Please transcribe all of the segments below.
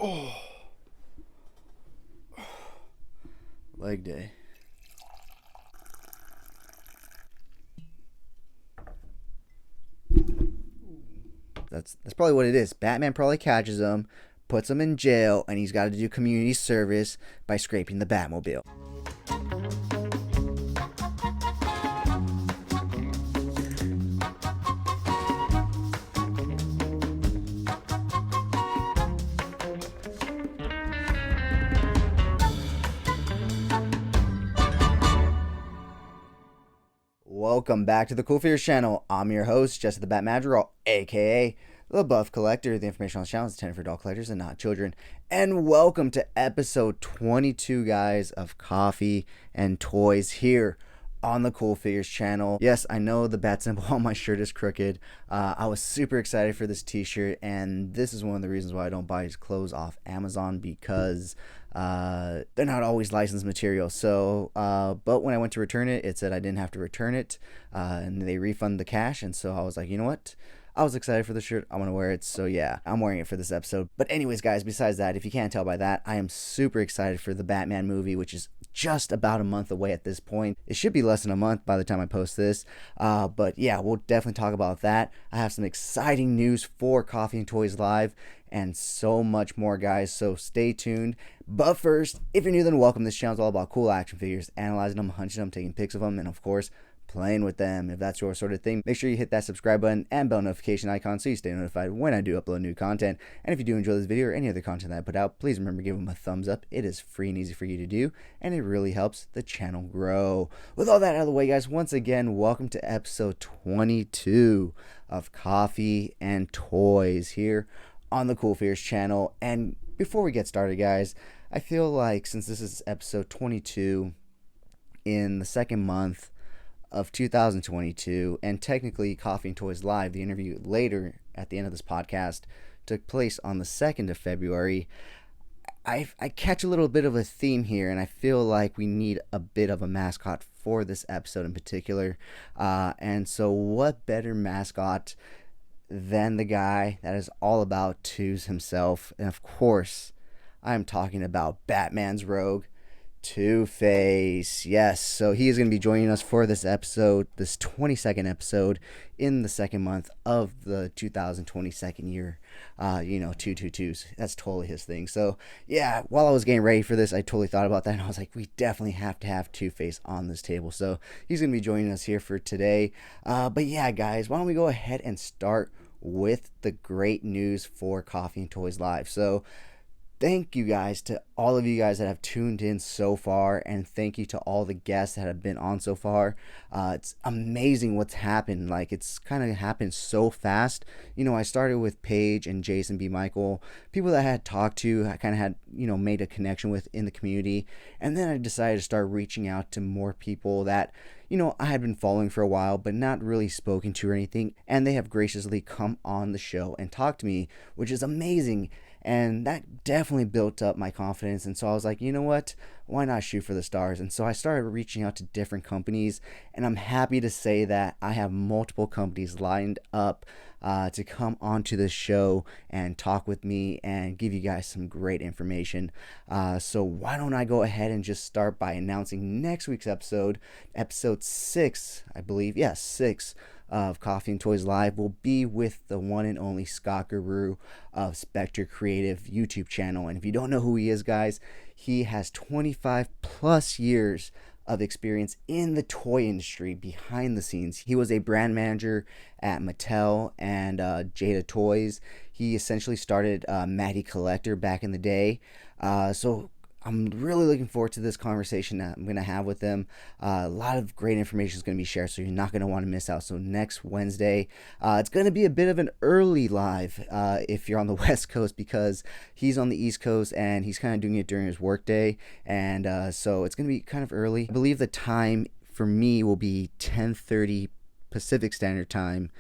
Oh, leg day. That's probably what it is. Batman probably catches him, puts him in jail, and he's got to do community service by scraping the Batmobile. Welcome back to the CoolFigurez channel. I'm your host, Jesse the Bat Madrigal, aka the Buff Collector. The information on this channel is intended for adult collectors and not children. And welcome to episode 22, guys, of Coffee and Toys here on the CoolFigurez channel. Yes, I know the bat symbol on my shirt is crooked. I was super excited for this t-shirt, and this is one of the reasons why I don't buy his clothes off Amazon, because they're not always licensed material. So but when I went to return it, it said I didn't have to return it, and they refund the cash. And so I was like, you know what, I was excited for the shirt. I want to wear it. So yeah, I'm wearing it for this episode. But anyways, guys, besides that, if you can't tell by that, I am super excited for the Batman movie, which is just about a month away at this point. It should be less than a month by the time I post this. But yeah, we'll definitely talk about that. I have some exciting news for Coffee and Toys Live and so much more, guys. So stay tuned. But first, if you're new, then welcome. This channel is all about cool action figures, analyzing them, hunching them, taking pics of them, and of course, playing with them. If that's your sort of thing, make sure you hit that subscribe button and bell notification icon so you stay notified when I do upload new content. And if you do enjoy this video or any other content that I put out, please remember to give them a thumbs up. It is free and easy for you to do, and it really helps the channel grow. With all that out of the way, guys, once again, welcome to episode 22 of Coffee and Toys here on the CoolFigurez channel. And before we get started, guys, I feel like since this is episode 22 in the second month of 2022, and technically Coffee and Toys Live, the interview later at the end of this podcast, took place on the 2nd of February, I catch a little bit of a theme here, and I feel like we need a bit of a mascot for this episode in particular. And so what better mascot than the guy that is all about twos himself? And of course, I'm talking about Batman's rogue, Two-Face. Yes, so he is going to be joining us for this episode, this 22nd episode in the second month of the 2022nd year. 222s. That's totally his thing. So yeah, while I was getting ready for this, I totally thought about that, and I was like, we definitely have to have Two-Face on this table. So he's going to be joining us here for today. But yeah, guys, why don't we go ahead and start with the great news for Coffee and Toys Live. So thank you guys to all of you guys that have tuned in so far, and thank you to all the guests that have been on so far. It's amazing what's happened. Like, it's kind of happened so fast. I started with Paige and Jason B. Michael, people that I had talked to, I kind of had, made a connection with in the community. And then I decided to start reaching out to more people that, I had been following for a while, but not really spoken to or anything. And they have graciously come on the show and talked to me, which is amazing. And that definitely built up my confidence. And so I was like, you know what? Why not shoot for the stars? And so I started reaching out to different companies. And I'm happy to say that I have multiple companies lined up to come onto this show and talk with me and give you guys some great information. So why don't I go ahead and just start by announcing next week's episode, episode 6, I believe. Yeah, 6 of Coffee and Toys Live will be with the one and only Scott Guru of Spectre Creative YouTube channel. And if you don't know who he is, guys, he has 25 plus years of experience in the toy industry behind the scenes. He was a brand manager at Mattel and Jada Toys. He essentially started Maddie Collector back in the day. So I'm really looking forward to this conversation that I'm going to have with them. A lot of great information is going to be shared, so you're not going to want to miss out. So next Wednesday, it's going to be a bit of an early live if you're on the West Coast, because he's on the East Coast and he's kind of doing it during his workday. And so it's going to be kind of early. I believe the time for me will be 10:30 Pacific Standard Time,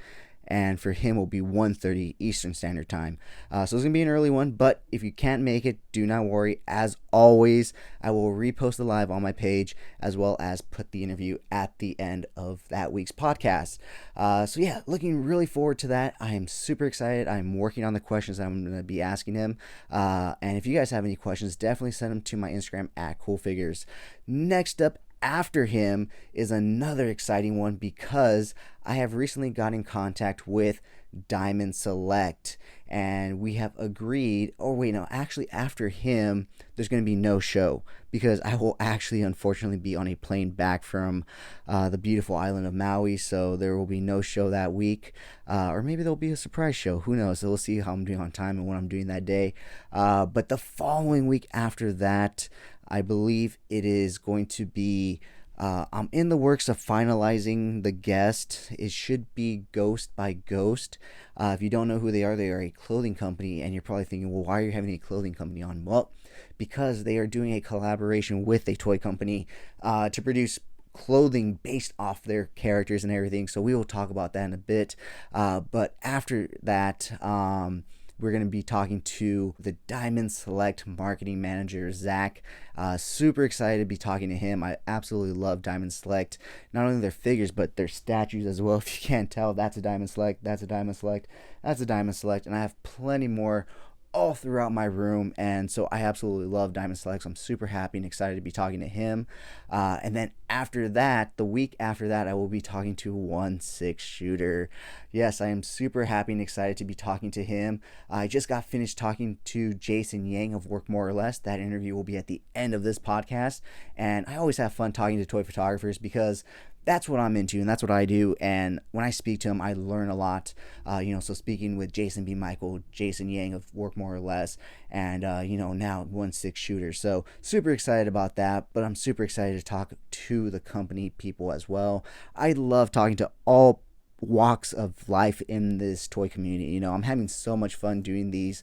and for him will be 1:30 Eastern Standard Time. So it's going to be an early one, but if you can't make it, do not worry. As always, I will repost the live on my page, as well as put the interview at the end of that week's podcast. So yeah, looking really forward to that. I am super excited. I'm working on the questions I'm going to be asking him. And if you guys have any questions, definitely send them to my Instagram at CoolFigurez. Next up, after him is another exciting one, because I have recently got in contact with Diamond Select, and we have agreed, actually after him there's going to be no show, because I will actually unfortunately be on a plane back from the beautiful island of Maui, so there will be no show that week, or maybe there'll be a surprise show, who knows. So we'll see how I'm doing on time and what I'm doing that day, but the following week after that, I believe it is going to be, I'm in the works of finalizing the guest. It should be Ghost by Ghost. If you don't know who they are a clothing company, and you're probably thinking, well, why are you having a clothing company on? Well, because they are doing a collaboration with a toy company to produce clothing based off their characters and everything. So we will talk about that in a bit. But after that, we're going to be talking to the Diamond Select marketing manager, Zach. Super excited to be talking to him. I absolutely love Diamond Select. Not only their figures, but their statues as well. If you can't tell, that's a Diamond Select, that's a Diamond Select, that's a Diamond Select. And I have plenty more all throughout my room, and so I absolutely love Diamond Select. So I'm super happy and excited to be talking to him. And then after that, the week after that, I will be talking to 1/6 Shooter. Yes, I am super happy and excited to be talking to him. I just got finished talking to Jason Yang of Work More or Less. That interview will be at the end of this podcast, and I always have fun talking to toy photographers, because that's what I'm into and that's what I do. And when I speak to them, I learn a lot. So speaking with Jason B. Michael, Jason Yang of Work More or Less, and now 1/6 Shooter. So super excited about that. But I'm super excited to talk to the company people as well. I love talking to all walks of life in this toy community. I'm having so much fun doing these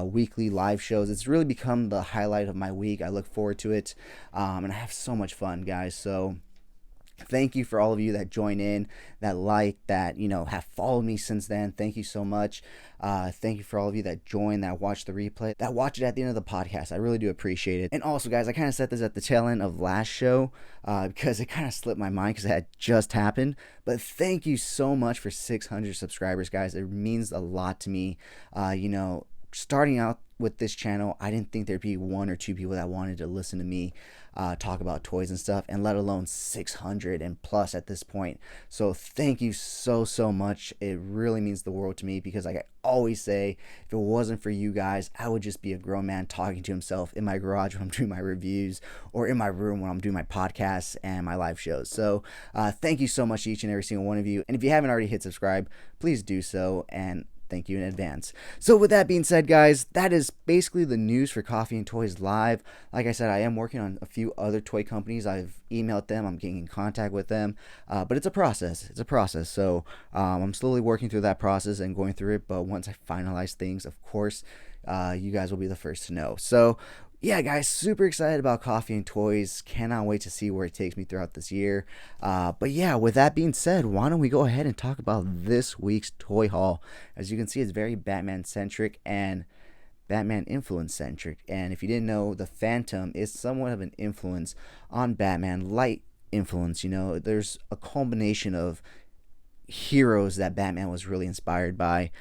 weekly live shows. It's really become the highlight of my week. I look forward to it, and I have so much fun, guys. So thank you for all of you that join in, that have followed me since then. Thank you so much. Thank you for all of you that join, that watch the replay, that watch it at the end of the podcast. I really do appreciate it. And also, guys, I kind of set this at the tail end of last show because it kind of slipped my mind because it had just happened. But thank you so much for 600 subscribers, guys. It means a lot to me. Starting out with this channel, I didn't think there'd be one or two people that wanted to listen to me talk about toys and stuff, and let alone 600 and plus at this point. So thank you so much. It really means the world to me, because like I always say, if it wasn't for you guys, I would just be a grown man talking to himself in my garage when I'm doing my reviews, or in my room when I'm doing my podcasts and my live shows. So thank you so much to each and every single one of you. And if you haven't already hit subscribe, please do so, and thank you in advance. So with that being said, guys, that is basically the news for Coffee and Toys Live. Like I said, I am working on a few other toy companies. I've emailed them. I'm getting in contact with them. But it's a process. So I'm slowly working through that process and going through it. But once I finalize things, of course, you guys will be the first to know. So yeah, guys, super excited about Coffee and Toys. Cannot wait to see where it takes me throughout this year. But yeah, with that being said, why don't we go ahead and talk about this week's toy haul? As you can see, it's very Batman-centric and Batman influence-centric. And if you didn't know, the Phantom is somewhat of an influence on Batman, light influence. There's a combination of heroes that Batman was really inspired by.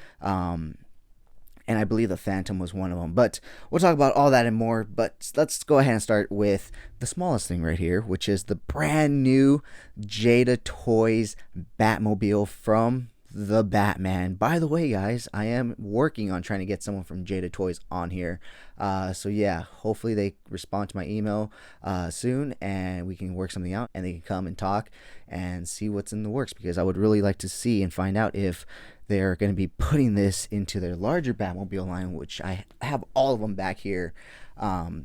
And I believe the Phantom was one of them. But we'll talk about all that and more. But let's go ahead and start with the smallest thing right here, which is the brand new Jada Toys Batmobile from the Batman. By the way, guys, I am working on trying to get someone from Jada Toys on here. So yeah, hopefully they respond to my email soon, and we can work something out, and they can come and talk and see what's in the works, because I would really like to see and find out if they're going to be putting this into their larger Batmobile line, which I have all of them back here.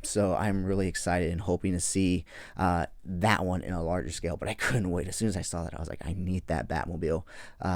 So I'm really excited and hoping to see that one in a larger scale. But I couldn't wait. As soon as I saw that, I was like, I need that Batmobile,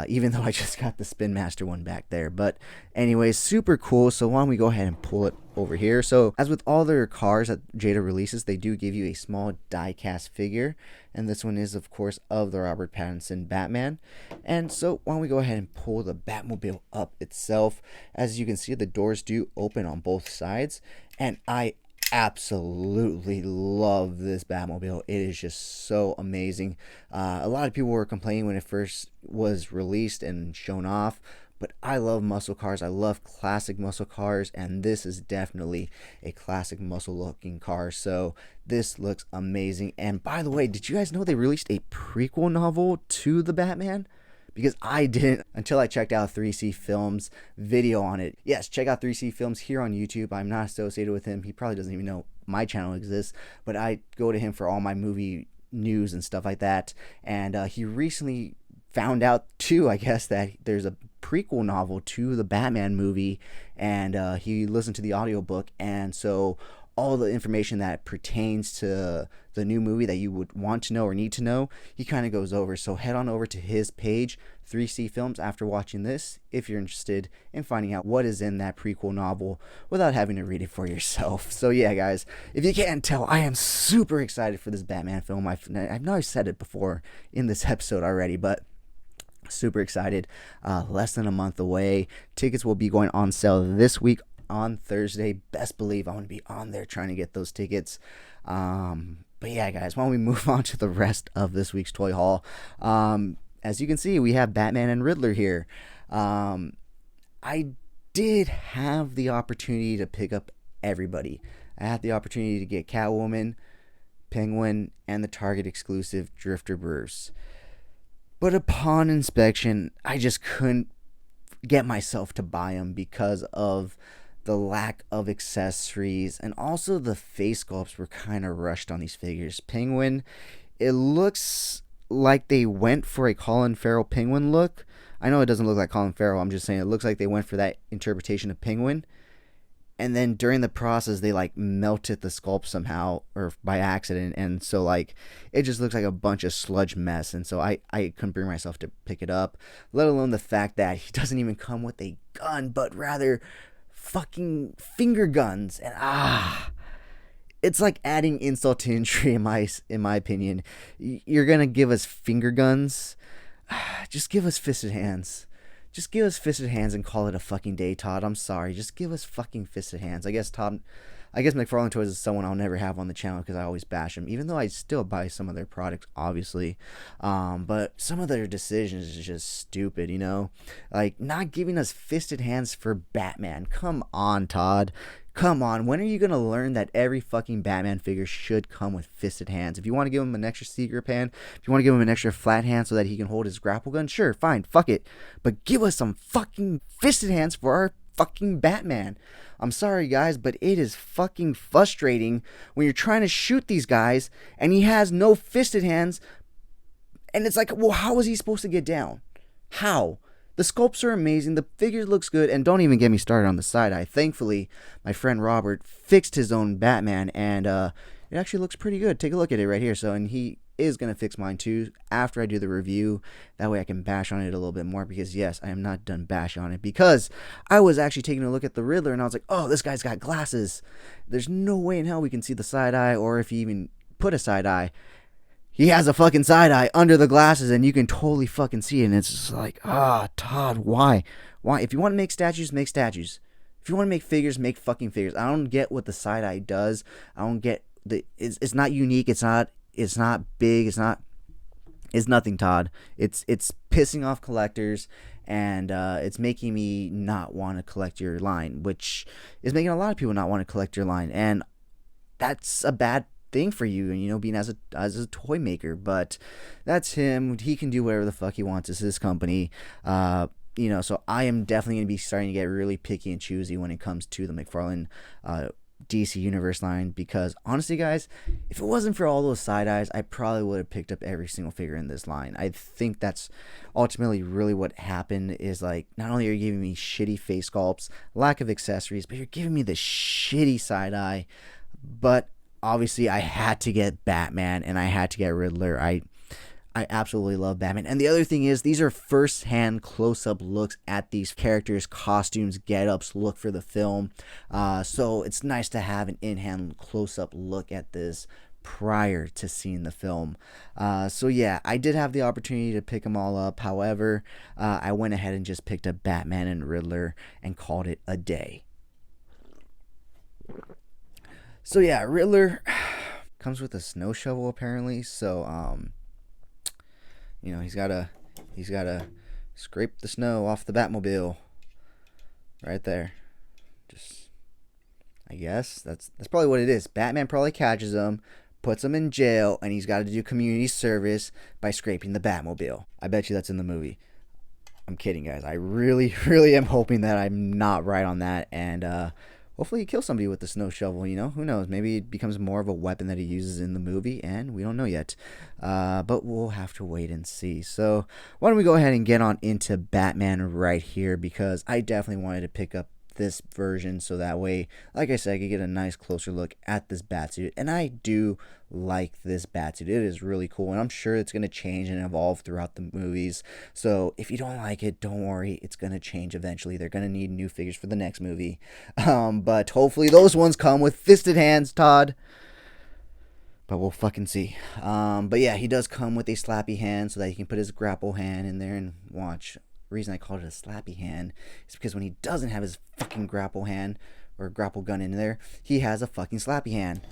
even though I just got the Spin Master one back there. But anyways, super cool. So why don't we go ahead and pull it over here. So as with all their cars that Jada releases, they do give you a small die-cast figure, and this one is of course of the Robert Pattinson Batman. And so why don't we go ahead and pull the Batmobile up itself. As you can see, the doors do open on both sides, and I absolutely love this Batmobile. It is just so amazing. A lot of people were complaining when it first was released and shown off, but I love muscle cars. I love classic muscle cars, and this is definitely a classic muscle looking car. So this looks amazing. And by the way, did you guys know they released a prequel novel to the Batman? Because I didn't until I checked out 3C Films' video on it. Yes, check out 3C Films here on YouTube. I'm not associated with him. He probably doesn't even know my channel exists, but I go to him for all my movie news and stuff like that. And he recently found out too, I guess, that there's a prequel novel to the Batman movie, and he listened to the audiobook, and so all the information that pertains to the new movie that you would want to know or need to know, he kind of goes over. So head on over to his page, 3C Films, after watching this, if you're interested in finding out what is in that prequel novel without having to read it for yourself. So yeah, guys, if you can't tell, I am super excited for this Batman film. I know I've said it before in this episode already, but super excited. Less than a month away. Tickets will be going on sale this week on Thursday. Best believe I'm going to be on there trying to get those tickets. But yeah, guys, why don't we move on to the rest of this week's toy haul. As you can see, we have Batman and Riddler here. I did have the opportunity to pick up everybody. I had the opportunity to get Catwoman, Penguin, and the Target exclusive Drifter Bruce. But upon inspection, I just couldn't get myself to buy them because of the lack of accessories, and also the face sculpts were kind of rushed on these figures. Penguin, it looks like they went for a Colin Farrell Penguin look. I know it doesn't look like Colin Farrell, I'm just saying it looks like they went for that interpretation of Penguin, and then during the process they like melted the sculpt somehow or by accident, and so like it just looks like a bunch of sludge mess, and so I couldn't bring myself to pick it up, let alone the fact that he doesn't even come with a gun, but rather fucking finger guns. And it's like adding insult to injury in my opinion. You're gonna give us finger guns, just give us fisted hands. Just give us fisted hands and call it a fucking day, Todd. I'm sorry. Just give us fucking fisted hands. I guess Mcfarland Toys is someone I'll never have on the channel because I always bash them, even though I still buy some of their products, obviously. But some of their decisions is just stupid, you know? Like, not giving us fisted hands for Batman. Come on, Todd. Come on, when are you going to learn that every fucking Batman figure should come with fisted hands? If you want to give him an extra secret hand, if you want to give him an extra flat hand so that he can hold his grapple gun, sure, fine, fuck it. But give us some fucking fisted hands for our fucking Batman. I'm sorry, guys, but it is fucking frustrating when you're trying to shoot these guys and he has no fisted hands. And it's like, well, how is he supposed to get down? How? The sculpts are amazing, the figure looks good, and don't even get me started on the side-eye. Thankfully, my friend Robert fixed his own Batman, and it actually looks pretty good. Take a look at it right here. So, and he is going to fix mine too after I do the review. That way I can bash on it a little bit more, because yes, I am not done bashing on it, because I was actually taking a look at the Riddler, and I was like, oh, this guy's got glasses. There's no way in hell we can see the side-eye, or if he even put a side-eye. He has a fucking side eye under the glasses, and you can totally fucking see it. And it's just like, Todd, why? Why? If you want to make statues, make statues. If you want to make figures, make fucking figures. I don't get what the side eye does. I don't get it's not unique. It's not big. It's nothing, Todd. It's pissing off collectors, and it's making me not want to collect your line, which is making a lot of people not want to collect your line, and that's a bad thing for you, and you know, being as a toy maker. But that's him. He can do whatever the fuck he wants. It's his company. You know, so I am definitely going to be starting to get really picky and choosy when it comes to the Mcfarland DC Universe line, because honestly, guys, if it wasn't for all those side eyes, I probably would have picked up every single figure in this line. I think that's ultimately really what happened, is like, not only are you giving me shitty face sculpts, lack of accessories, but you're giving me the shitty side eye. But obviously I had to get Batman and I had to get Riddler. I I absolutely love Batman. And the other thing is, these are first-hand close-up looks at these characters, costumes, get-ups, look for the film. So it's nice to have an in-hand close-up look at this prior to seeing the film. So yeah, I did have the opportunity to pick them all up. However, I went ahead and just picked up Batman and Riddler and called it a day. So yeah, Riddler comes with a snow shovel apparently. So he's gotta scrape the snow off the Batmobile right there. Just, I guess that's probably what it is. Batman probably catches him, puts him in jail, and he's got to do community service by scraping the Batmobile. I bet you that's in the movie. I'm kidding, guys. I really, really am hoping that I'm not right on that, and hopefully he kills somebody with the snow shovel, Who knows? Maybe it becomes more of a weapon that he uses in the movie, and we don't know yet. But we'll have to wait and see. So why don't we go ahead and get on into Batman right here, because I definitely wanted to pick up this version so that way, like I said, I could get a nice closer look at this Batsuit. And I do like this Batsuit. It is really cool, and I'm sure it's going to change and evolve throughout the movies. So if you don't like it, don't worry, it's going to change eventually. They're going to need new figures for the next movie. But hopefully those ones come with fisted hands, Todd. But we'll fucking see. But yeah, he does come with a slappy hand so that he can put his grapple hand in there and watch. The reason I called it a slappy hand is because when he doesn't have his fucking grapple hand or grapple gun in there, he has a fucking slappy hand.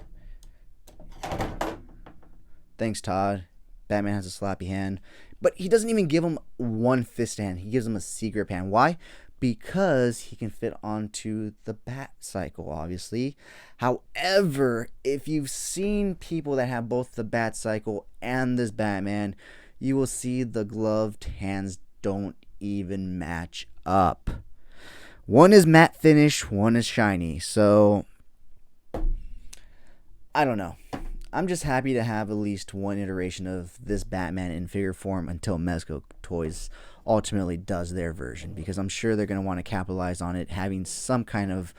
Thanks, Todd. Batman has a slappy hand. But he doesn't even give him one fist hand. He gives him a secret hand. Why? Because he can fit onto the Bat Cycle, obviously. However, if you've seen people that have both the Bat Cycle and this Batman, you will see the gloved hands don't even match up. One is matte finish, one is shiny. So I don't know. I'm just happy to have at least one iteration of this Batman in figure form until Mezco Toys ultimately does their version, because I'm sure they're going to want to capitalize on it having some kind of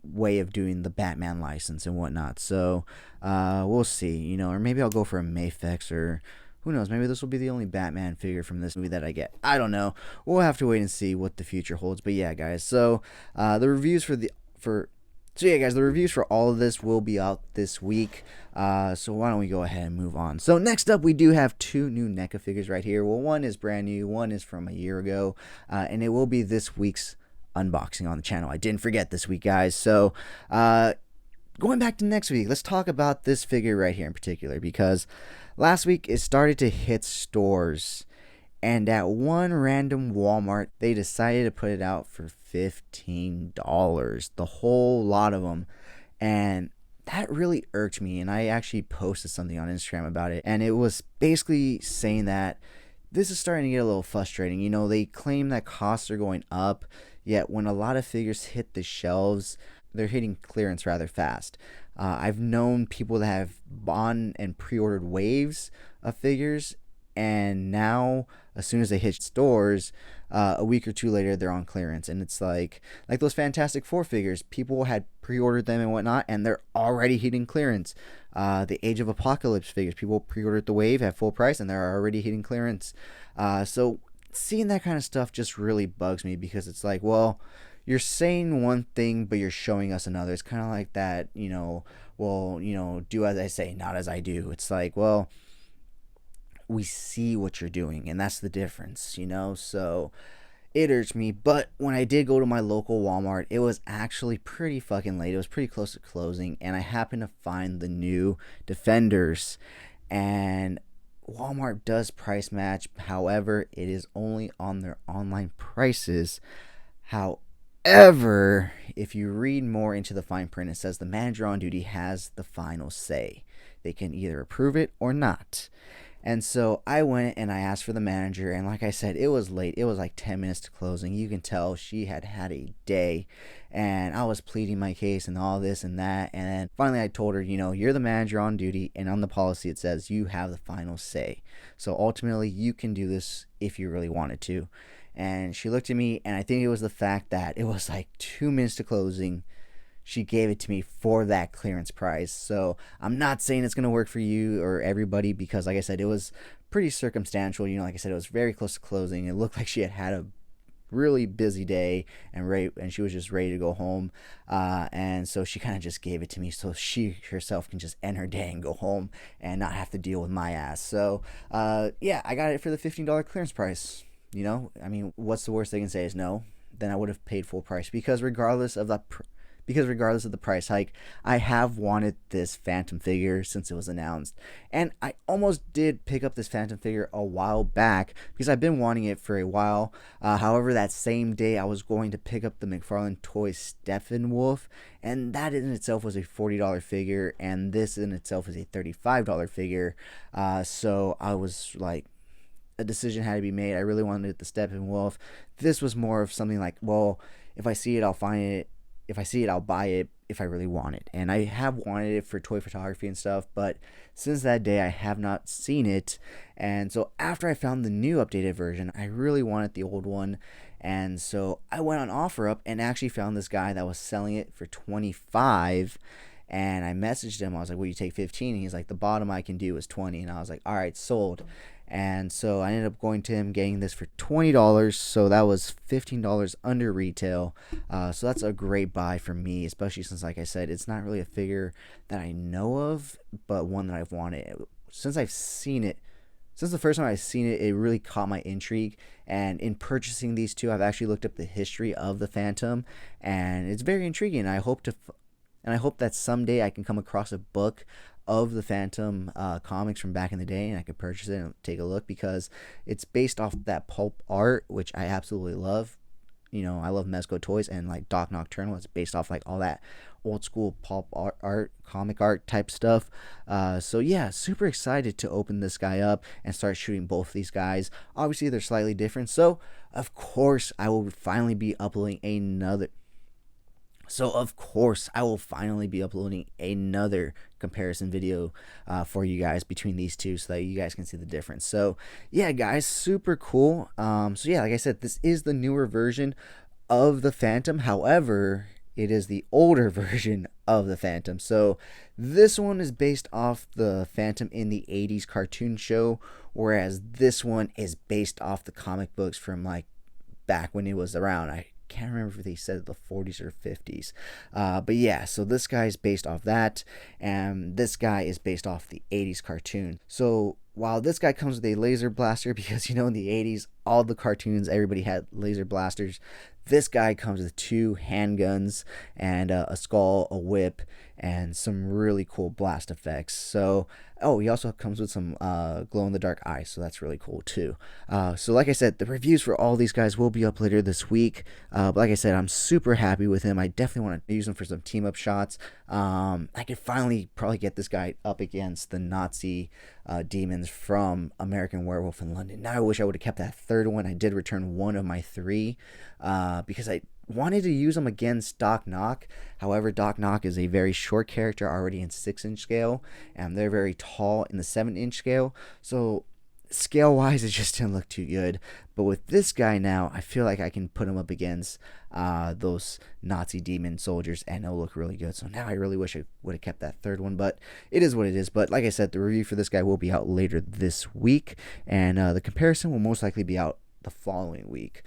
way of doing the Batman license and whatnot. So we'll see, or maybe I'll go for a Mayfix, or who knows, maybe this will be the only Batman figure from this movie that I get. I don't know. We'll have to wait and see what the future holds. But yeah, guys, so the reviews the reviews for all of this will be out this week. So why don't we go ahead and move on. So next up, we do have two new NECA figures right here. Well, one is brand new, one is from a year ago, and it will be this week's unboxing on the channel. I didn't forget this week, guys. So going back to next week, let's talk about this figure right here in particular, because last week it started to hit stores, and at one random Walmart they decided to put it out for $15, the whole lot of them. And that really irked me, and I actually posted something on Instagram about it, and it was basically saying that this is starting to get a little frustrating. They claim that costs are going up, yet when a lot of figures hit the shelves, they're hitting clearance rather fast. I've known people that have bought and pre-ordered waves of figures, and now as soon as they hit stores, a week or two later they're on clearance. And it's like those Fantastic Four figures, people had pre-ordered them and whatnot, and they're already hitting clearance. The Age of Apocalypse figures, people pre-ordered the wave at full price and they're already hitting clearance. So seeing that kind of stuff just really bugs me, because it's like, well, you're saying one thing, but you're showing us another. It's kind of like that, do as I say, not as I do. It's like, well, we see what you're doing, and that's the difference, So it irks me. But when I did go to my local Walmart, it was actually pretty fucking late. It was pretty close to closing, and I happened to find the new Defenders. And Walmart does price match. However, it is only on their online prices. However, if you read more into the fine print, it says the manager on duty has the final say. They can either approve it or not. And so I went and I asked for the manager, and like I said, it was late. It was like 10 minutes to closing. You can tell she had had a day, and I was pleading my case and all this and that. And then finally I told her, you're the manager on duty, and on the policy it says you have the final say. So ultimately you can do this if you really wanted to. And she looked at me, and I think it was the fact that it was like 2 minutes to closing. she gave it to me for that clearance price. So I'm not saying it's going to work for you or everybody, because like I said, it was pretty circumstantial. Like I said, it was very close to closing. It looked like she had a really busy day, and she was just ready to go home, and so she kind of just gave it to me so she herself can just end her day and go home and not have to deal with my ass. So yeah, I got it for the $15 clearance price. I mean, what's the worst they can say is no? Then I would have paid full price, because regardless of the price hike, I have wanted this Phantom figure since it was announced. And I almost did pick up this Phantom figure a while back, because I've been wanting it for a while. However, that same day I was going to pick up the Mcfarland toy Steppenwolf, and that in itself was a $40 figure, and this in itself is a $35 figure. So I was like, a decision had to be made. I really wanted the Steppenwolf. This was more of something like, well, if I see it, I'll find it. If I see it, I'll buy it if I really want it. And I have wanted it for toy photography and stuff, but since that day, I have not seen it. And so after I found the new updated version, I really wanted the old one. And so I went on OfferUp and actually found this guy that was selling it for $25. And I messaged him. I was like, will you take 15? And he's like, the bottom I can do is 20. And I was like, all right, sold. And so I ended up going to him, getting this for $20. So that was $15 under retail. So that's a great buy for me, especially since, like I said, it's not really a figure that I know of, but one that I've wanted. Since I've seen it, since the first time I've seen it, it really caught my intrigue. And in purchasing these two, I've actually looked up the history of the Phantom, and it's very intriguing. I hope that someday I can come across a book of the Phantom comics from back in the day, and I could purchase it and take a look, because it's based off that pulp art, which I absolutely love. I love Mezco toys, and like Doc Nocturnal, it's based off like all that old school pulp art, comic art type stuff. So yeah, super excited to open this guy up and start shooting both these guys. Obviously, they're slightly different, so of course I will finally be uploading another comparison video for you guys between these two, so that you guys can see the difference. So yeah, guys, super cool. So yeah, like I said, this is the newer version of the Phantom. However, it is the older version of the Phantom. So this one is based off the Phantom in the 80s cartoon show, whereas this one is based off the comic books from like back when it was around. I can't remember if they said the 40s or 50s, but yeah, so this guy is based off that, and this guy is based off the 80s cartoon. So while this guy comes with a laser blaster, because in the 80s, all the cartoons, everybody had laser blasters, this guy comes with 2 handguns and a skull, a whip, and some really cool blast effects. So he also comes with some glow-in-the-dark eyes, so that's really cool too. So like I said, the reviews for all these guys will be up later this week. But like I said, I'm super happy with him. I definitely want to use him for some team-up shots. I could finally probably get this guy up against the Nazi demons from American Werewolf in London. Now I wish I would have kept that third one. I did return one of my 3 because I wanted to use him against Doc Nock. However, Doc Nock is a very short character already in 6-inch scale, and they're very tall in the 7-inch scale. So scale wise, it just didn't look too good. But with this guy now, I feel like I can put him up against those Nazi demon soldiers, and it'll look really good. So now I really wish I would have kept that third one, but it is what it is. But like I said, the review for this guy will be out later this week, and the comparison will most likely be out the following week.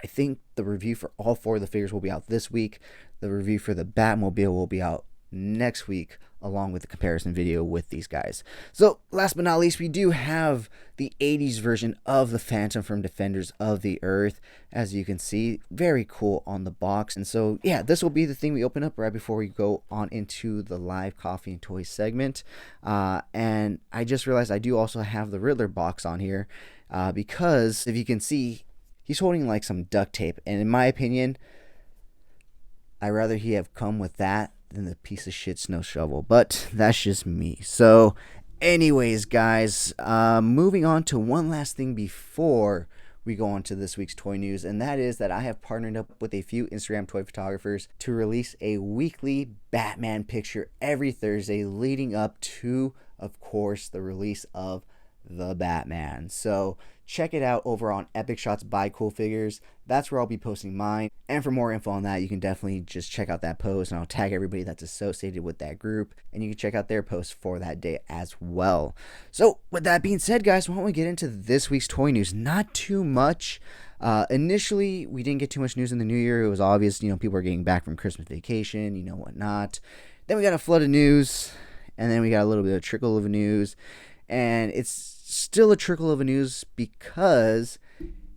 I think the review for all 4 of the figures will be out this week. The review for the Batmobile will be out next week, along with the comparison video with these guys. So last but not least, we do have the 80s version of the Phantom from Defenders of the Earth. As you can see, very cool on the box. And so yeah, this will be the thing we open up right before we go on into the live coffee and toys segment. And I just realized I do also have the Riddler box on here, because if you can see, he's holding like some duct tape, and in my opinion, I'd rather he have come with that than the piece of shit snow shovel, but that's just me. So anyways, guys, moving on to one last thing before we go on to this week's toy news, and that is that I have partnered up with a few Instagram toy photographers to release a weekly Batman picture every Thursday leading up to, of course, the release of the Batman. So check it out over on Epic Shots by CoolFigurez. That's where I'll be posting mine. And for more info on that, you can definitely just check out that post, and I'll tag everybody that's associated with that group, and you can check out their post for that day as well. So with that being said, guys, why don't we get into this week's toy news? Not too much. Initially, we didn't get too much news in the new year. It was obvious, people were getting back from Christmas vacation, whatnot. Then we got a flood of news, and then we got a little bit of trickle of news, and it's still a trickle of news because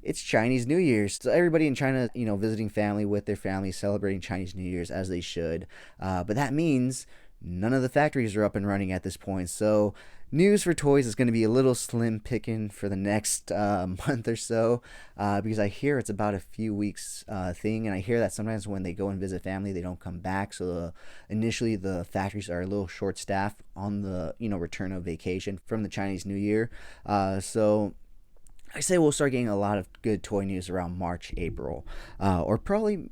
it's Chinese New Year. So everybody in China, visiting family with their family, celebrating Chinese New Year's as they should. But that means none of the factories are up and running at this point. So news for toys is going to be a little slim picking for the next month or so, because I hear it's about a few weeks thing, and I hear that sometimes when they go and visit family, they don't come back. So initially, the factories are a little short-staffed on the return of vacation from the Chinese New Year. So I say we'll start getting a lot of good toy news around March, April, or probably,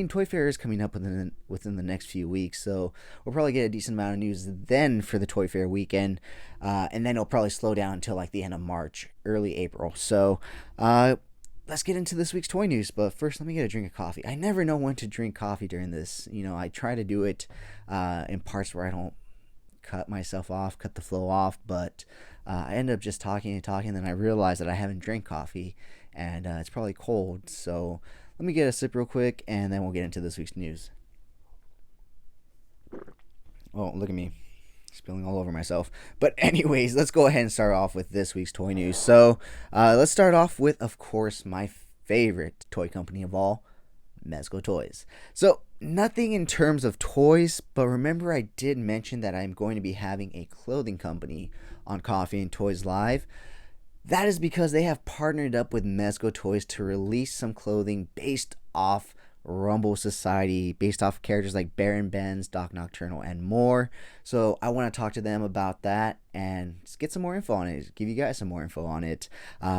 Toy Fair is coming up within the next few weeks, so we'll probably get a decent amount of news then for the Toy Fair weekend, and then it'll probably slow down until like the end of March, early April. So let's get into this week's toy news, but first let me get a drink of coffee. I never know when to drink coffee during this. I try to do it in parts where I don't cut the flow off, but I end up just talking and talking, and then I realize that I haven't drank coffee, and it's probably cold. So let me get a sip real quick, and then we'll get into this week's news. Oh, look at me spilling all over myself. But anyways, let's go ahead and start off with this week's toy news. So let's start off with, of course, my favorite toy company of all, Mezco Toys. So nothing in terms of toys, but remember I did mention that I'm going to be having a clothing company on Coffee and Toys Live. That is because they have partnered up with Mezco Toys to release some clothing based off Rumble Society, based off characters like Baron Benz, Doc Nocturnal, and more. So I want to talk to them about that and get some more info on it, give you guys some more info on it,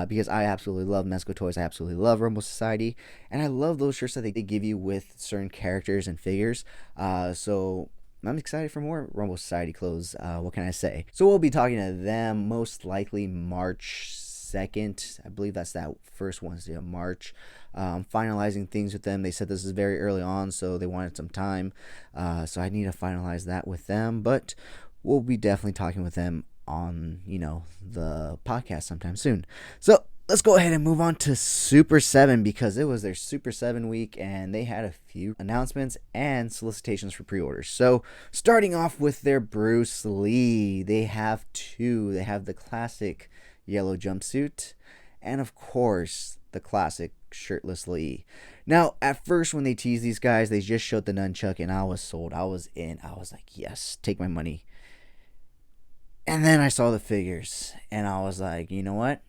because I absolutely love Mezco Toys, I absolutely love Rumble Society, and I love those shirts that they give you with certain characters and figures. So I'm excited for more Rumble Society clothes. What can I say? So we'll be talking to them most likely March 2nd. I believe that's that first Wednesday of March. Finalizing things with them. They said this is very early on, so they wanted some time. So I need to finalize that with them, but we'll be definitely talking with them on, the podcast sometime soon. So let's go ahead and move on to Super 7, because it was their Super 7 week, and they had a few announcements and solicitations for pre-orders. So starting off with their Bruce Lee, they have two. They have the classic yellow jumpsuit, and of course the classic shirtless Lee. Now at first when they teased these guys, they just showed the nunchuck, and I was sold. I was in. I was like, yes, take my money. And then I saw the figures, and I was like, you know what,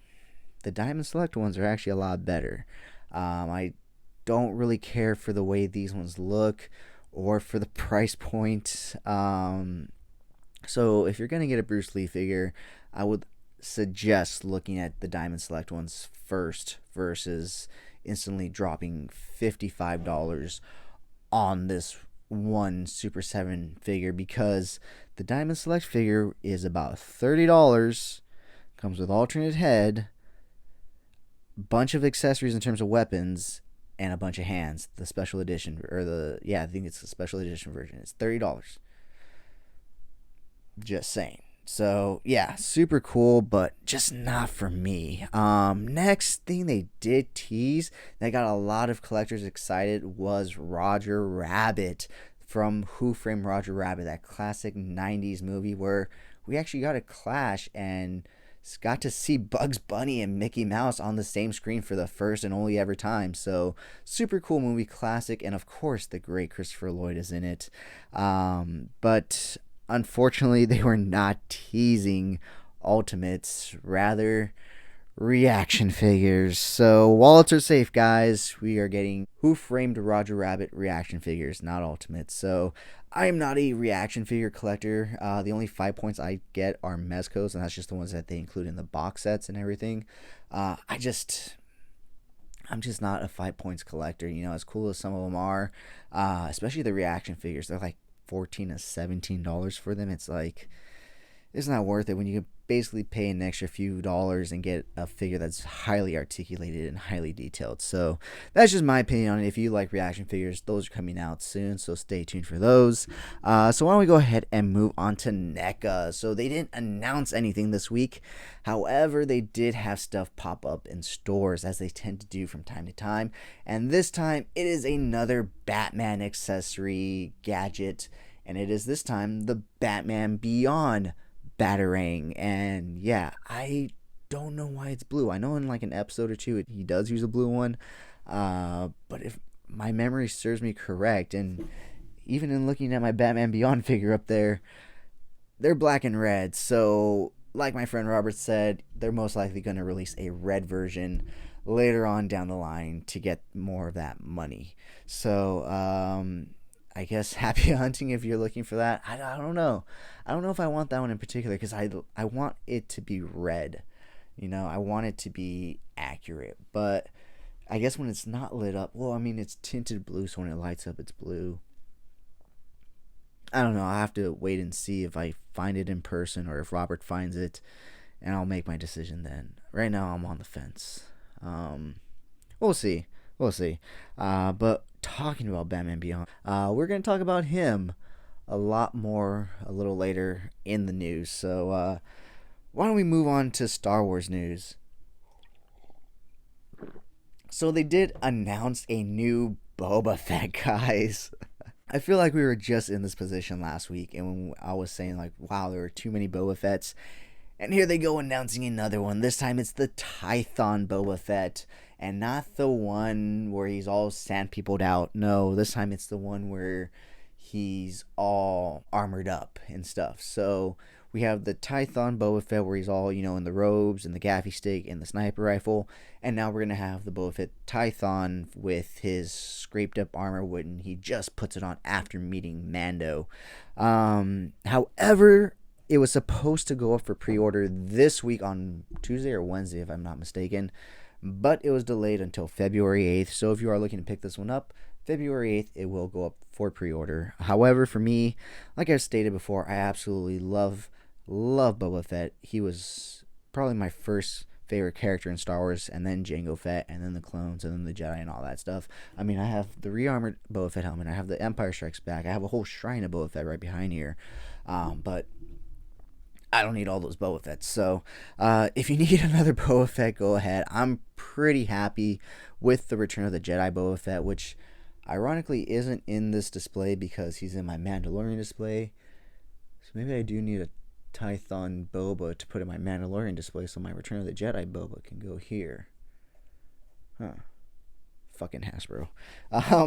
the Diamond Select ones are actually a lot better. I don't really care for the way these ones look or for the price point. So if you're gonna get a Bruce Lee figure, I would suggest looking at the Diamond Select ones first versus instantly dropping $55 on this one Super 7 figure, because the Diamond Select figure is about $30, comes with alternate head, bunch of accessories in terms of weapons, and a bunch of hands. The special edition, or I think it's the special edition version. It's $30. Just saying. So yeah, super cool, but just not for me. Next thing they did tease that got a lot of collectors excited was Roger Rabbit from Who Framed Roger Rabbit, that classic 90s movie where we actually got a clash and got to see Bugs Bunny and Mickey Mouse on the same screen for the first and only ever time. So super cool movie, classic, and of course the great Christopher Lloyd is in it. But unfortunately, they were not teasing Ultimates, rather reaction figures. So wallets are safe, guys. We are getting Who Framed Roger Rabbit reaction figures, not Ultimates. So I am not a reaction figure collector. The only 5 points I get are Mezco's, and that's just the ones that they include in the box sets and everything. I'm just not a 5 points collector. As cool as some of them are, especially the reaction figures. They're like $14 to $17 for them. It's like, it's not worth it when you could basically pay an extra few dollars and get a figure that's highly articulated and highly detailed. So that's just my opinion on it. If you like reaction figures, those are coming out soon, so stay tuned for those. So why don't we go ahead and move on to NECA. So they didn't announce anything this week. However, they did have stuff pop up in stores, as they tend to do from time to time. And this time, it is another Batman accessory gadget. And it is this time the Batman Beyond Batarang. And yeah, I don't know why it's blue. I know in like an episode or two he does use a blue one. But if my memory serves me correct, and even in looking at my Batman Beyond figure up there, they're black and red. So like my friend Robert said, they're most likely going to release a red version later on down the line to get more of that money. So I guess happy hunting if you're looking for that. I don't know. I don't know if I want that one in particular, because I want it to be red. You know, I want it to be accurate. But I guess when it's not lit up, well, I mean, it's tinted blue, so when it lights up, it's blue. I don't know. I'll have to wait and see if I find it in person or if Robert finds it, and I'll make my decision then. Right now, I'm on the fence. We'll see. But talking about Batman Beyond, we're going to talk about him a lot more a little later in the news. So why don't we move on to Star Wars news? So they did announce a new Boba Fett, guys. I feel like we were just in this position last week, and when I was saying like, wow, there were too many Boba Fetts, and here they go announcing another one. This time it's the Tython Boba Fett, and not the one where he's all sand-peopled out. No, this time it's the one where he's all armored up and stuff. So we have the Tython Boba Fett where he's all, you know, in the robes and the gaffy stick and the sniper rifle. And now we're going to have the Boba Fett Tython with his scraped up armor when he just puts it on after meeting Mando. However, it was supposed to go up for pre-order this week on Tuesday or Wednesday, if I'm not mistaken. But it was delayed until February 8th. So if you are looking to pick this one up, February 8th, it will go up for pre-order. However, for me, like I've stated before, I absolutely love Boba Fett. He was probably my first favorite character in Star Wars, and then Jango Fett, and then the clones, and then the Jedi, and all that stuff. I mean, I have the re-armored Boba Fett helmet, I have the Empire Strikes Back, I have a whole shrine of Boba Fett right behind here, but I don't need all those Boba Fetts. So if you need another Boba Fett, go ahead. I'm pretty happy with the Return of the Jedi Boba Fett, which ironically isn't in this display because he's in my Mandalorian display. So maybe I do need a Tython Boba to put in my Mandalorian display so my Return of the Jedi Boba can go here. Huh. Fucking Hasbro.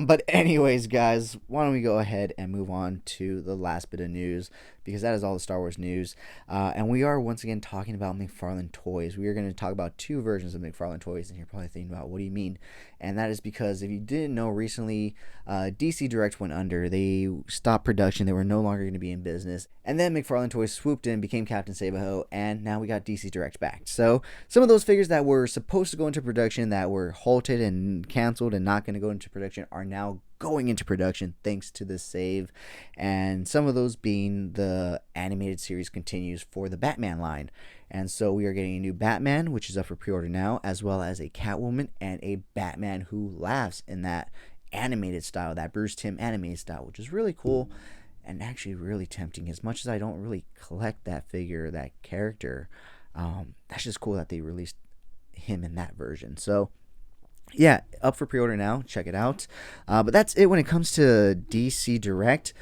But anyways, guys, why don't we go ahead and move on to the last bit of news, because that is all the Star Wars news. And we are once again talking about Mcfarland toys. We are going to talk about two versions of Mcfarland toys, and you're probably thinking about, what do you mean? And that is because if you didn't know, recently DC Direct went under. They stopped production. They were no longer going to be in business. And then Mcfarland Toys swooped in, became Captain Sabaho, and now we got DC Direct back. So some of those figures that were supposed to go into production that were halted and canceled and not going to go into production are now going into production thanks to this save. And some of those being the animated series continues for the Batman line. And so we are getting a new Batman, which is up for pre-order now, as well as a Catwoman and a Batman who laughs in that animated style, that Bruce Timm animated style, which is really cool and actually really tempting. As much as I don't really collect that figure, that character, that's just cool that they released him in that version. So yeah, up for pre-order now. Check it out. But that's it when it comes to DC Direct.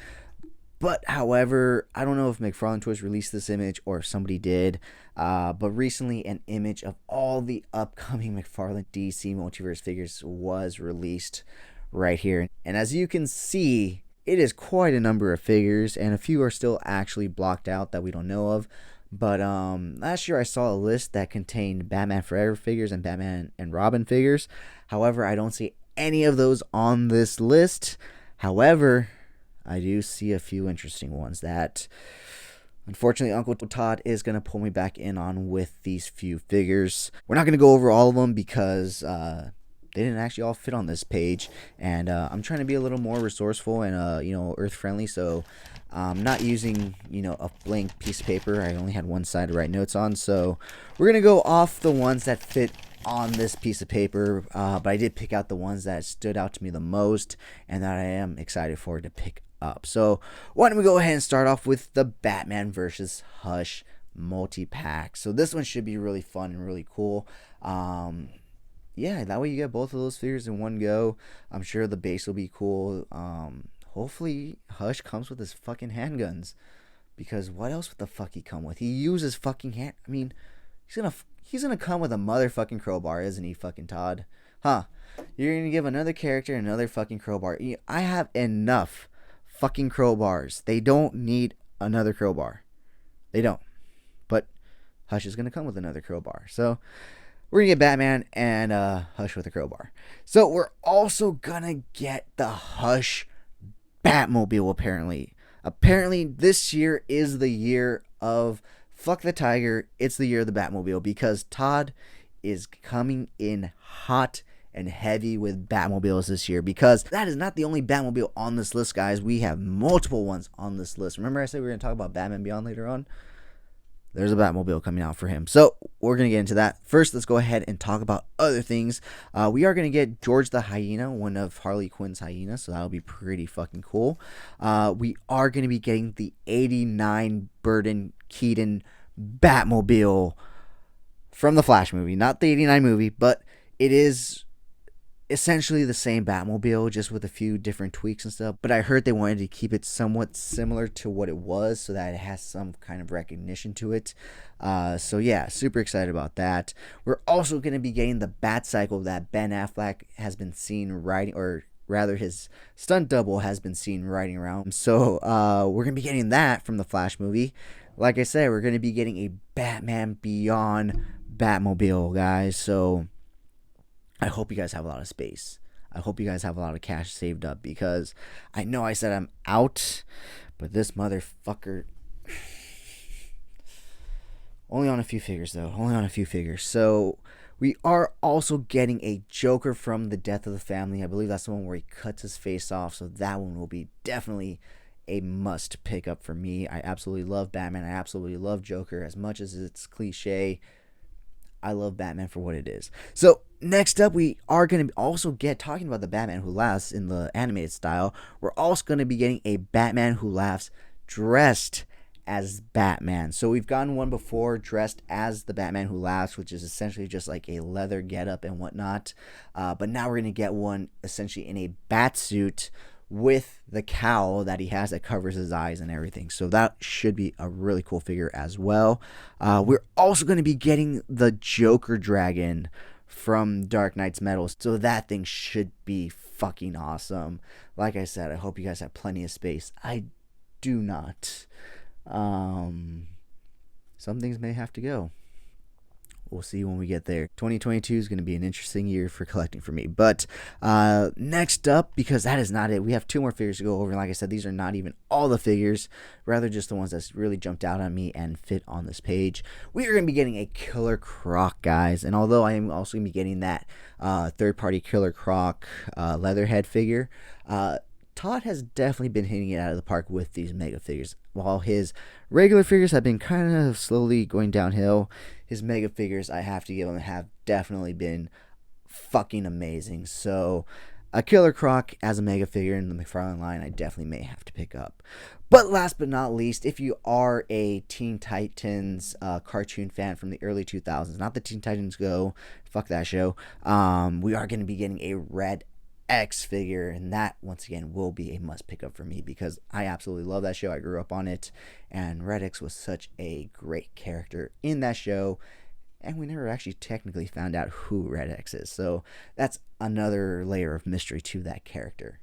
But however, I don't know if Mcfarland Toys released this image or if somebody did. But recently, an image of all the upcoming McFarlane DC Multiverse figures was released right here. And as you can see, it is quite a number of figures, and a few are still actually blocked out that we don't know of. But last year I saw a list that contained Batman Forever figures and Batman and Robin figures. However, I don't see any of those on this list. However, I do see a few interesting ones that, unfortunately, Uncle Todd is going to pull me back in on with these few figures. We're not going to go over all of them because they didn't actually all fit on this page, and I'm trying to be a little more resourceful and earth friendly, so I'm not using a blank piece of paper. I only had one side to write notes on, so we're gonna go off the ones that fit on this piece of paper, but I did pick out the ones that stood out to me the most and that I am excited for to pick up. So why don't we go ahead and start off with the Batman versus Hush multi-pack. So this one should be really fun and really cool. Yeah, that way you get both of those figures in one go. I'm sure the base will be cool. Hopefully Hush comes with his fucking handguns, because what else would the fuck he come with? He uses fucking hand. I mean, he's gonna come with a motherfucking crowbar, isn't he, fucking Todd? Huh? You're gonna give another character another fucking crowbar? I have enough fucking crowbars. They don't need another crowbar. They don't. But Hush is gonna come with another crowbar. So we're gonna get Batman and Hush with a crowbar. So we're also gonna get the Hush Batmobile. Apparently this year is the year of fuck the Tiger. It's the year of the Batmobile, because Todd is coming in hot and heavy with Batmobiles this year, because that is not the only Batmobile on this list, guys. We have multiple ones on this list. Remember I said we were going to talk about Batman Beyond later on? There's a Batmobile coming out for him. So we're going to get into that. First, let's go ahead and talk about other things. We are going to get George the Hyena, one of Harley Quinn's hyenas. So that'll be pretty fucking cool. We are going to be getting the 89 Burton Keaton Batmobile from the Flash movie. Not the 89 movie, but it is essentially the same Batmobile, just with a few different tweaks and stuff. But I heard they wanted to keep it somewhat similar to what it was, so that it has some kind of recognition to it. So yeah, super excited about that. We're also going to be getting the Batcycle that Ben Affleck has been seen riding, or rather his stunt double has been seen riding around. So we're going to be getting that from the Flash movie. Like I said, we're going to be getting a Batman Beyond Batmobile, guys. So I hope you guys have a lot of space. I hope you guys have a lot of cash saved up, because I know I said I'm out, but this motherfucker... Only on a few figures, though. Only on a few figures. So we are also getting a Joker from The Death of the Family. I believe that's the one where he cuts his face off. So that one will be definitely a must pick up for me. I absolutely love Batman. I absolutely love Joker. As much as it's cliche, I love Batman for what it is. So next up, we are going to also talking about the Batman Who Laughs in the animated style. We're also going to be getting a Batman Who Laughs dressed as Batman. So we've gotten one before dressed as the Batman Who Laughs, which is essentially just like a leather getup and whatnot. But now we're going to get one essentially in a bat suit with the cowl that he has that covers his eyes and everything. So that should be a really cool figure as well. We're also going to be getting the Joker Dragon from Dark Knight's Metal. So that thing should be fucking awesome. Like I said, I hope you guys have plenty of space. I do not. Some things may have to go. We'll see when we get there. 2022 is going to be an interesting year for collecting for me. But next up, because that is not it, we have two more figures to go over. And like I said, these are not even all the figures, rather just the ones that's really jumped out on me and fit on this page. We are going to be getting a Killer Croc, guys. And although I am also going to be getting that third-party Killer Croc Leatherhead figure, Todd has definitely been hitting it out of the park with these mega figures. While his regular figures have been kind of slowly going downhill, his mega figures, I have to give him, have definitely been fucking amazing. So a Killer Croc as a mega figure in the Mcfarland line, I definitely may have to pick up. But last but not least, if you are a Teen Titans cartoon fan from the early 2000s, not the Teen Titans Go, fuck that show, we are going to be getting a Red X figure, and that once again will be a must pick up for me, because I absolutely love that show. I grew up on it, and Red X was such a great character in that show, and we never actually technically found out who Red X is, so that's another layer of mystery to that character.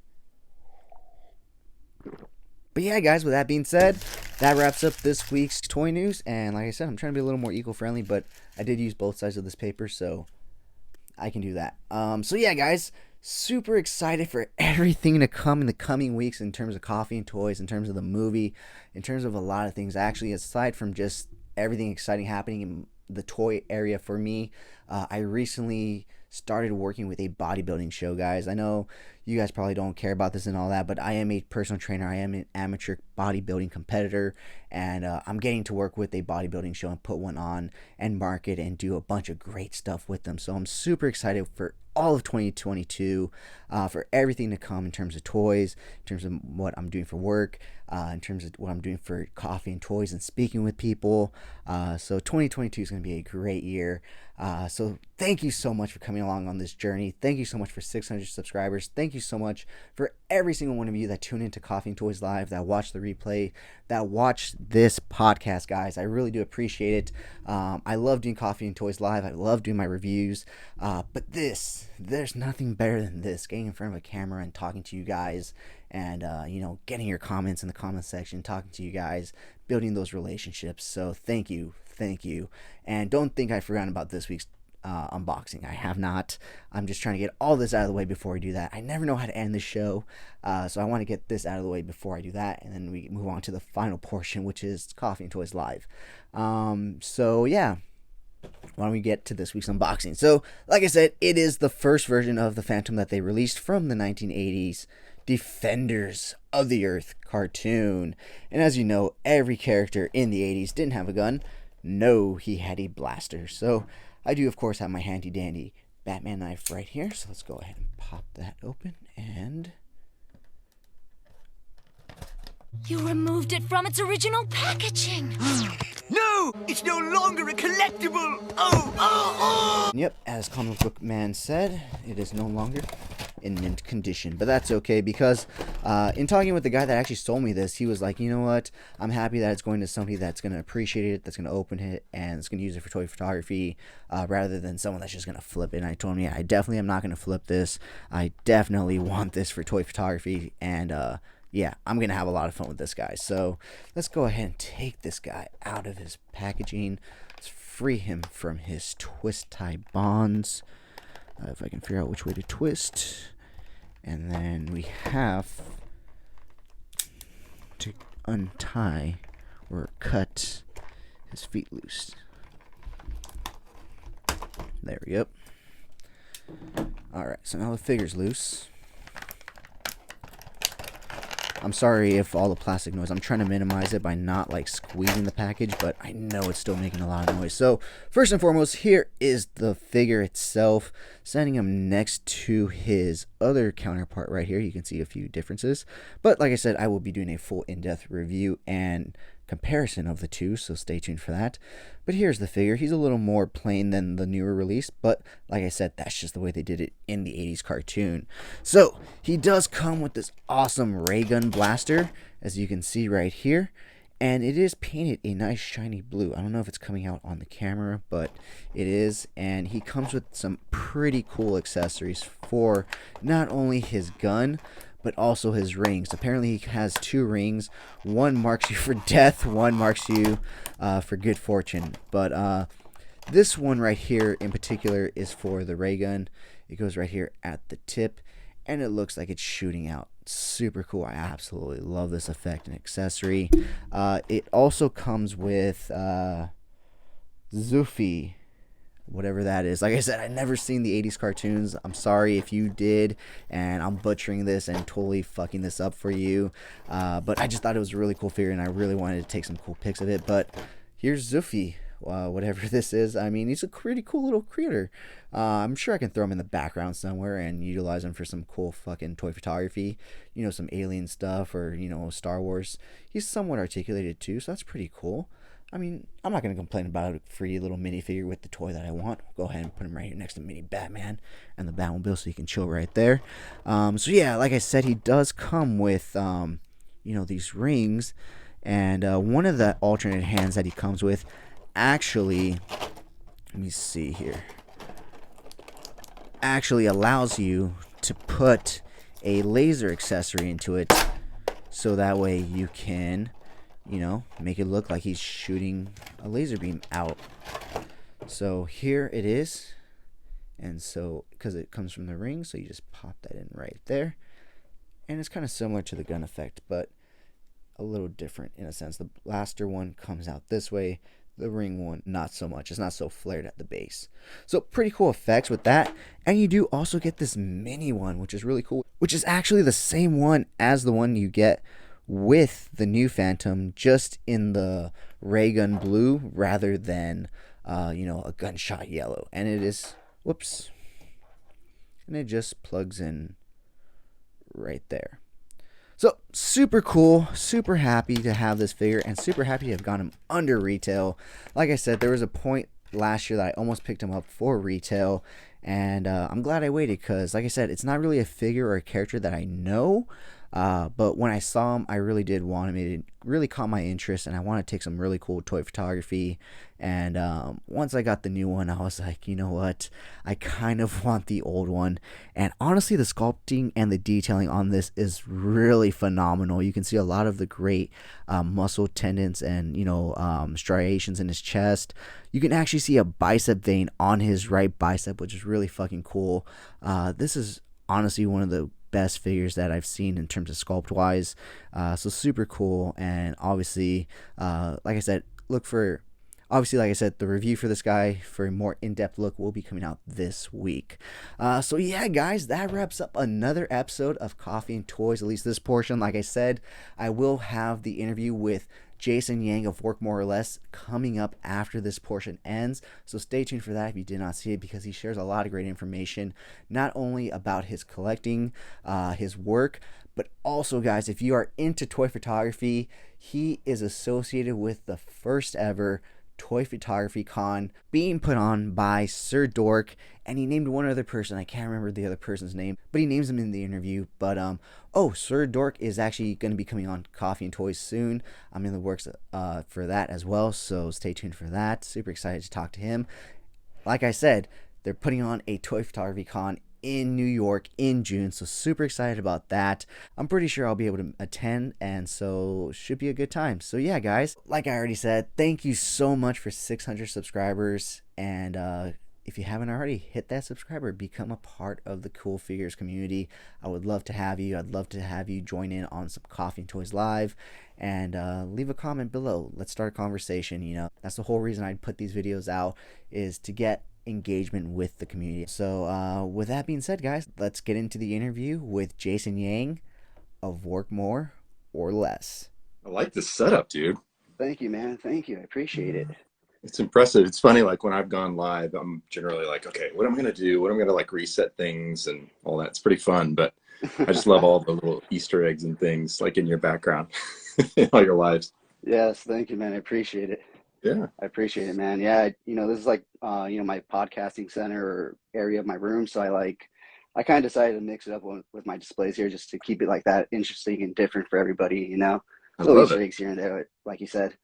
But yeah, guys, with that being said, that wraps up this week's toy news. And like I said, I'm trying to be a little more eco-friendly, but I did use both sides of this paper, so I can do that. So yeah, guys, super excited for everything to come in the coming weeks in terms of coffee and toys, in terms of the movie, in terms of a lot of things. Actually, aside from just everything exciting happening in the toy area for me, I recently started working with a bodybuilding show, guys. I know you guys probably don't care about this and all that, but I am a personal trainer. I am an amateur bodybuilding competitor, and I'm getting to work with a bodybuilding show and put one on and market and do a bunch of great stuff with them. So I'm super excited for all of 2022, for everything to come in terms of toys, in terms of what I'm doing for work, in terms of what I'm doing for coffee and toys and speaking with people. So 2022 is going to be a great year. So thank you so much for coming along on this journey. Thank you so much for 600 subscribers. Thank you so much for every single one of you that tune into Coffee and Toys Live, that watch the replay, that watch this podcast, guys. I really do appreciate it. I love doing Coffee and Toys Live. I love doing my reviews. But there's nothing better than this, getting in front of a camera and talking to you guys, and getting your comments in the comment section, talking to you guys, building those relationships. So thank you, and don't think I've forgotten about this week's unboxing. I have not. I'm just trying to get all this out of the way before I do that. I never know how to end the show, so I want to get this out of the way before I do that, and then we move on to the final portion, which is Coffee and Toys Live. So yeah, why don't we get to this week's unboxing? So like I said, it is the first version of the Phantom that they released from the 1980s Defenders of the Earth cartoon. And as you know, every character in the 80s didn't have a gun. No, he had a blaster. So I do, of course, have my handy dandy Batman knife right here. So let's go ahead and pop that open. And you removed it from its original packaging. No, it's no longer a collectible. Oh. Yep, as Comic Book Man said, it is no longer in mint condition, but that's okay, because in talking with the guy that actually sold me this, he was like, you know what, I'm happy that it's going to somebody that's going to appreciate it, that's going to open it, and it's going to use it for toy photography, rather than someone that's just going to flip it. And I told him, yeah, I definitely am not going to flip this. I definitely want this for toy photography, and yeah, I'm going to have a lot of fun with this guy. So let's go ahead and take this guy out of his packaging. Let's free him from his twist tie bonds. If I can figure out which way to twist. And then we have to untie or cut his feet loose. There we go. Alright, so now the figure's loose. I'm sorry if all the plastic noise, I'm trying to minimize it by not like squeezing the package, but I know it's still making a lot of noise. So first and foremost, here is the figure itself, standing him next to his other counterpart right here. You can see a few differences, but like I said, I will be doing a full in-depth review and comparison of the two, so stay tuned for that. But here's the figure. He's a little more plain than the newer release, but like I said, that's just the way they did it in the 80s cartoon. So he does come with this awesome Raygun Blaster, as you can see right here, and it is painted a nice shiny blue. I don't know if it's coming out on the camera, but it is. And he comes with some pretty cool accessories for not only his gun, but also his rings. Apparently he has 2 rings. One marks you for death, one marks you for good fortune. But this one right here in particular is for the ray gun. It goes right here at the tip, and it looks like it's shooting out. Super cool. I absolutely love this effect and accessory. It also comes with Zufi, whatever that is. Like I said, I've never seen the 80s cartoons. I'm sorry if you did, and I'm butchering this and totally fucking this up for you. But I just thought it was a really cool figure, and I really wanted to take some cool pics of it. But here's Zufi, whatever this is. I mean, he's a pretty cool little creator. I'm sure I can throw him in the background somewhere and utilize him for some cool fucking toy photography. You know, some alien stuff, or, you know, Star Wars. He's somewhat articulated too, so that's pretty cool. I mean, I'm not going to complain about a free little minifigure with the toy that I want. Go ahead and put him right here next to Mini Batman and the Batmobile, so he can chill right there. So yeah, like I said, he does come with, you know, these rings. And one of the alternate hands that he comes with actually, let me see here, actually allows you to put a laser accessory into it. So that way you can, you know, make it look like he's shooting a laser beam out. So here it is. And so, because it comes from the ring, so you just pop that in right there. And it's kind of similar to the gun effect, but a little different in a sense. The blaster one comes out this way. The ring one, not so much. It's not so flared at the base. So pretty cool effects with that. And you do also get this mini one, which is really cool, which is actually the same one as the one you get with the new Phantom, just in the Raygun blue rather than, a gunshot yellow. And it is, whoops, and it just plugs in right there. So super cool, super happy to have this figure, and super happy to have got him under retail. Like I said, there was a point last year that I almost picked him up for retail, and I'm glad I waited because, like I said, it's not really a figure or a character that I know. But when I saw him, I really did want him. It really caught my interest, and I want to take some really cool toy photography. And once I got the new one, I was like, you know what? I kind of want the old one. And honestly, the sculpting and the detailing on this is really phenomenal. You can see a lot of the great muscle tendons and, striations in his chest. You can actually see a bicep vein on his right bicep, which is really fucking cool. This is honestly one of the best figures that I've seen in terms of sculpt wise, so super cool. And obviously, like I said, the review for this guy for a more in-depth look will be coming out this week. So yeah, guys, that wraps up another episode of Coffee and Toys, at least this portion. Like I said, I will have the interview with Jason Yang of Work More or Less coming up after this portion ends, so stay tuned for that if you did not see it, because he shares a lot of great information, not only about his collecting, his work, but also, guys, if you are into toy photography, he is associated with the first ever Toy Photography Con being put on by Sir Dork, and he named one other person. I can't remember the other person's name, but he names him in the interview. But Sir Dork is actually going to be coming on Coffee and Toys soon. I'm in the works for that as well, so stay tuned for that. Super excited to talk to him. Like I said, they're putting on a Toy Photography Con in New York in June, so super excited about that. I'm pretty sure I'll be able to attend, and so should be a good time. So yeah, guys, like I already said, thank you so much for 600 subscribers, and if you haven't already, hit that subscriber, become a part of the CoolFigurez community. I would love to have you. I'd love to have you join in on some Coffee and Toys Live, and leave a comment below. Let's start a conversation. That's the whole reason I'd put these videos out, is to get engagement with the community. So with that being said, guys, let's get into the interview with Jason Yang of Work More or Less. I like this setup, dude. Thank you, man. Thank you. I appreciate it. It's impressive. It's funny, like when I've gone live, I'm generally like, okay, what am I going to do? What am I going to like reset things and all that? It's pretty fun, but I just love all the little Easter eggs and things like in your background, in all your lives. Yes, thank you, man. I appreciate it. Yeah, I appreciate it, man. Yeah, this is like, my podcasting center or area of my room. So I kind of decided to mix it up with my displays here, just to keep it like that interesting and different for everybody, I Little love Easter it. eggs here and there, like you said.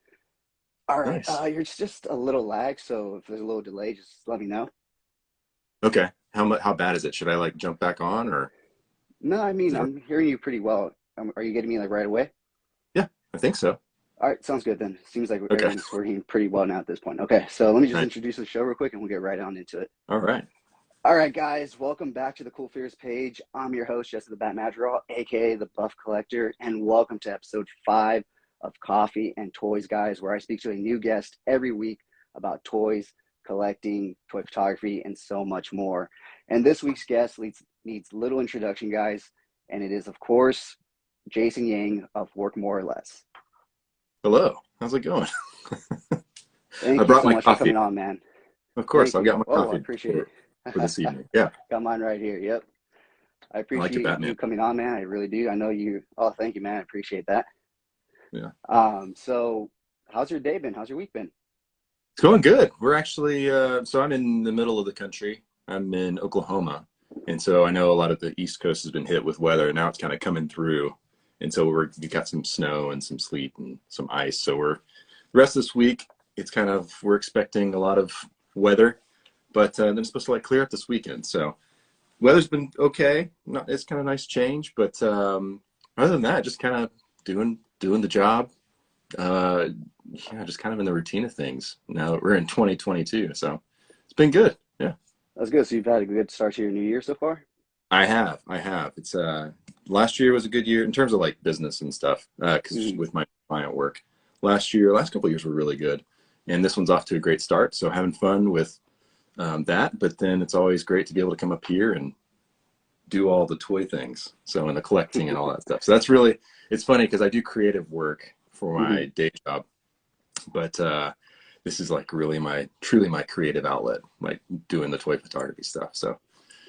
All right, Nice. you're just a little lag, so if there's a little delay, just let me know. Okay. How bad is it? Should I like jump back on or? No, I mean, I'm hearing you pretty well. Are you getting me like right away? Yeah, I think so. All right, sounds good then. Seems like Okay. everyone's working pretty well now at this point. Okay, so let me just Right. introduce the show real quick, and we'll get right on into it. All right. All right, guys, welcome back to the CoolFigurez page. I'm your host, Jesse the Batmobile, aka the Buff Collector, and welcome to episode 5 of Coffee and Toys, guys, where I speak to a new guest every week about toys, collecting, toy photography, and so much more. And this week's guest needs little introduction, guys, and it is, of course, Jason Yang of Work More or Less. Hello. How's it going? Thank I you brought so my much for coffee. coming on, man. Of course, Thank I've you. got my Oh, coffee I appreciate it. for this evening. Yeah. Got mine right here. Yep. I like appreciate it, Batman. you coming on, man. I really do. I know you. Oh, thank you, man. I appreciate that. Yeah. So how's your day been? How's your week been? It's going good. We're actually, so I'm in the middle of the country. I'm in Oklahoma. And so I know a lot of the East Coast has been hit with weather. Now it's kind of coming through. And so we got some snow and some sleet and some ice. So the rest of this week, we're expecting a lot of weather, but then it's supposed to like clear up this weekend. So weather's been okay. It's kind of nice change, but other than that, just kind of doing the job. Just kind of in the routine of things now that we're in 2022. So it's been good. Yeah. That's good. So you've had a good start to your new year so far? I have. It's last year was a good year in terms of like business and stuff. Cause with my client work last couple of years were really good. and this one's off to a great start. So having fun with that, but then it's always great to be able to come up here and do all the toy things. So, and the collecting and all that stuff. So that's really, it's funny because I do creative work for my day job, but this is like really truly my creative outlet, like doing the toy photography stuff. So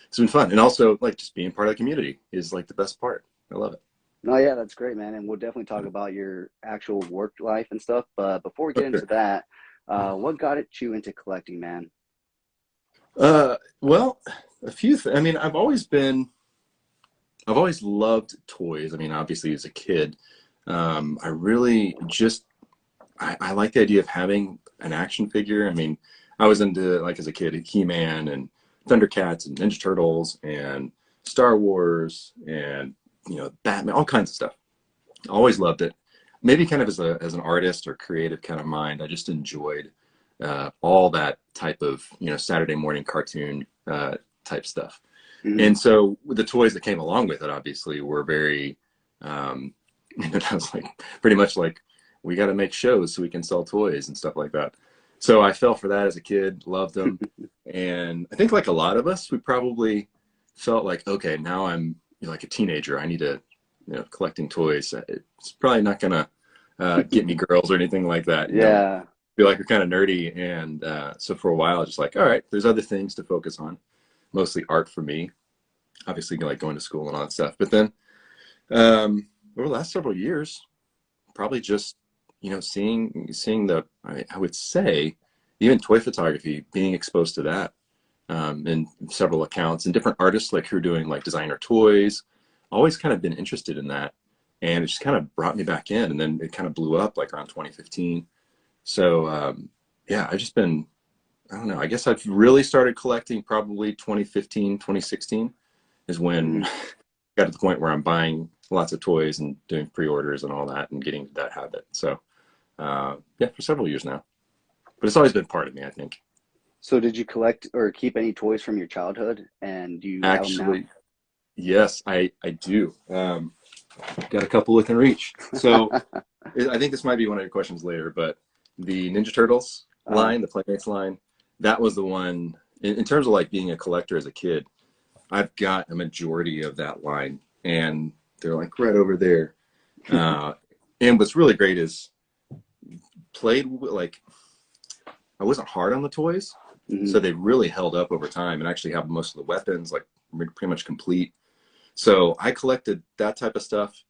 it's been fun. And also like just being part of the community is like the best part. I love it. No, yeah, that's great, man. And we'll definitely talk about your actual work life and stuff. But before we get into that, what got you into collecting, man? Well, a few things. I mean, I've always loved toys. I mean, obviously as a kid, I really just, I like the idea of having an action figure. I mean, I was into, like as a kid, He-Man and Thundercats and Ninja Turtles and Star Wars and, you know, Batman, all kinds of stuff. Always loved it. Maybe kind of as an artist or creative kind of mind, I just enjoyed all that type of, you know, Saturday morning cartoon type stuff. And so the toys that came along with it obviously were very, I was like pretty much like, we got to make shows so we can sell toys and stuff like that. So I fell for that as a kid, loved them. And I think like a lot of us, we probably felt like, okay, now I'm, you know, like a teenager, I need to, you know, collecting toys. It's probably not going to get me girls or anything like that. You know? Feel like you're kind of nerdy. And so for a while, I was just like, all right, there's other things to focus on, mostly art for me, obviously like going to school and all that stuff. But then over the last several years, probably just, you know, seeing the, I would say even toy photography, being exposed to that in several accounts and different artists like who are doing like designer toys, always kind of been interested in that. And it just kind of brought me back in, and then it kind of blew up like around 2015. So yeah, I've just been, I don't know, I guess I've really started collecting probably 2015, 2016 is when I got to the point where I'm buying lots of toys and doing pre-orders and all that and getting that habit. So yeah, for several years now, but it's always been part of me, I think. So did you collect or keep any toys from your childhood, and do you Actually, have them now? yes, I do. Got a couple within reach. So I think this might be one of your questions later, but the Ninja Turtles line, the Playmates line, that was the one, in terms of like being a collector as a kid, I've got a majority of that line, and they're like right over there. And what's really great is like, I wasn't hard on the toys, so they really held up over time and actually have most of the weapons like pretty much complete. So I collected that type of stuff,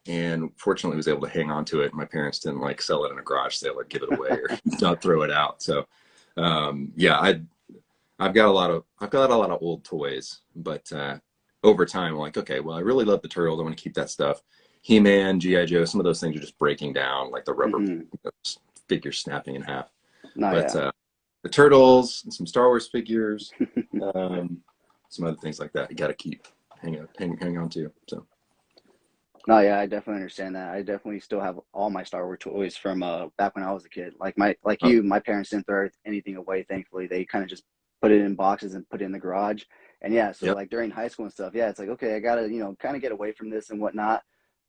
and fortunately was able to hang on to it. My parents didn't like sell it in a garage sale or give it away or not throw it out. So yeah, I've got a lot of old toys, but over time I'm like, okay, well, I really love the Turtles. I want to keep that stuff. He-Man, G.I. Joe, some of those things are just breaking down, like the rubber figure snapping in half. The Turtles, and some Star Wars figures, some other things like that. You got to keep hang on to. So. No, yeah, I definitely understand that. I definitely still have all my Star Wars toys from back when I was a kid. Like my parents didn't throw anything away. Thankfully, they kind of just put it in boxes and put it in the garage. And yeah, so like during high school and stuff, yeah, it's like, okay, I gotta, you know, kind of get away from this and whatnot.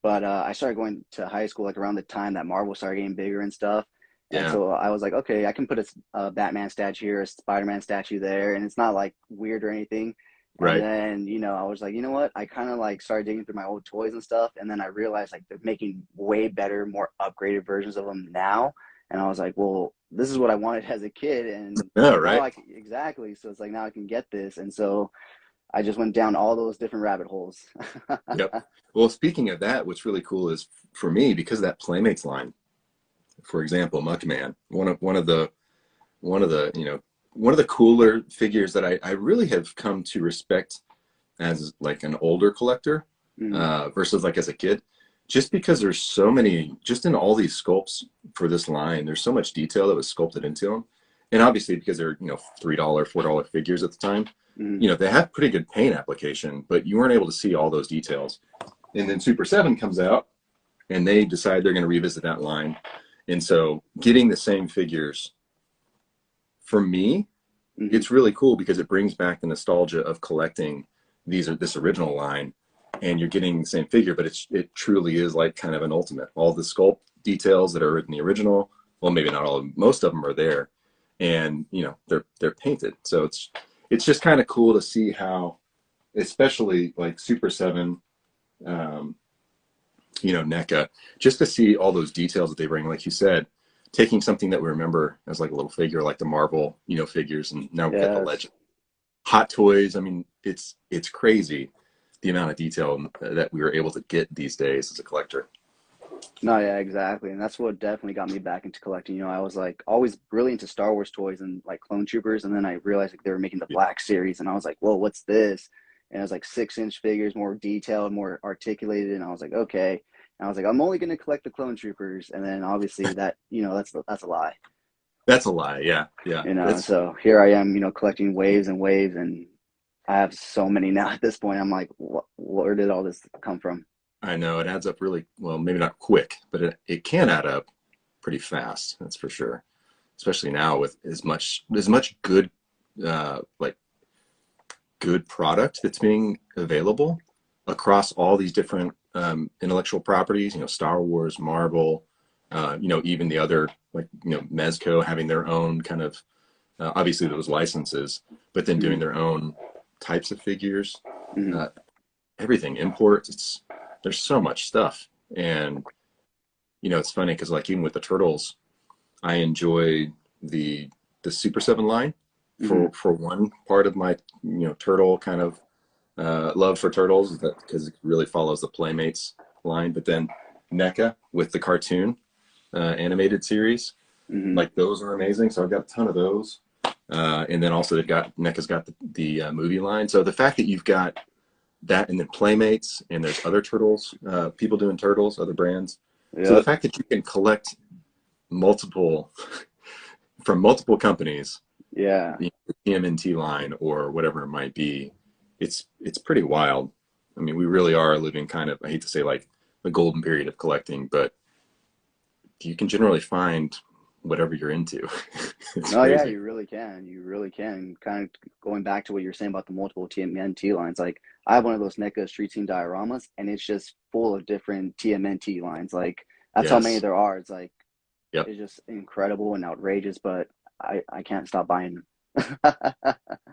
But I started going to high school like around the time that Marvel started getting bigger and stuff. And so I was like, okay, I can put a Batman statue here, a Spider-Man statue there, and it's not like weird or anything. Right. And then, you know, I was like, you know what? I kind of like started digging through my old toys and stuff. And then I realized like they're making way better, more upgraded versions of them now. And I was like, well, this is what I wanted as a kid. And right. Exactly. So it's like, now I can get this. And so I just went down all those different rabbit holes. Yep. Well, speaking of that, what's really cool is for me, because of that Playmates line, for example, Muckman, one of the you know, one of the cooler figures that I really have come to respect as like an older collector versus like as a kid, just because there's so many, just in all these sculpts for this line, there's so much detail that was sculpted into them. And obviously because they're, you know, $3, $4 figures at the time, you know, they have pretty good paint application, but you weren't able to see all those details. And then Super 7 comes out and they decide they're going to revisit that line. And so getting the same figures, for me, it's really cool because it brings back the nostalgia of collecting this original line, and you're getting the same figure, but it truly is like kind of an ultimate. All the sculpt details that are in the original well, maybe not all of them, most of them are there, and they're painted. So it's just kind of cool to see how, especially like Super 7, NECA, just to see all those details that they bring, like you said, taking something that we remember as like a little figure, like the Marvel, figures, and now we've got the Yes. Legend. Hot Toys, I mean, it's crazy the amount of detail that we were able to get these days as a collector. No, yeah, exactly. And that's what definitely got me back into collecting. I was like always really into Star Wars toys and like Clone Troopers. And then I realized like they were making the Black Series. And I was like, whoa, what's this? And it was like 6-inch figures, more detailed, more articulated. And I was like, okay. And I was like, I'm only going to collect the Clone Troopers. And then obviously that, that's a lie. That's a lie. Yeah. Yeah. That's, So here I am, collecting waves and waves. And I have so many now at this point. I'm like, where did all this come from? I know it adds up really well, maybe not quick, but it can add up pretty fast. That's for sure. Especially now with as much good, like good product that's being available across all these different intellectual properties. Star Wars, Marvel, even the other like Mezco having their own kind of obviously those licenses, but then doing their own types of figures. Mm-hmm. Everything imports. There's so much stuff, and it's funny because like even with the turtles, I enjoy the Super 7 line for one part of my turtle kind of love for turtles, because it really follows the Playmates line. But then NECA with the cartoon animated series, like those are amazing. So I've got a ton of those, and then also NECA's got the movie line. So the fact that you've got that, and then Playmates, and there's other turtles, people doing turtles, other brands. Yep. So the fact that you can collect multiple from multiple companies, the TMNT line or whatever it might be, it's pretty wild. I mean, we really are living kind of, I hate to say like the golden period of collecting, but you can generally find whatever you're into. Oh yeah, you really can. You really can. Kind of going back to what you're saying about the multiple TMNT lines. Like I have one of those NECA Street Scene dioramas, and it's just full of different TMNT lines. Like that's how many there are. It's like it's just incredible and outrageous. But I can't stop buying them.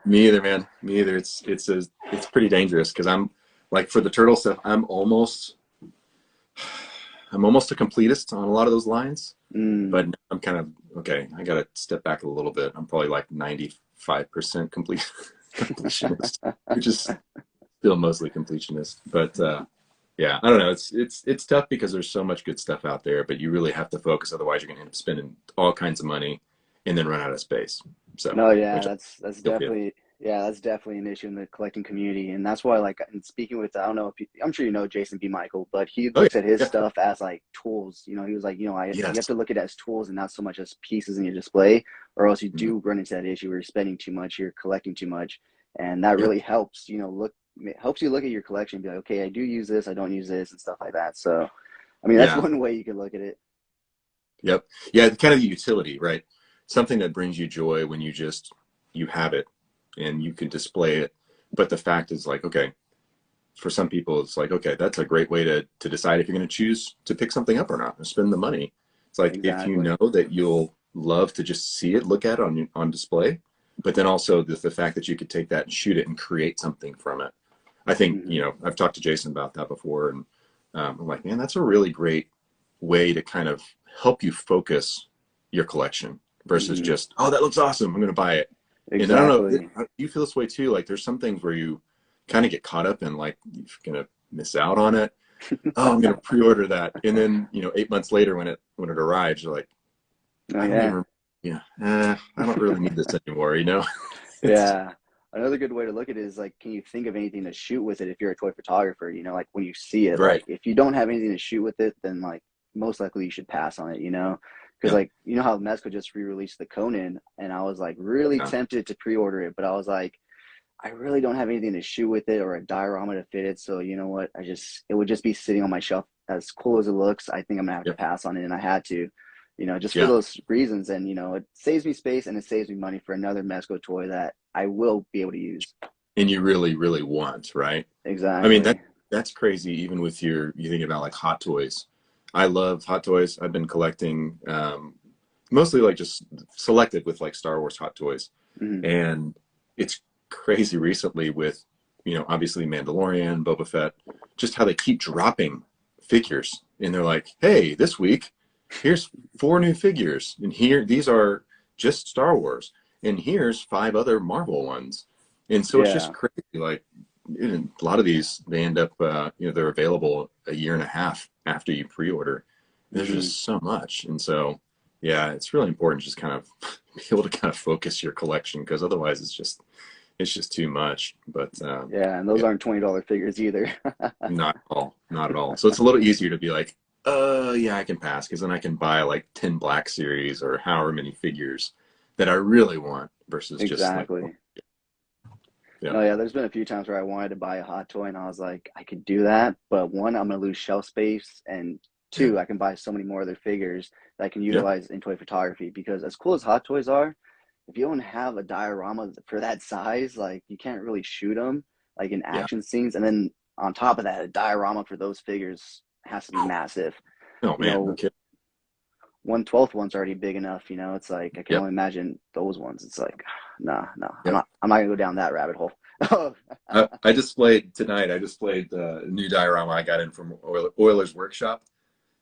Me either, man. Me either. It's pretty dangerous because I'm like for the turtle stuff, I'm almost a completist on a lot of those lines. But I'm kind of okay. I got to step back a little bit. I'm probably like 95% completionist, which is still mostly completionist. But yeah, I don't know. It's tough because there's so much good stuff out there, but you really have to focus. Otherwise, you're going to end up spending all kinds of money and then run out of space. So no, yeah, that's definitely that's definitely an issue in the collecting community, and that's why like and speaking with I don't know if I'm sure you know Jason B. Michael, but he looks at his stuff as like tools. He was like, you have to look at it as tools and not so much as pieces in your display, or else you do run into that issue where you're spending too much, you're collecting too much, and that really helps. Helps you look at your collection and be like, okay, I do use this, I don't use this, and stuff like that. So, I mean, that's one way you could look at it. Yep. Yeah, kind of the utility, right? Something that brings you joy when you have it and you can display it. But the fact is like, okay, for some people, it's like, okay, that's a great way to decide if you're going to choose to pick something up or not and spend the money. It's like, if you know that you'll love to just see it, look at it on display, but then also the fact that you could take that and shoot it and create something from it. I think, I've talked to Jason about that before, and I'm like, man, that's a really great way to kind of help you focus your collection versus just, oh, that looks awesome, I'm going to buy it. Exactly. And I don't know, you feel this way too? Like there's some things where you kind of get caught up in like, you're going to miss out on it. Oh, I'm going to pre-order that. And then, 8 months later when it arrives, you're like, I don't really need this anymore, Yeah. Another good way to look at it is like, can you think of anything to shoot with it if you're a toy photographer? Like when you see it, right. Like if you don't have anything to shoot with it, then like most likely you should pass on it, because like, how Mezco just re-released the Conan, and I was like really tempted to pre-order it, but I was like, I really don't have anything to shoot with it or a diorama to fit it. So you know what? It would just be sitting on my shelf. As cool as it looks, I think I'm gonna have to pass on it, and I had to. Just for those reasons. And, it saves me space and it saves me money for another Mezco toy that I will be able to use. And you really, really want, right? Exactly. I mean, that's crazy. Even with you thinking about like Hot Toys. I love Hot Toys. I've been collecting, mostly like just selected with like Star Wars Hot Toys. Mhm. And it's crazy recently with, obviously Mandalorian, Boba Fett, just how they keep dropping figures. And they're like, hey, this week, here's 4 new figures. And these are just Star Wars. And here's 5 other Marvel ones. And so it's just crazy. Like, a lot of these, they end up, they're available a year and a half after you pre-order. There's just so much. And so, yeah, it's really important to just kind of be able to kind of focus your collection, because otherwise it's just too much. But and those aren't $20 figures either. not at all. So it's a little easier to be like, yeah, I can pass, because then I can buy like 10 Black Series or however many figures that I really want versus just like, No, yeah, there's been a few times where I wanted to buy a hot toy and I was like, I could do that, but one, I'm gonna lose shelf space, and 2, I can buy so many more other figures that I can utilize in toy photography. Because as cool as hot toys are, if you don't have a diorama for that size, like, you can't really shoot them like in action scenes. And then on top of that, a diorama for those figures has to be massive. Oh man, okay. 1/12 one's already big enough, it's like I can only imagine those ones. It's like, no, I'm not gonna go down that rabbit hole. I displayed the new diorama I got in from Oiler's Workshop.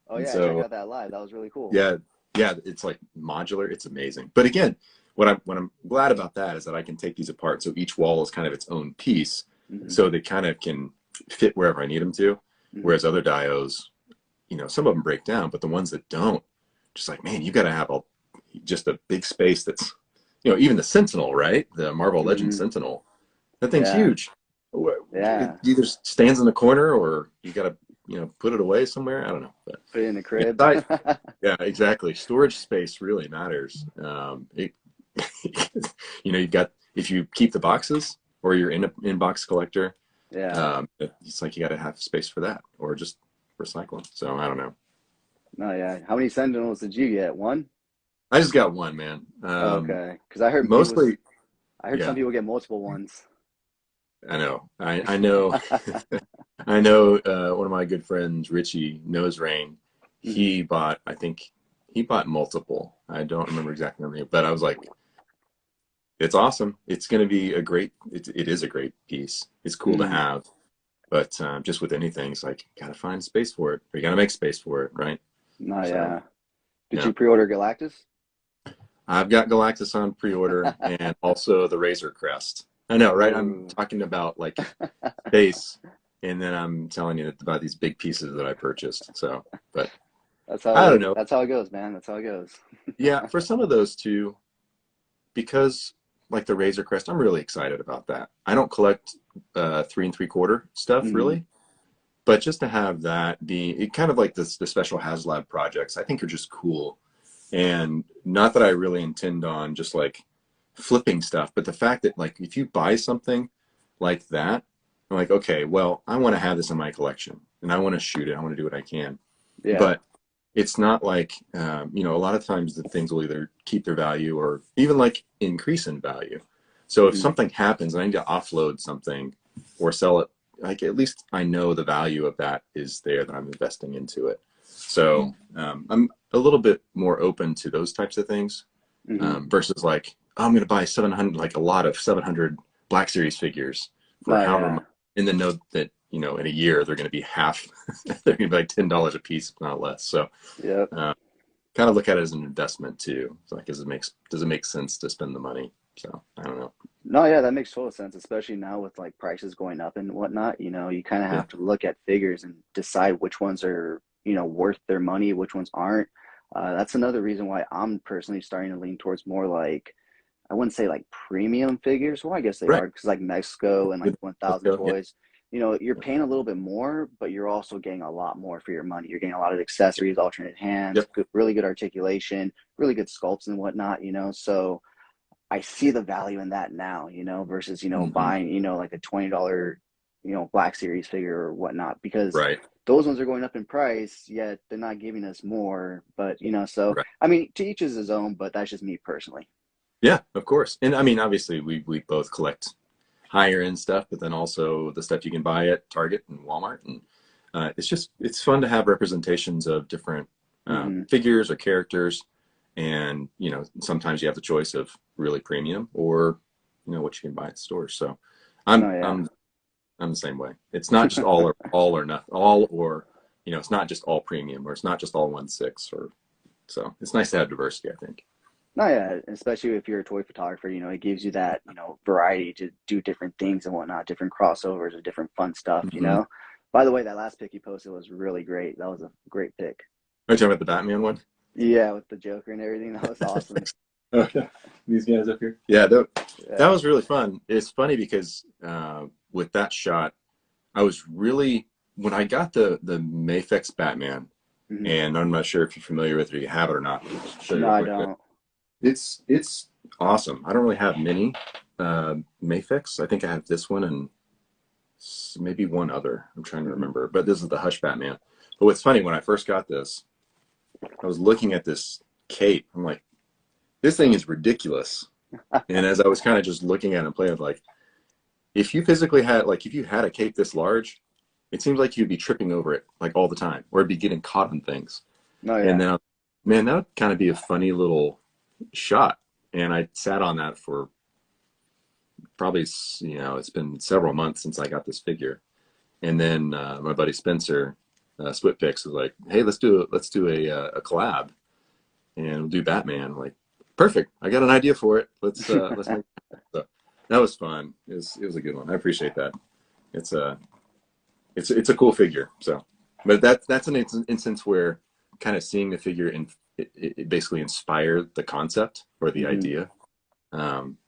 Oh yeah, so, I checked out that live. That was really cool. Yeah, it's like modular. It's amazing. But again, what I'm glad about that is that I can take these apart, so each wall is kind of its own piece, so they kind of can fit wherever I need them to. Whereas other dios, some of them break down, but the ones that don't, just like, man, you got to have just a big space that's, even the Sentinel, right? The Marvel Legends Sentinel, that thing's huge. Yeah. It either stands in the corner or you got to, put it away somewhere. I don't know. But put it in the crib. Yeah, exactly. Storage space really matters. You've got, if you keep the boxes or you're in box collector, it's like you got to have space for that, or just recycle them. So I don't know. No, yeah. How many Sentinels did you get? 1? I just got 1, man. Okay, because I heard mostly. Some people get multiple ones. I know. I know. I know. One of my good friends, Richie Nose Rain, he bought multiple. I don't remember exactly how many, but I was like, it's awesome. It's going to be it is a great piece. It's cool to have, but just with anything, it's like, you got to find space for it, or you got to make space for it, right? No, yeah. Did you pre-order Galactus? I've got Galactus on pre-order, and also the Razor Crest. I know, right? I'm talking about like space, and then I'm telling you about these big pieces that I purchased. So, but I don't know. That's how it goes, man. That's how it goes. Yeah, for some of those too, because like the Razor Crest, I'm really excited about that. I don't collect 3 3/4 stuff really, but just to have that be kind of like the special HasLab projects, I think are just cool. And not that I really intend on just like flipping stuff, but the fact that like if you buy something like that, I'm like, okay, well, I want to have this in my collection and I want to shoot it. I want to do what I can. Yeah. But it's not like, a lot of times the things will either keep their value or even like increase in value. So if something happens and I need to offload something or sell it, like at least I know the value of that is there, that I'm investing into it. So I'm a little bit more open to those types of things versus like, oh, I'm going to buy 700, like a lot of 700 Black Series figures for however much, and then know that, in a year they're going to be half, they're going to be like $10 a piece, if not less. So kind of look at it as an investment too. It's like, does it make sense to spend the money? So I don't know. No, yeah, that makes total sense, especially now with like prices going up and whatnot. You kind of have to look at figures and decide which ones are, worth their money, which ones aren't. That's another reason why I'm personally starting to lean towards more like, I wouldn't say like premium figures. Well, I guess they are, because like Mexico and like 1000 Toys, you're paying a little bit more, but you're also getting a lot more for your money. You're getting a lot of accessories, alternate hands, really good articulation, really good sculpts and whatnot, So I see the value in that now, versus, buying, like a $20, Black Series figure or whatnot, because those ones are going up in price, yet they're not giving us more. But, so, I mean, to each is his own, but that's just me personally. Yeah, of course. And I mean, obviously we both collect higher end stuff, but then also the stuff you can buy at Target and Walmart. And it's fun to have representations of different figures or characters. And, sometimes you have the choice of really premium or, what you can buy at stores. So No, I'm, yeah. I'm, I'm the same way. It's not just all or nothing, all, or, it's not just all premium, or it's not just all 1/6, or so it's nice to have diversity, I think. No, yeah, especially if you're a toy photographer, it gives you that, variety to do different things and whatnot, different crossovers or different fun stuff. Mm-hmm. By the way, that last pic you posted was really great. That was a great pic. Are you talking about the Batman one? Yeah, with the Joker and everything. That was awesome. Okay. These guys up here. Yeah, that Yeah. was really fun. It's funny because with that shot, I was really, when I got the Mayfix Batman, Hmm. and I'm not sure if you're familiar with it or you have it or not. I'll show you No, real I quick. don't. It's awesome. I don't really have many Mayfix. I think I have this one and maybe one other. I'm trying to Hmm. remember. But this is the Hush Batman. But what's funny, when I first got this, I was looking at this cape. I'm like, this thing is ridiculous. And as I was kind of just looking at it and playing, like, if you physically had, like, if you had a cape this large, it seems like you'd be tripping over it like all the time, or it'd be getting caught in things. No, And yeah. then, man, that would kind of be a funny little shot. And I sat on that for probably, it's been several months since I got this figure. And then my buddy Spencer, Split Picks, was like, "Hey, let's do a collab, and we'll do Batman." I'm like, perfect. I got an idea for it. Let's make it. So that was fun. It was a good one. I appreciate that. It's a cool figure. So, but that's an instance where kind of seeing the figure it basically inspired the concept or the Hmm. idea,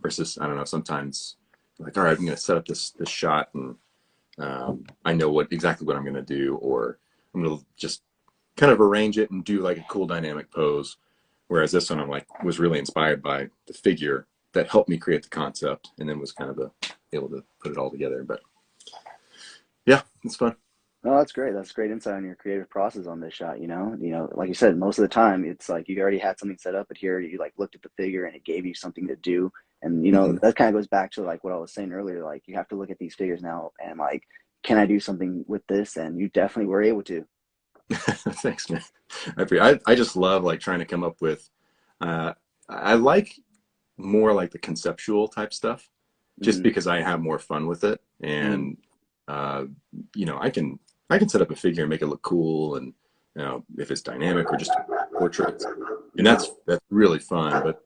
versus, I don't know, sometimes like, all right, I'm going to set up this shot, and I know exactly what I'm going to do, or I'm going to just kind of arrange it and do like a cool dynamic pose. Whereas this one, was really inspired by the figure that helped me create the concept, and then was kind of able to put it all together. But yeah, it's fun. No, that's great. That's great insight on your creative process on this shot. Like you said, most of the time it's like you already had something set up, but here you like looked at the figure and it gave you something to do. And Mm-hmm. that kind of goes back to like what I was saying earlier. Like you have to look at these figures now and like, can I do something with this? And you definitely were able to. Thanks, man. I just love like trying to come up with. Uh, I like more like the conceptual type stuff, just Hmm. because I have more fun with it, Hmm. and uh, I can set up a figure and make it look cool, and if it's dynamic or just portraits, and that's really fun. But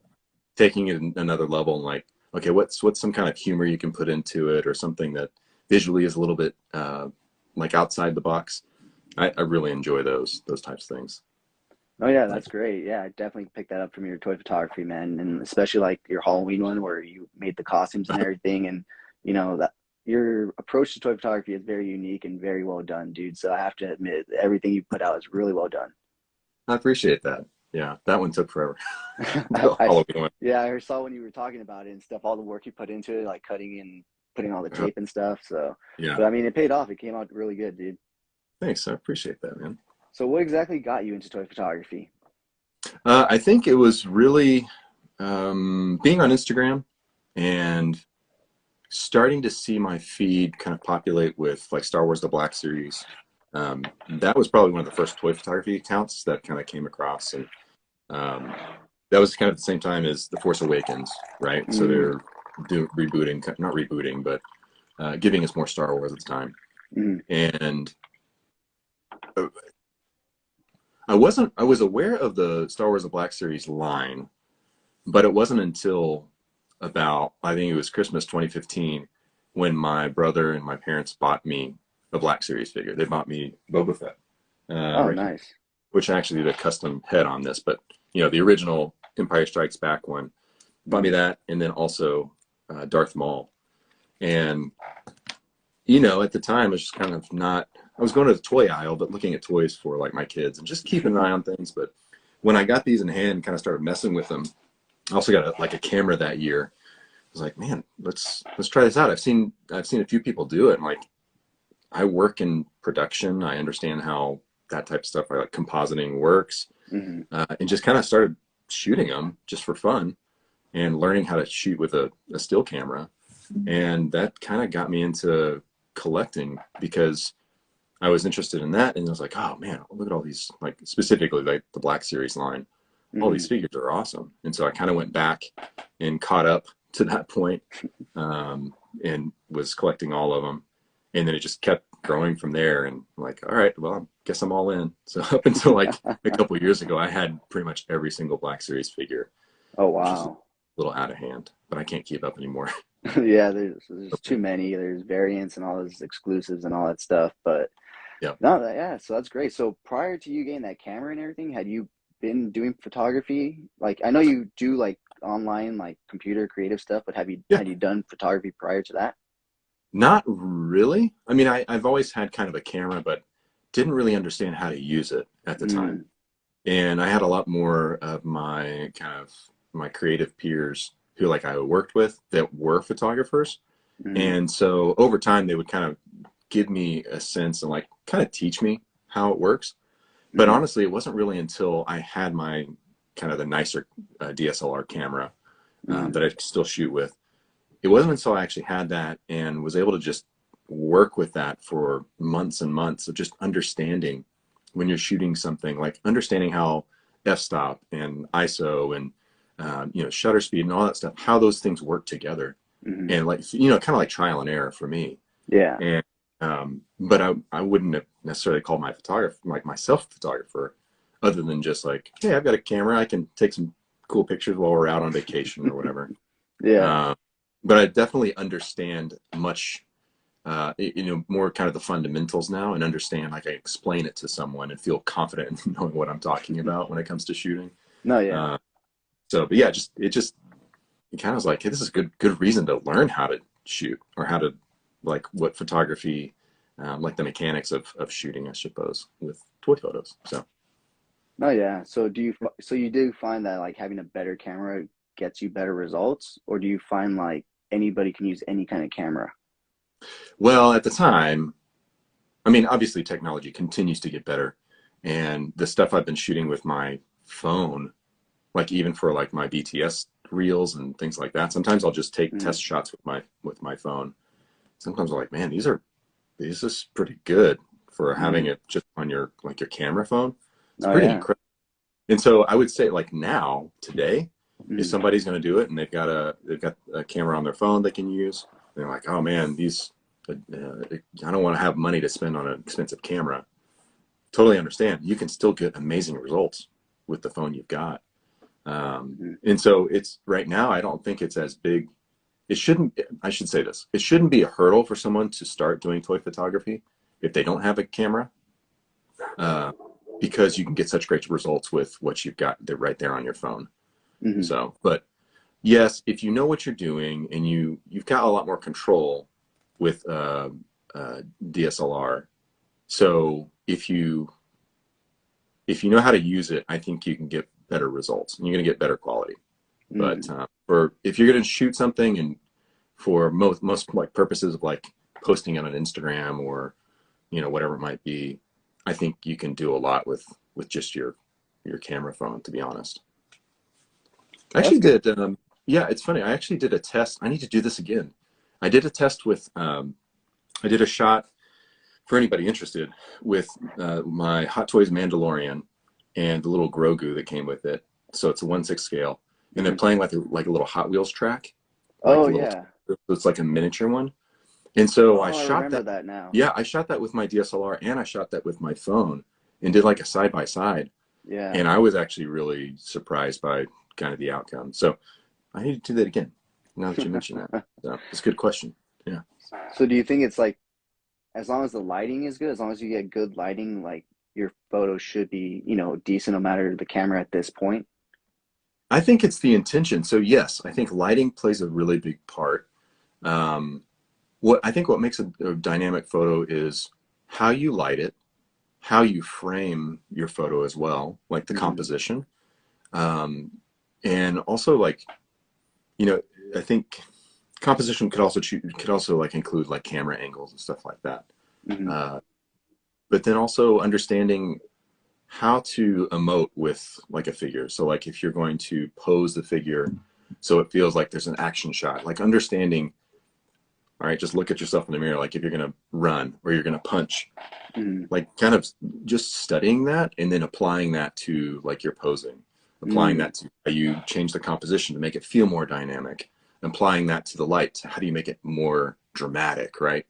taking it another level, and like, okay, what's some kind of humor you can put into it, or something that visually is a little bit like outside the box. I really enjoy those types of things. Oh yeah, Like, that's great. Yeah, I definitely picked that up from your toy photography, man, and especially like your Halloween one where you made the costumes and everything, and that your approach to toy photography is very unique and very well done, dude. So I have to admit, everything you put out is really well done. I appreciate that. Yeah, that one took forever. I, The I Halloween one. yeah, I saw when you were talking about it and stuff, all the work you put into it, like cutting and putting all the tape and stuff. So, Yeah, but I mean, it paid off. It came out really good, dude. thanks. I appreciate that, man. So, what exactly got you into toy photography? I think it was really being on Instagram and starting to see my feed kind of populate with like Star Wars: The Black Series. That was probably one of the first toy photography accounts that kind of came across, and um, that was kind of at the same time as The Force Awakens, right? So Mm, they're rebooting, not rebooting, but giving us more Star Wars at the time. mm, And uh, I was aware of the Star Wars: The Black Series line, but it wasn't until about, I think it was Christmas 2015, when my brother and my parents bought me a Black Series figure. They bought me Boba Fett, oh, right here, nice. which I actually did a custom head on this, but the original Empire Strikes Back one. Bought me Mm, that, and then also Darth Maul. And at the time, I was just kind of not. I was going to the toy aisle, but looking at toys for like my kids and just keeping an eye on things. But when I got these in hand and kind of started messing with them, I also got a camera that year. I was like, man, let's try this out. I've seen a few people do it. And like, I work in production. I understand how that type of stuff, like compositing, works, mm, and just kind of started shooting them just for fun and learning how to shoot with a still camera. And that kind of got me into collecting because I was interested in that. And I was like, oh man, look at all these, like specifically like the Black Series line. all these figures are awesome. And so I kind of went back and caught up to that point, and was collecting all of them. And then it just kept growing from there. And I'm like, all right, well, I guess I'm all in. So up until like a couple of years ago, I had pretty much every single Black Series figure. Oh, Which is wow. a little out of hand, but I can't keep up anymore. Yeah, there's too many. There's variants and all those exclusives and all that stuff. But Yeah. no, yeah, so that's great. So prior to you getting that camera and everything, had you been doing photography? Like, I know you do like online, like computer creative stuff, but Yeah. had you done photography prior to that? Not really. I mean, I've always had kind of a camera, but didn't really understand how to use it at the time. And I had a lot more of my creative peers who like I worked with that were photographers. And so over time, they would kind of give me a sense and like kind of teach me how it works. But honestly, it wasn't really until I had my kind of the nicer DSLR camera that I could still shoot with. It wasn't until I actually had that and was able to just work with that for months and months of just understanding when you're shooting something, like understanding how f-stop and ISO and shutter speed and all that stuff, how those things work together. And like, kind of like trial and error for me. Yeah. And but I wouldn't have necessarily called myself a photographer, other than just like, hey, I've got a camera, I can take some cool pictures while we're out on vacation or whatever. Yeah. But I definitely understand much, more kind of the fundamentals now, and understand, like I explain it to someone and feel confident in knowing what I'm talking about when it comes to shooting. No, yeah. But yeah, it kind of was like, hey, this is a good reason to learn how to shoot, or how to, like, what photography, like the mechanics of shooting, I suppose, with toy photos. So. No, yeah. So you do find that like having a better camera gets you better results, or do you find like anybody can use any kind of camera? Well, at the time, I mean, obviously technology continues to get better, and the stuff I've been shooting with my phone, like even for like my BTS reels and things like that, sometimes I'll just take test shots with my phone. Sometimes I'm like, man, these is pretty good for having it just on your camera phone. It's pretty incredible. And so I would say, like, now today, if somebody's going to do it and they've got a camera on their phone they can use, they're like, oh man, I don't want to have money to spend on an expensive camera. Totally understand. You can still get amazing results with the phone you've got. And so it's right now, I don't think it's as big. I should say this. It shouldn't be a hurdle for someone to start doing toy photography if they don't have a camera, because you can get such great results with what you've got right there on your phone. So, but yes, if you know what you're doing and you've got a lot more control with DSLR. So if you know how to use it, I think you can get better results and you're going to get better quality. But if you're going to shoot something, and for most like purposes of like posting it on Instagram or whatever it might be, I think you can do a lot with just your camera phone, to be honest. I actually did. Yeah, it's funny. I actually did a test. I need to do this again. I did a test with. I did a shot for anybody interested with my Hot Toys Mandalorian and the little Grogu that came with it. So it's a 1/6 scale, and they're playing like a little Hot Wheels track. Oh, yeah. It's like a miniature one. And so I shot remember that now. Yeah, I shot that with my DSLR, and I shot that with my phone, and did like a side by side. Yeah. And I was actually really surprised by kind of the outcome. So I need to do that again, now that you mention that. So it's a good question. Yeah. So do you think it's like, as long as the lighting is good, as long as you get good lighting, like your photo should be, decent no matter the camera at this point? I think it's the intention. So yes, I think lighting plays a really big part. What makes a dynamic photo is how you light it, how you frame your photo as well, like the composition. And also, like, I think composition could also like include like camera angles and stuff like that. But then also understanding how to emote with like a figure. So like if you're going to pose the figure so it feels like there's an action shot, like understanding, all right, just look at yourself in the mirror, like if you're going to run or you're going to punch, like kind of just studying that and then applying that to like your posing. applying that to how you change the composition to make it feel more dynamic, applying that to the light, how do you make it more dramatic, right?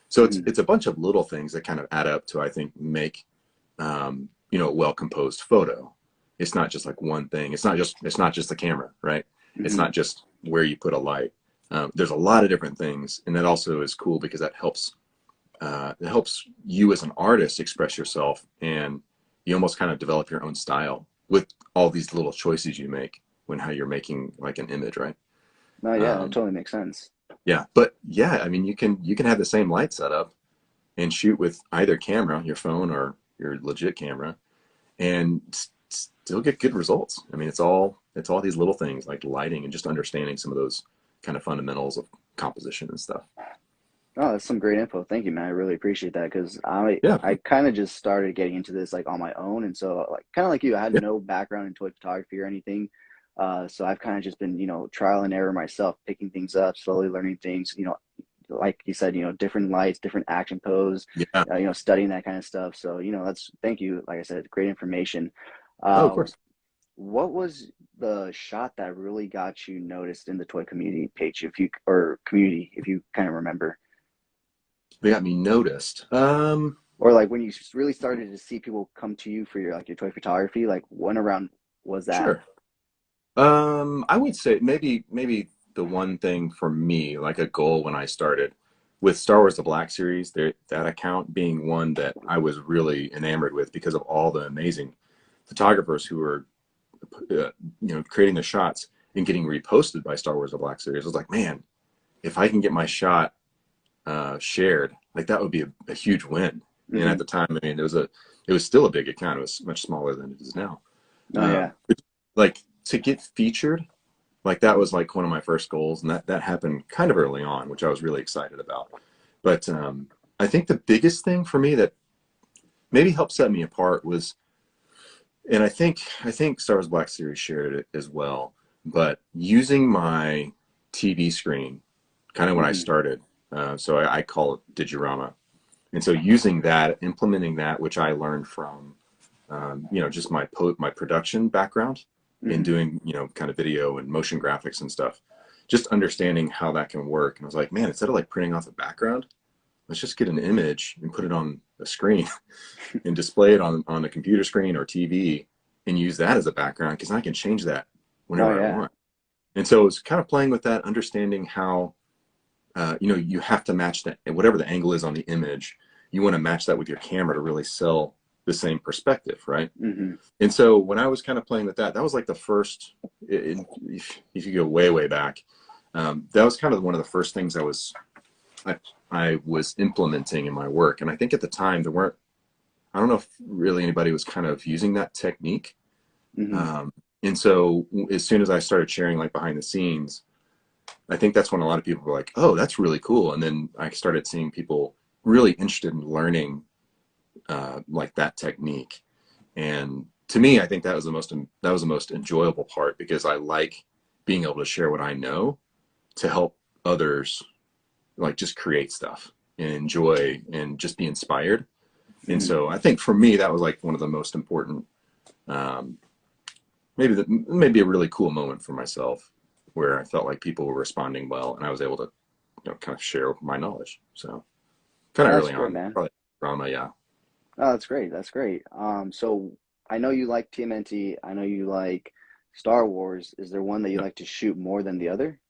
So it's a bunch of little things that kind of add up to, I think, make you know, a well-composed photo. It's not just like one thing. It's not just the camera, right? It's not just where you put a light. There's a lot of different things, and that also is cool because that helps you as an artist express yourself, and you almost kind of develop your own style with all these little choices you make when how you're making like an image, right? No, yeah, that totally makes sense. Yeah, but yeah, I mean, you can have the same light setup and shoot with either camera, your phone or your legit camera, and still get good results. I mean, it's all these little things like lighting and just understanding some of those kind of fundamentals of composition and stuff. Oh, that's some great info. Thank you, man. I really appreciate that because I kind of just started getting into this like on my own, and so like kind of like you, I had no background in toy photography or anything. So I've kind of just been, you know, trial and error myself, picking things up, slowly learning things, you know, like you said, you know, different lights, different action pose, you know, studying that kind of stuff. So, you know, thank you. Like I said, great information. Of course. What was the shot that really got you noticed in the toy community page, if you kind of remember? They got me noticed. Or like when you really started to see people come to you for your toy photography, like when around was that? Sure. I would say maybe the one thing for me, like a goal when I started with Star Wars: The Black Series, that account being one that I was really enamored with because of all the amazing photographers who were, you know, creating the shots and getting reposted by Star Wars: The Black Series. I was like, man, if I can get my shot shared, like that would be a huge win. And at the time, I mean, it was still a big account. It was much smaller than it is now. Like to get featured, like that was like one of my first goals, and that happened kind of early on, which I was really excited about. But I think the biggest thing for me that maybe helped set me apart was, and I think Star Wars Black Series shared it as well, but using my TV screen, kind of when I started, so I call it Digirama, and so using that, implementing that, which I learned from, you know, just my production background in doing, you know, kind of video and motion graphics and stuff, just understanding how that can work. And I was like, man, instead of like printing off a background, let's just get an image and put it on a screen and display it on a computer screen or TV and use that as a background, because I can change that whenever I want. And so it's kind of playing with that, understanding how, you know, you have to match that, whatever the angle is on the image, you want to match that with your camera to really sell the same perspective, right? And so when I was kind of playing with that, that was like the first, if you go way back, that was kind of one of the first things I was implementing in my work. And I think at the time there weren't, I don't know if really anybody was kind of using that technique. And so as soon as I started sharing like behind the scenes, I think that's when a lot of people were like, oh, that's really cool. And then I started seeing people really interested in learning like that technique. And to me, I think that was the most enjoyable part, because I like being able to share what I know to help others like just create stuff and enjoy and just be inspired. And so I think for me, that was like one of the most important, maybe a really cool moment for myself, where I felt like people were responding well and I was able to, you know, kind of share my knowledge. So kind of early on, man. Probably drama, yeah. Oh, that's great. That's great. So I know you like TMNT. I know you like Star Wars. Is there one that you like to shoot more than the other?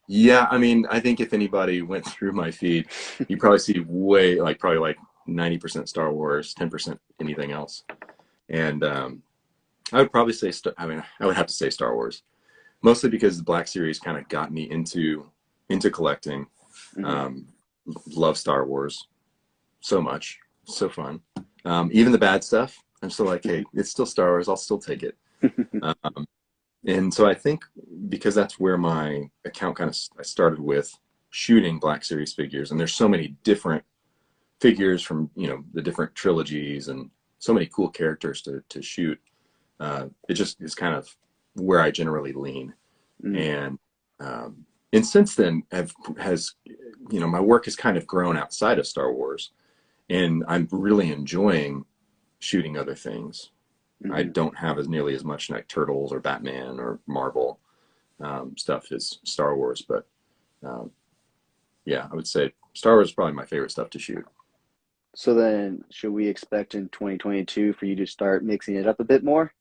Yeah, I mean, I think if anybody went through my feed, you probably see probably like 90% Star Wars, 10% anything else. And I would probably say, I would have to say Star Wars, mostly because the Black Series kind of got me into collecting. Love Star Wars so much. So fun. Even the bad stuff, I'm still like, hey, it's still Star Wars, I'll still take it. And so I think because that's where my account I started with shooting Black Series figures, and there's so many different figures from, you know, the different trilogies and so many cool characters to shoot. It just is kind of where I generally lean. And since then you know, my work has kind of grown outside of Star Wars, and I'm really enjoying shooting other things. I Hmm. don't have as nearly as much like Turtles or Batman or Marvel stuff as Star Wars, but um, yeah, I would say Star Wars is probably my favorite stuff to shoot. So then, should we expect in 2022 for you to start mixing it up a bit more?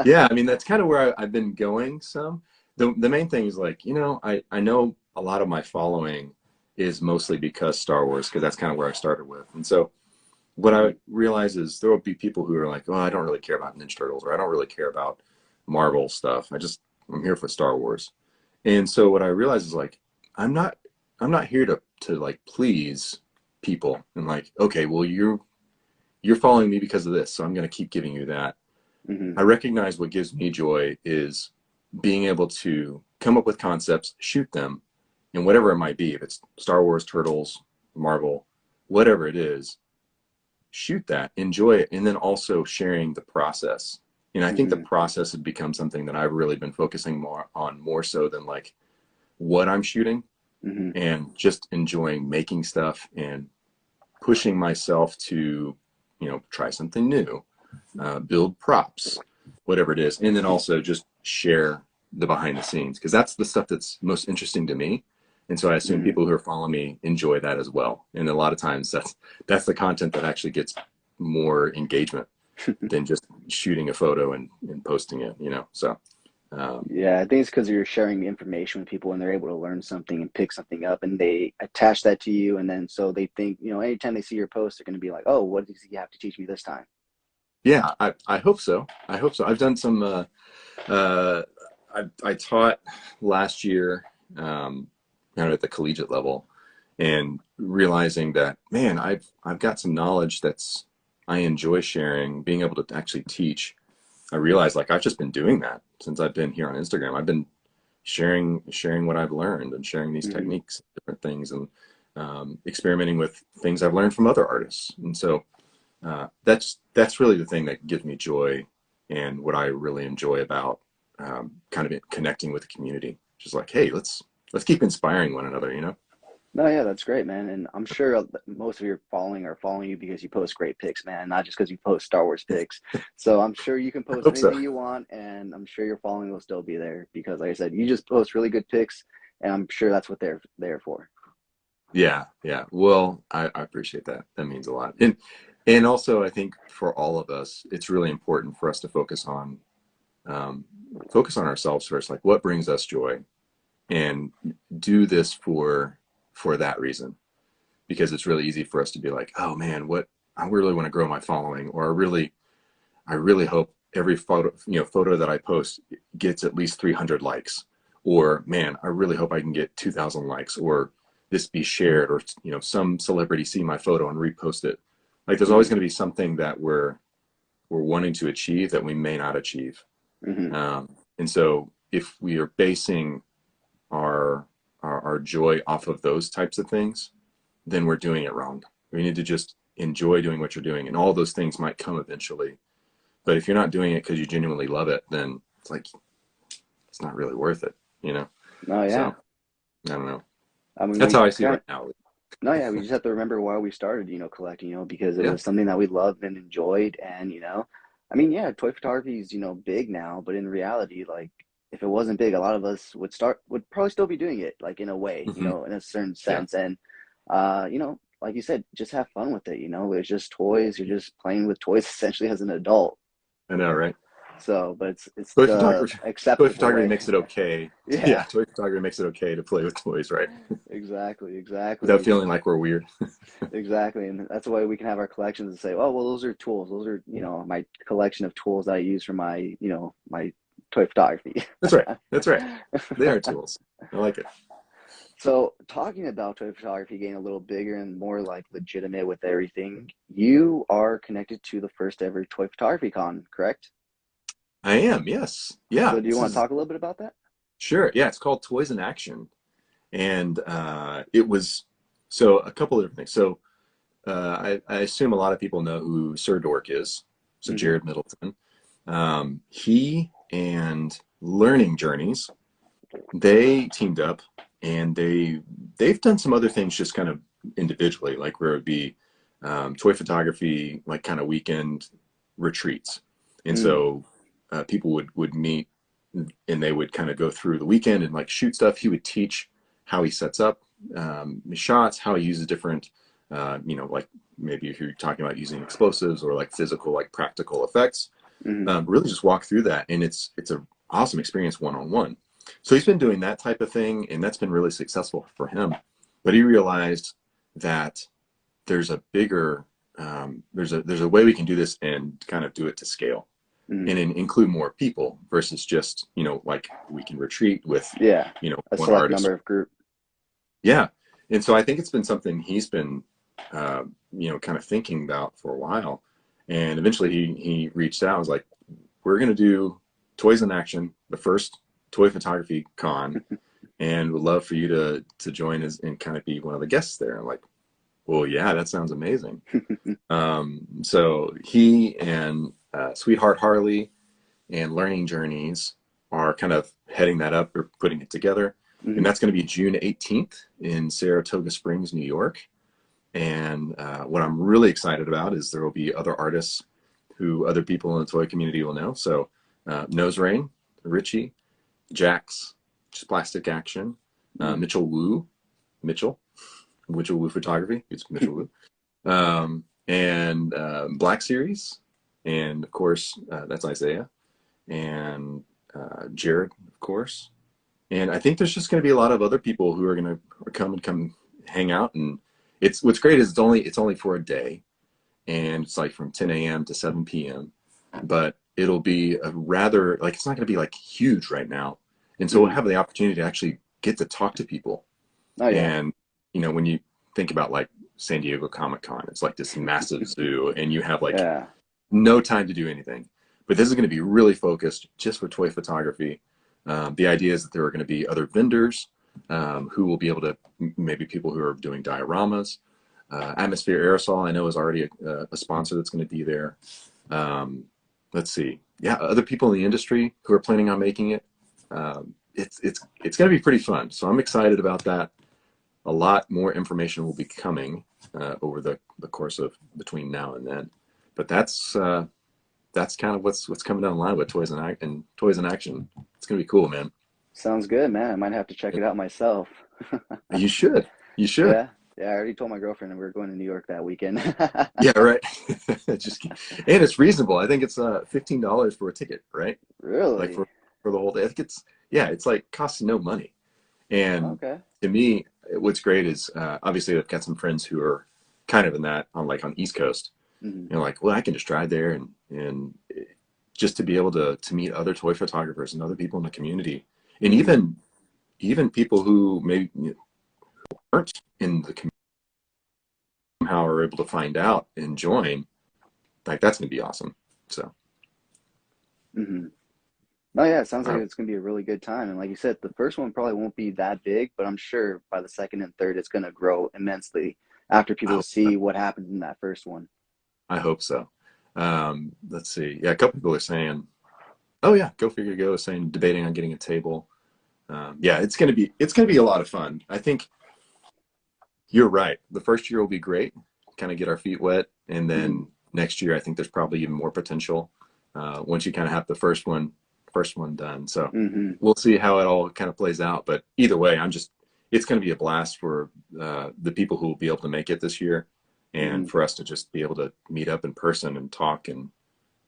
Yeah, I mean that's kind of where I've been going some. The main thing is like, I know a lot of my following is mostly because Star Wars, because that's kind of where I started with. And so what I Hmm. realize is there will be people who are like, oh, I don't really care about Ninja Turtles, or I don't really care about Marvel stuff. I'm here for Star Wars. And so what I realize is like, I'm not I'm not here to like please people and like, okay, well you're following me because of this, so I'm going to keep giving you that. Hmm. I recognize what gives me joy is being able to come up with concepts, shoot them, and whatever it might be, if it's Star Wars, Turtles, Marvel, whatever it is, shoot that, enjoy it, and then also sharing the process. And I think the Hmm. process has become something that I've really been focusing more so than like what I'm shooting, Hmm. and just enjoying making stuff and pushing myself to, try something new, build props, whatever it is, and then also just share the behind the scenes because that's the stuff that's most interesting to me. And so I assume Hmm. people who are following me enjoy that as well. And a lot of times that's the content that actually gets more engagement than just shooting a photo and posting it. So Yeah, I think it's because you're sharing information with people and they're able to learn something and pick something up and they attach that to you. And then so they think, anytime they see your post, they're going to be like, oh, what does he have to teach me this time? yeah, I hope so. I hope so. I've done some. Uh, I taught last year, kind of at the collegiate level, and realizing that, man, I've got some knowledge that's I enjoy sharing, being able to actually teach. I realized like I've just been doing that since I've been here on Instagram. I've been sharing what I've learned and sharing these Hmm. techniques, different things, and experimenting with things I've learned from other artists. And so that's really the thing that gives me joy and what I really enjoy about kind of connecting with the community. Just like, hey, let's keep inspiring one another. No, yeah, that's great, man. And I'm sure most of your following are following you because you post great pics, man, not just because you post Star Wars pics. So I'm sure you can I post hope so. anything you want, and I'm sure your following will still be there because, like I said, you just post really good pics, and I'm sure that's what they're there for. Yeah, yeah. Well, I appreciate that. That means a lot. And also I think for all of us, it's really important for us to um, focus on ourselves first. Like what brings us joy, and do this for that reason. Because it's really easy for us to be like, oh man, what I really want to grow my following, or I really hope every photo that I post gets at least 300 likes, or man, I really hope I can get 2,000 likes, or this be shared, or some celebrity see my photo and repost it. Like there's always Hmm. going to be something that we're wanting to achieve that we may not achieve, Hmm. and so if we are basing our joy off of those types of things, then we're doing it wrong. We need to just enjoy doing what you're doing, and all those things might come eventually. But if you're not doing it because you genuinely love it, then it's like it's not really worth it. No, yeah. So I don't know. I mean, That's we how I see it kind right now. No, yeah, we just have to remember why we started, collecting, because it Yeah. was something that we loved and enjoyed. And, I mean, yeah, toy photography is, big now, but in reality, like, if it wasn't big, a lot of us would probably still be doing it, like, in a way, Hmm. in a certain Yeah. sense. And, like you said, just have fun with it. It's just toys. You're just playing with toys essentially as an adult. I know, right? So, but it's Toy the photography. Toy acceptable photography way. makes it okay. Yeah, Yeah, toy photography makes it okay to play with toys, right? exactly, Without exactly. feeling like we're weird. Exactly, and that's why we can have our collections and say, oh, well, those are tools. Those are, my collection of tools that I use for my, my toy photography. That's right. That's right. They are tools. I like it. So, talking about toy photography getting a little bigger and more like legitimate with everything, you are connected to the first ever toy photography con, correct? I am. Yes. Yeah. So, do you This want to is talk a little bit about that? sure. Yeah. It's called Toys in Action, and it was so a couple of different things. So I assume a lot of people know who Sir Dork is. So Hmm. Jared Middleton. He and Learning Journeys, they teamed up, and they've done some other things just kind of individually, like where it would be toy photography, like kind of weekend retreats. And so people would meet, and they would kind of go through the weekend and like shoot stuff. He would teach how he sets up his shots, how he uses different, like maybe if you're talking about using explosives or like physical, like practical effects, really just walk through that. And it's a awesome experience one-on-one. So he's been doing that type of thing, and that's been really successful for him. But he realized that there's a bigger, there's a way we can do this and kind of do it to scale, and include more people versus just, like we can retreat with, a one select artist. number of group. Yeah. And so I think it's been something he's been, kind of thinking about for a while. And eventually he reached out and was like, we're going to do Toys in Action, the first toy photography con, and would love for you to join us and kind of be one of the guests there. I'm like, well, yeah, that sounds amazing. So he and Sweetheart Harley and Learning Journeys are kind of heading that up or putting it together. And that's going to be June 18th in Saratoga Springs, New York. And what I'm really excited about is there will be other artists who other people in the toy community will know. So Nose Rain, Richie, Jax, just Plastic Action, Mitchell Wu Photography. It's Mitchell Wu. And Black Series. And of course, that's Isaiah. And Jared, of course. And I think there's just going to be a lot of other people who are going to come hang out. And what's great is it's only for a day, and it's like from 10 a.m. to 7 p.m. But it'll be a rather, like, it's not going to be like huge right now. And so we'll have the opportunity to actually get to talk to people. Oh, yeah. And, when you think about like San Diego Comic-Con, it's like this massive zoo, and you have like no time to do anything. But this is going to be really focused just for toy photography. The idea is that there are going to be other vendors who will be able to, maybe people who are doing dioramas. Atmosphere Aerosol, I know, is already a sponsor that's going to be there. Let's see. Yeah, other people in the industry who are planning on making it. It's going to be pretty fun. So I'm excited about that. A lot more information will be coming over the course of between now and then. But that's kind of what's coming down the line with Toys in Action. It's going to be cool, man. Sounds good, man. I might have to check it out myself. You should. Yeah, I already told my girlfriend that we were going to New York that weekend. Yeah, right. And it's reasonable. I think it's $15 for a ticket, right? Really? Like for the whole day. I think it's like costs no money. And to me, what's great is obviously I've got some friends who are kind of in that on East Coast. Like, well, I can just drive there and just to be able to meet other toy photographers and other people in the community, and even people who maybe aren't in the community somehow are able to find out and join. Like, that's gonna be awesome. So. Oh yeah, it sounds like it's gonna be a really good time. And like you said, the first one probably won't be that big, but I'm sure by the second and third, it's gonna grow immensely after people see what happened in that first one. I hope so. Let's see. Yeah, a couple people are saying, "Oh yeah, Go Figure Go," is saying debating on getting a table. Yeah, it's gonna be a lot of fun. I think you're right. The first year will be great, kind of get our feet wet, and then next year I think there's probably even more potential once you kind of have the first one done. So we'll see how it all kind of plays out. But either way, it's going to be a blast for the people who will be able to make it this year. And for us to just be able to meet up in person and talk and,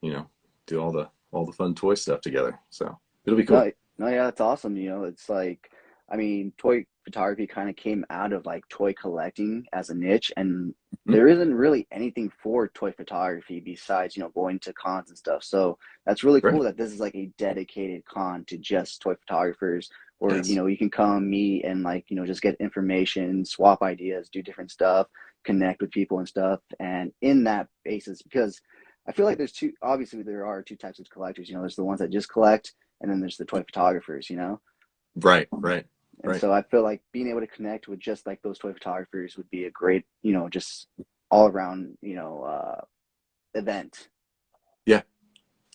do all the fun toy stuff together. So it'll be cool. No, yeah, that's awesome. It's like, toy photography kind of came out of like toy collecting as a niche, and there isn't really anything for toy photography besides, going to cons and stuff. So that's really cool that this is like a dedicated con to just toy photographers, or, you can come meet and like, just get information, swap ideas, do different stuff, connect with people and stuff. And in that basis, because I feel like obviously there are two types of collectors, there's the ones that just collect, and then there's the toy photographers, Right. And so I feel like being able to connect with just like those toy photographers would be a great, just all around, event. Yeah.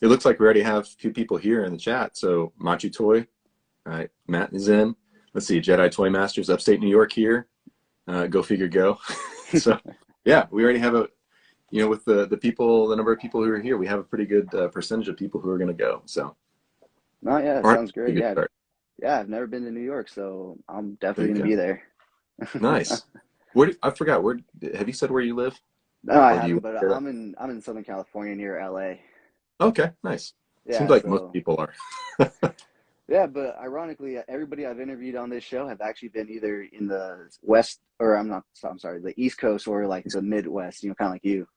It looks like we already have 2 people here in the chat. So Machu Toy, all right, Matt is in. Let's see, Jedi Toy Masters, upstate New York here. Go Figure Go. So yeah, we already have you know, with the number of people who are here, we have a pretty good percentage of people who are going to go. So, No, yeah, it all right, sounds great. good Yeah, start. yeah, I've never been to New York, so I'm There definitely you gonna go. be there. Nice. I forgot, where have you said where you live, No, I or do you haven't, want but to share that? I'm in Southern California near LA. Okay, nice. Seems Yeah, like most so people are. yeah, but ironically, everybody I've interviewed on this show have actually been either in the West, or I'm sorry, the East Coast or like the Midwest, you know, kind of like you.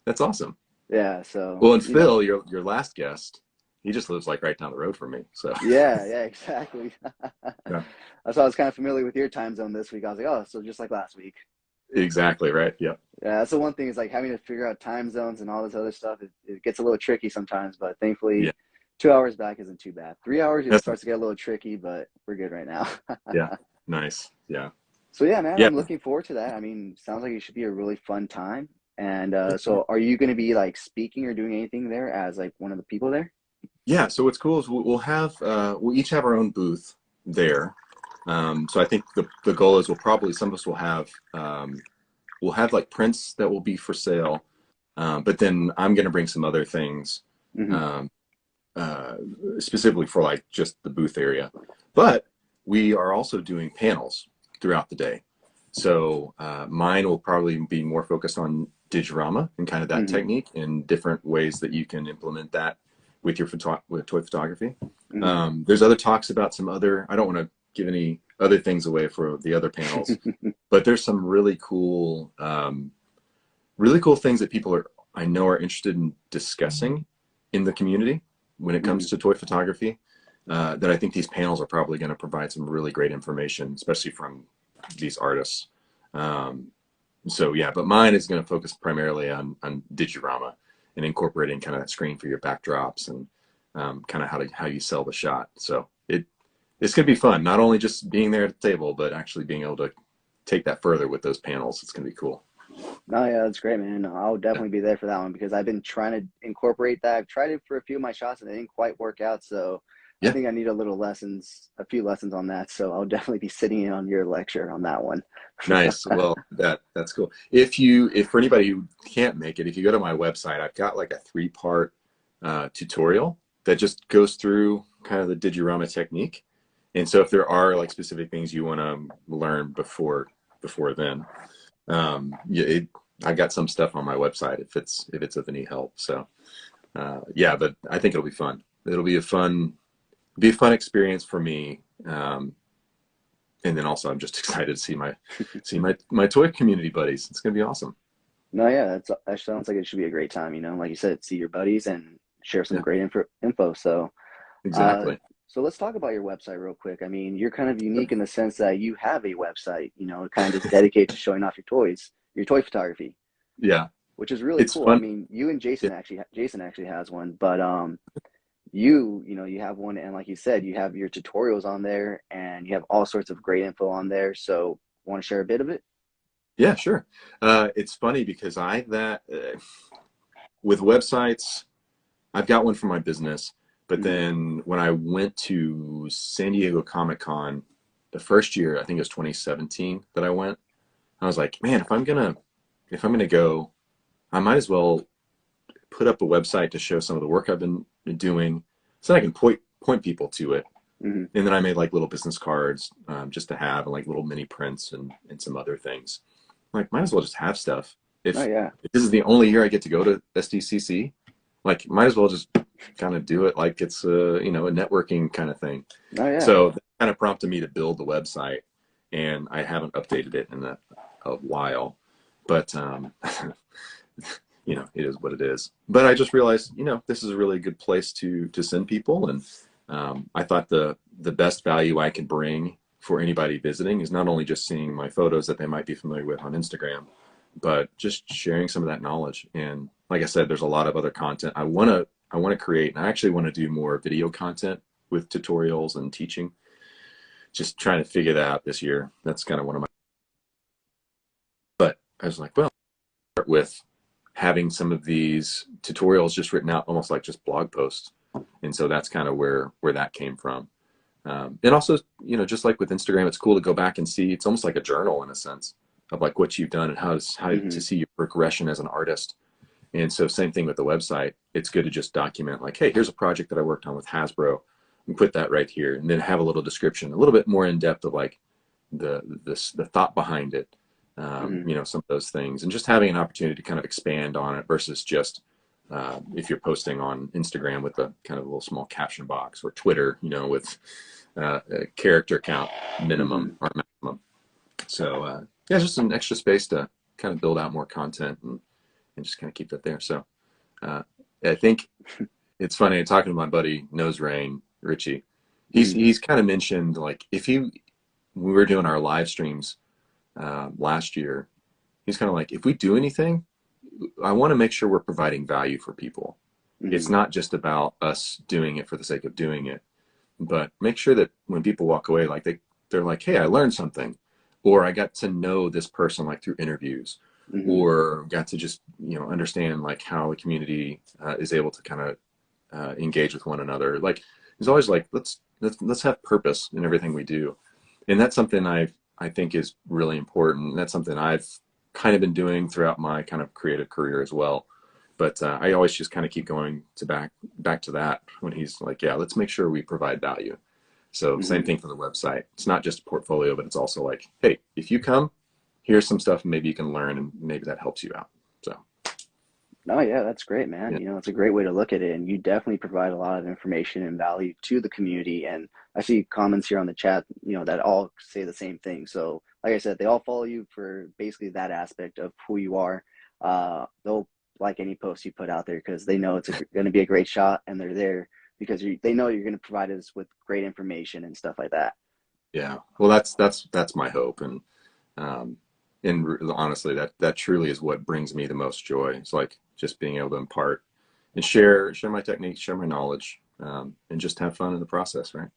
That's awesome. Yeah, so Well, and you know, Phil, your last guest, he just lives like right down the road from me. So yeah, exactly. yeah, That's why I was kind of familiar with your time zone this week. I was like, oh, so just like last week. exactly right. Yep. Yeah, that's the one thing is like having to figure out time zones and all this other stuff. It gets a little tricky sometimes, but thankfully, Yeah. 2 hours back isn't too bad. 3 hours, it That's starts to get a little tricky, but we're good right now. yeah. Nice. Yeah. So yeah, man, Yeah. I'm looking forward to that. I mean, sounds like it should be a really fun time. And Yeah. so, are you going to be like speaking or doing anything there as like one of the people there? Yeah. So what's cool is we'll each have our own booth there. So I think the goal is some of us we'll have like prints that will be for sale. But then I'm going to bring some other things, Hmm. um, uh, specifically for like just the booth area. But we are also doing panels throughout the day. So mine will probably be more focused on digiorama and kind of that Hmm. technique and different ways that you can implement that with your with toy photography. Hmm. There's other talks about some other. I don't want to give any other things away for the other panels, but there's some really cool things that I know are interested in discussing in the community when it comes to toy photography. That I think these panels are probably going to provide some really great information, especially from these artists. Um, so yeah, but mine is going to focus primarily on digiorama and incorporating kind of that screen for your backdrops and kind of how you sell the shot. So it's going to be fun, not only just being there at the table, but actually being able to take that further with those panels. It's going to be cool. No, yeah, that's great, man. I'll Yeah. definitely be there for that one because I've been trying to incorporate that. I've tried it for a few of my shots and it didn't quite work out. So I Yeah. think I need a few lessons on that. So I'll definitely be sitting in on your lecture on that one. Nice. Well, that's cool. If for anybody who can't make it, if you go to my website, I've got like a 3-part tutorial that just goes through kind of the digiorama technique. And so if there are like specific things you want to learn before then, yeah, I got some stuff on my website if it's of any help. So yeah, but I think it'll be fun. It'll be a fun experience for me. And then also I'm just excited to see my toy community buddies. It's gonna be awesome. No, yeah, that sounds like it should be a great time. You know, like you said, see your buddies and share some Yeah, great info. So, uh, exactly. so let's talk about your website real quick. I mean, you're kind of unique in the sense that you have a website, you know, kind of just dedicated to showing off your toys, your toy photography, Yeah, which is really it's cool. I fun. mean, you and Yeah, Jason actually has one, but you know, you have one, and like you said, you have your tutorials on there, and you have all sorts of great info on there. So, want to share a bit of it? yeah, sure. It's funny because with websites, I've got one for my business, but Hmm. then when I went to San Diego Comic Con the first year, I think it was 2017 that I went, I was like, man, if I'm gonna go, I might as well put up a website to show some of the work I've been doing, so I can point people to it. Hmm. And then I made like little business cards just to have, and like little mini prints and some other things. Like, might as well just have stuff. Oh yeah, If this is the only year I get to go to SDCC, like, might as well just kind of do it like it's a networking kind of thing. oh yeah. So that kind of prompted me to build the website, and I haven't updated it in a while, but it is what it is. But I just realized, this is a really good place to send people, and I thought the best value I could bring for anybody visiting is not only just seeing my photos that they might be familiar with on Instagram, but just sharing some of that knowledge. And like I said, there's a lot of other content I want to create, and I actually want to do more video content with tutorials and teaching. Just trying to figure that out this year. That's kind of one of my. But I was like, well, start with having some of these tutorials just written out, almost like just blog posts. And so that's kind of where that came from. And also, just like with Instagram, it's cool to go back and see. It's almost like a journal in a sense. of like what you've done and how to see your progression as an artist. And so same thing with the website. It's good to just document like, hey, here's a project that I worked on with Hasbro, and put that right here, and then have a little description, a little bit more in depth of like the thought behind it, you know, some of those things, and just having an opportunity to kind of expand on it versus just if you're posting on Instagram with a kind of a little small caption box, or Twitter, you know, with a character count minimum or maximum. So yeah, just an extra space to kind of build out more content and just kind of keep that there. So I think it's funny talking to my buddy Nose Rain Richie. He's kind of mentioned like when we were doing our live streams last year, he's kind of like, if we do anything, I want to make sure we're providing value for people. It's not just about us doing it for the sake of doing it, but make sure that when people walk away, like they're like, hey, I learned something, or I got to know this person like through interviews, or got to just, you know, understand like how the community is able to kind of engage with one another. Like it's always like, let's have purpose in everything we do. And that's something I think is really important. That's something I've kind of been doing throughout my kind of creative career as well. But I always just kind of keep going to back to that when he's like, yeah, let's make sure we provide value. So same thing for the website. It's not just a portfolio, but it's also like, hey, if you come, here's some stuff maybe you can learn, and maybe that helps you out. So. No, yeah, that's great, man. Yeah. You know, it's a great way to look at it, and you definitely provide a lot of information and value to the community. And I see comments here on the chat, you know, that all say the same thing. So, like I said, they all follow you for basically that aspect of who you are. They'll like any post you put out there because they know it's going to be a great shot, and they're there because they know you're going to provide us with great information and stuff like that. Yeah, well, that's my hope, and honestly, that truly is what brings me the most joy. It's like just being able to impart and share my techniques, share my knowledge, and just have fun in the process, right?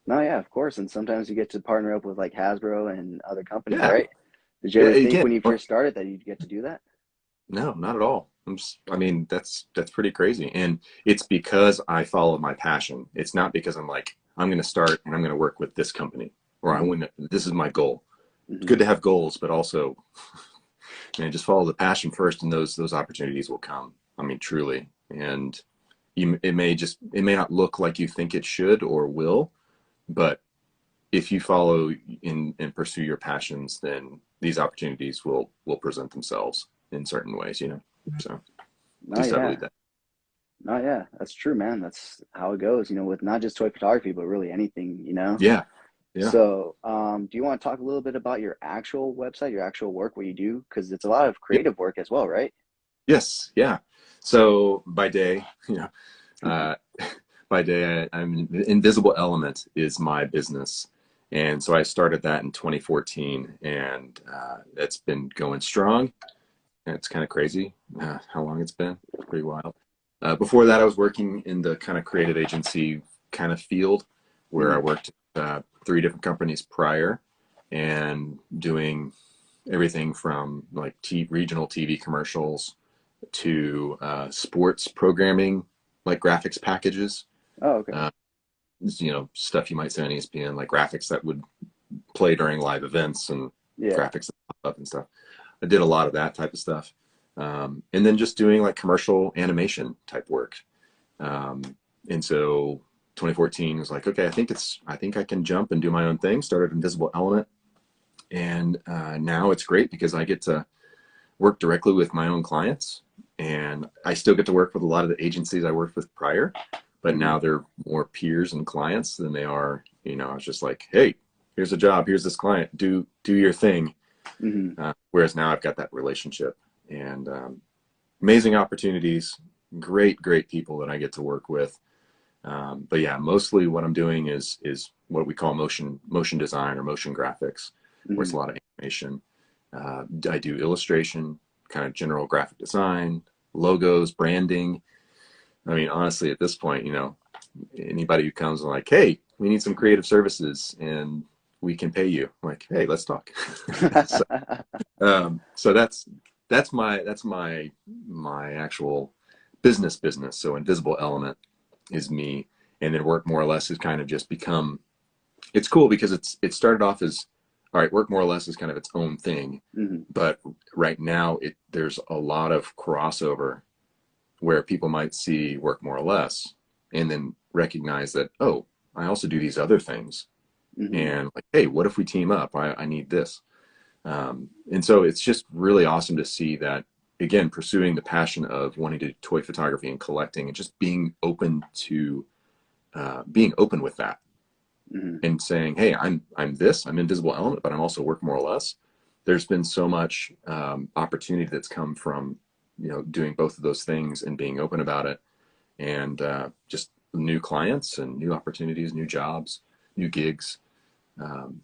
No, yeah, of course. And sometimes you get to partner up with like Hasbro and other companies, Yeah. right? Did you ever think Again, when you first started that you'd get to do that? No, not at all. I mean, that's pretty crazy, and it's because I follow my passion. It's not because I'm like, I'm going to start and I'm going to work with this company, or this is my goal. It's good to have goals, but also, just follow the passion first, and those opportunities will come. I mean, truly, and it may not look like you think it should or will, but if you follow and pursue your passions, then these opportunities will present themselves in certain ways, you know. So I believe that. No, yeah, that's true, man. That's how it goes, you know, with not just toy photography, but really anything, you know. Yeah. So, do you want to talk a little bit about your actual website, your actual work, what you do? Because it's a lot of creative work as well, right? Yes. Yeah. So by day, I'm Invisible Element is my business. And so I started that in 2014, and it's been going strong. It's kind of crazy how long it's been. It's pretty wild. Before that, I was working in the kind of creative agency kind of field, where I worked at 3 different companies prior, and doing everything from like regional TV commercials to sports programming, like graphics packages. Oh, okay. Stuff you might see on ESPN, like graphics that would play during live events, and graphics that pop up and stuff. I did a lot of that type of stuff. And then just doing like commercial animation type work. And so 2014 was like, okay, I think I can jump and do my own thing. Started Invisible Element. And now it's great because I get to work directly with my own clients, and I still get to work with a lot of the agencies I worked with prior, but now they're more peers and clients than they are, it's just like, hey, here's a job, here's this client, do your thing. Whereas now I've got that relationship, and amazing opportunities, great people that I get to work with. But yeah, mostly what I'm doing is what we call motion design or motion graphics, where it's a lot of animation. I do illustration, kind of general graphic design, logos, branding. I mean, honestly, at this point, anybody who comes and like, hey, we need some creative services and we can pay you. I'm like, hey, let's talk. So that's my actual business. So Invisible Element is me, and then work more or less has kind of just become. It's cool because it started off as all right, work more or less is kind of its own thing, Mm-hmm. but right now there's a lot of crossover where people might see work more or less and then recognize that, oh, I also do these other things. Mm-hmm. And like, hey, what if we team up? I need this. And so it's just really awesome to see that, again, pursuing the passion of wanting to do toy photography and collecting and just being open to being open with that. Mm-hmm. And saying, hey, I'm Invisible Element, but I'm also work more or less. There's been so much opportunity that's come from, doing both of those things and being open about it, and just new clients and new opportunities, new jobs, new gigs, and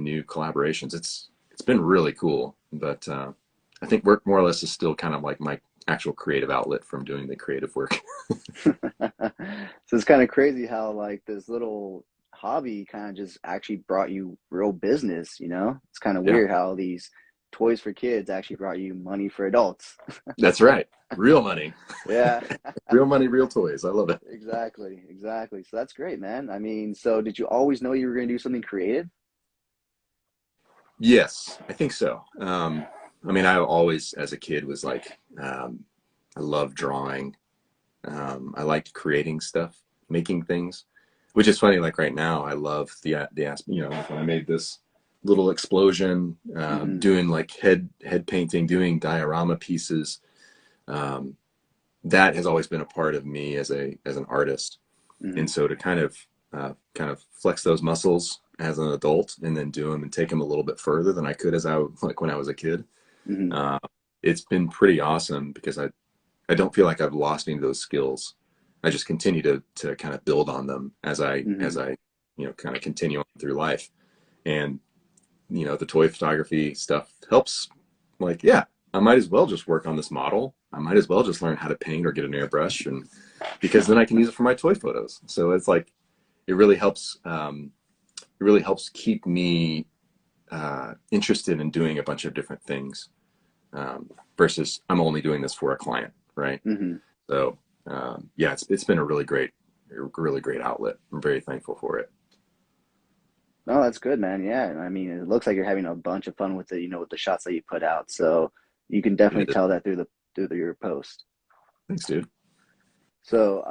new collaborations. It's been really cool, but I think work more or less is still kind of like my actual creative outlet from doing the creative work. So it's kind of crazy how like this little hobby kind of just actually brought you real business, It's kind of weird how these toys for kids actually brought you money for adults. That's right. Real money. Yeah. Real money, real toys. I love it. Exactly. So that's great, man. I mean, so did you always know you were going to do something creative? Yes, I think so. I always, as a kid, was like, I loved drawing. I liked creating stuff, making things. Which is funny, like right now, I love the aspect, like when I made this little explosion, Mm-hmm. doing like head painting, doing diorama pieces. That has always been a part of me as an artist. Mm-hmm. And so to kind of flex those muscles as an adult and then do them and take them a little bit further than I could when I was a kid. Mm-hmm. It's been pretty awesome because I don't feel like I've lost any of those skills. I just continue to kind of build on them as I kind of continue on through life. And the toy photography stuff helps. Like, yeah, I might as well just work on this model. I might as well just learn how to paint or get an airbrush, and because then I can use it for my toy photos. So it's like it really helps. It really helps keep me interested in doing a bunch of different things versus I'm only doing this for a client, right? Mm-hmm. So yeah, it's been a really great outlet. I'm very thankful for it. No, that's good, man. Yeah. I mean, it looks like you're having a bunch of fun with it, with the shots that you put out. So you can definitely tell that through your post. Thanks, dude. So,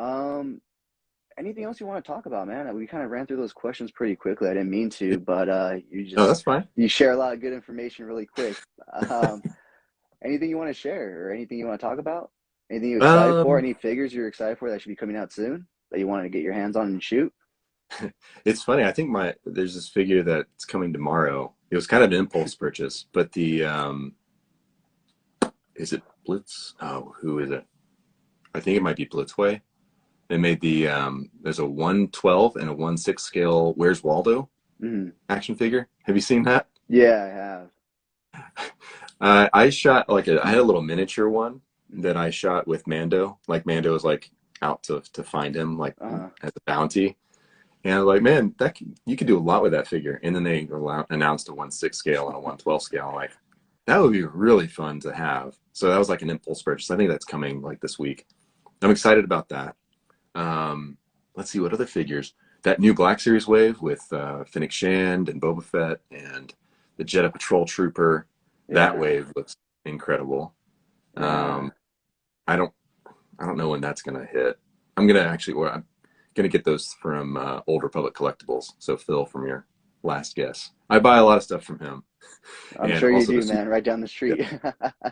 anything else you want to talk about, man? We kind of ran through those questions pretty quickly. I didn't mean to, but No, that's fine. You share a lot of good information really quick. Anything you want to share or anything you want to talk about? Anything you're excited for? Any figures you're excited for that should be coming out soon that you wanted to get your hands on and shoot? It's funny. I think there's this figure that's coming tomorrow. It was kind of an impulse purchase, but the is it Blitz? Oh, who is it? I think it might be Blitzway. They made the there's a 1/12 and a 1/6 scale Where's Waldo action figure. Have you seen that? Yeah, I have. I shot I had a little miniature one that I shot with Mando. Like Mando was like out to find him as a bounty. And I was like, man, you could do a lot with that figure. And then they announced a 1/6 scale and a 1/12 scale. I'm like, that would be really fun to have. So that was like an impulse purchase. I think that's coming like this week. I'm excited about that. Let's see what other figures. That new Black Series wave with Fennec Shand and Boba Fett and the Jada Patrol Trooper. Yeah. That wave looks incredible. I don't know when that's gonna hit. I'm gonna get those from Old Republic Collectibles. So Phil, from your last guess, I buy a lot of stuff from him. I'm sure you do, man. Right down the street.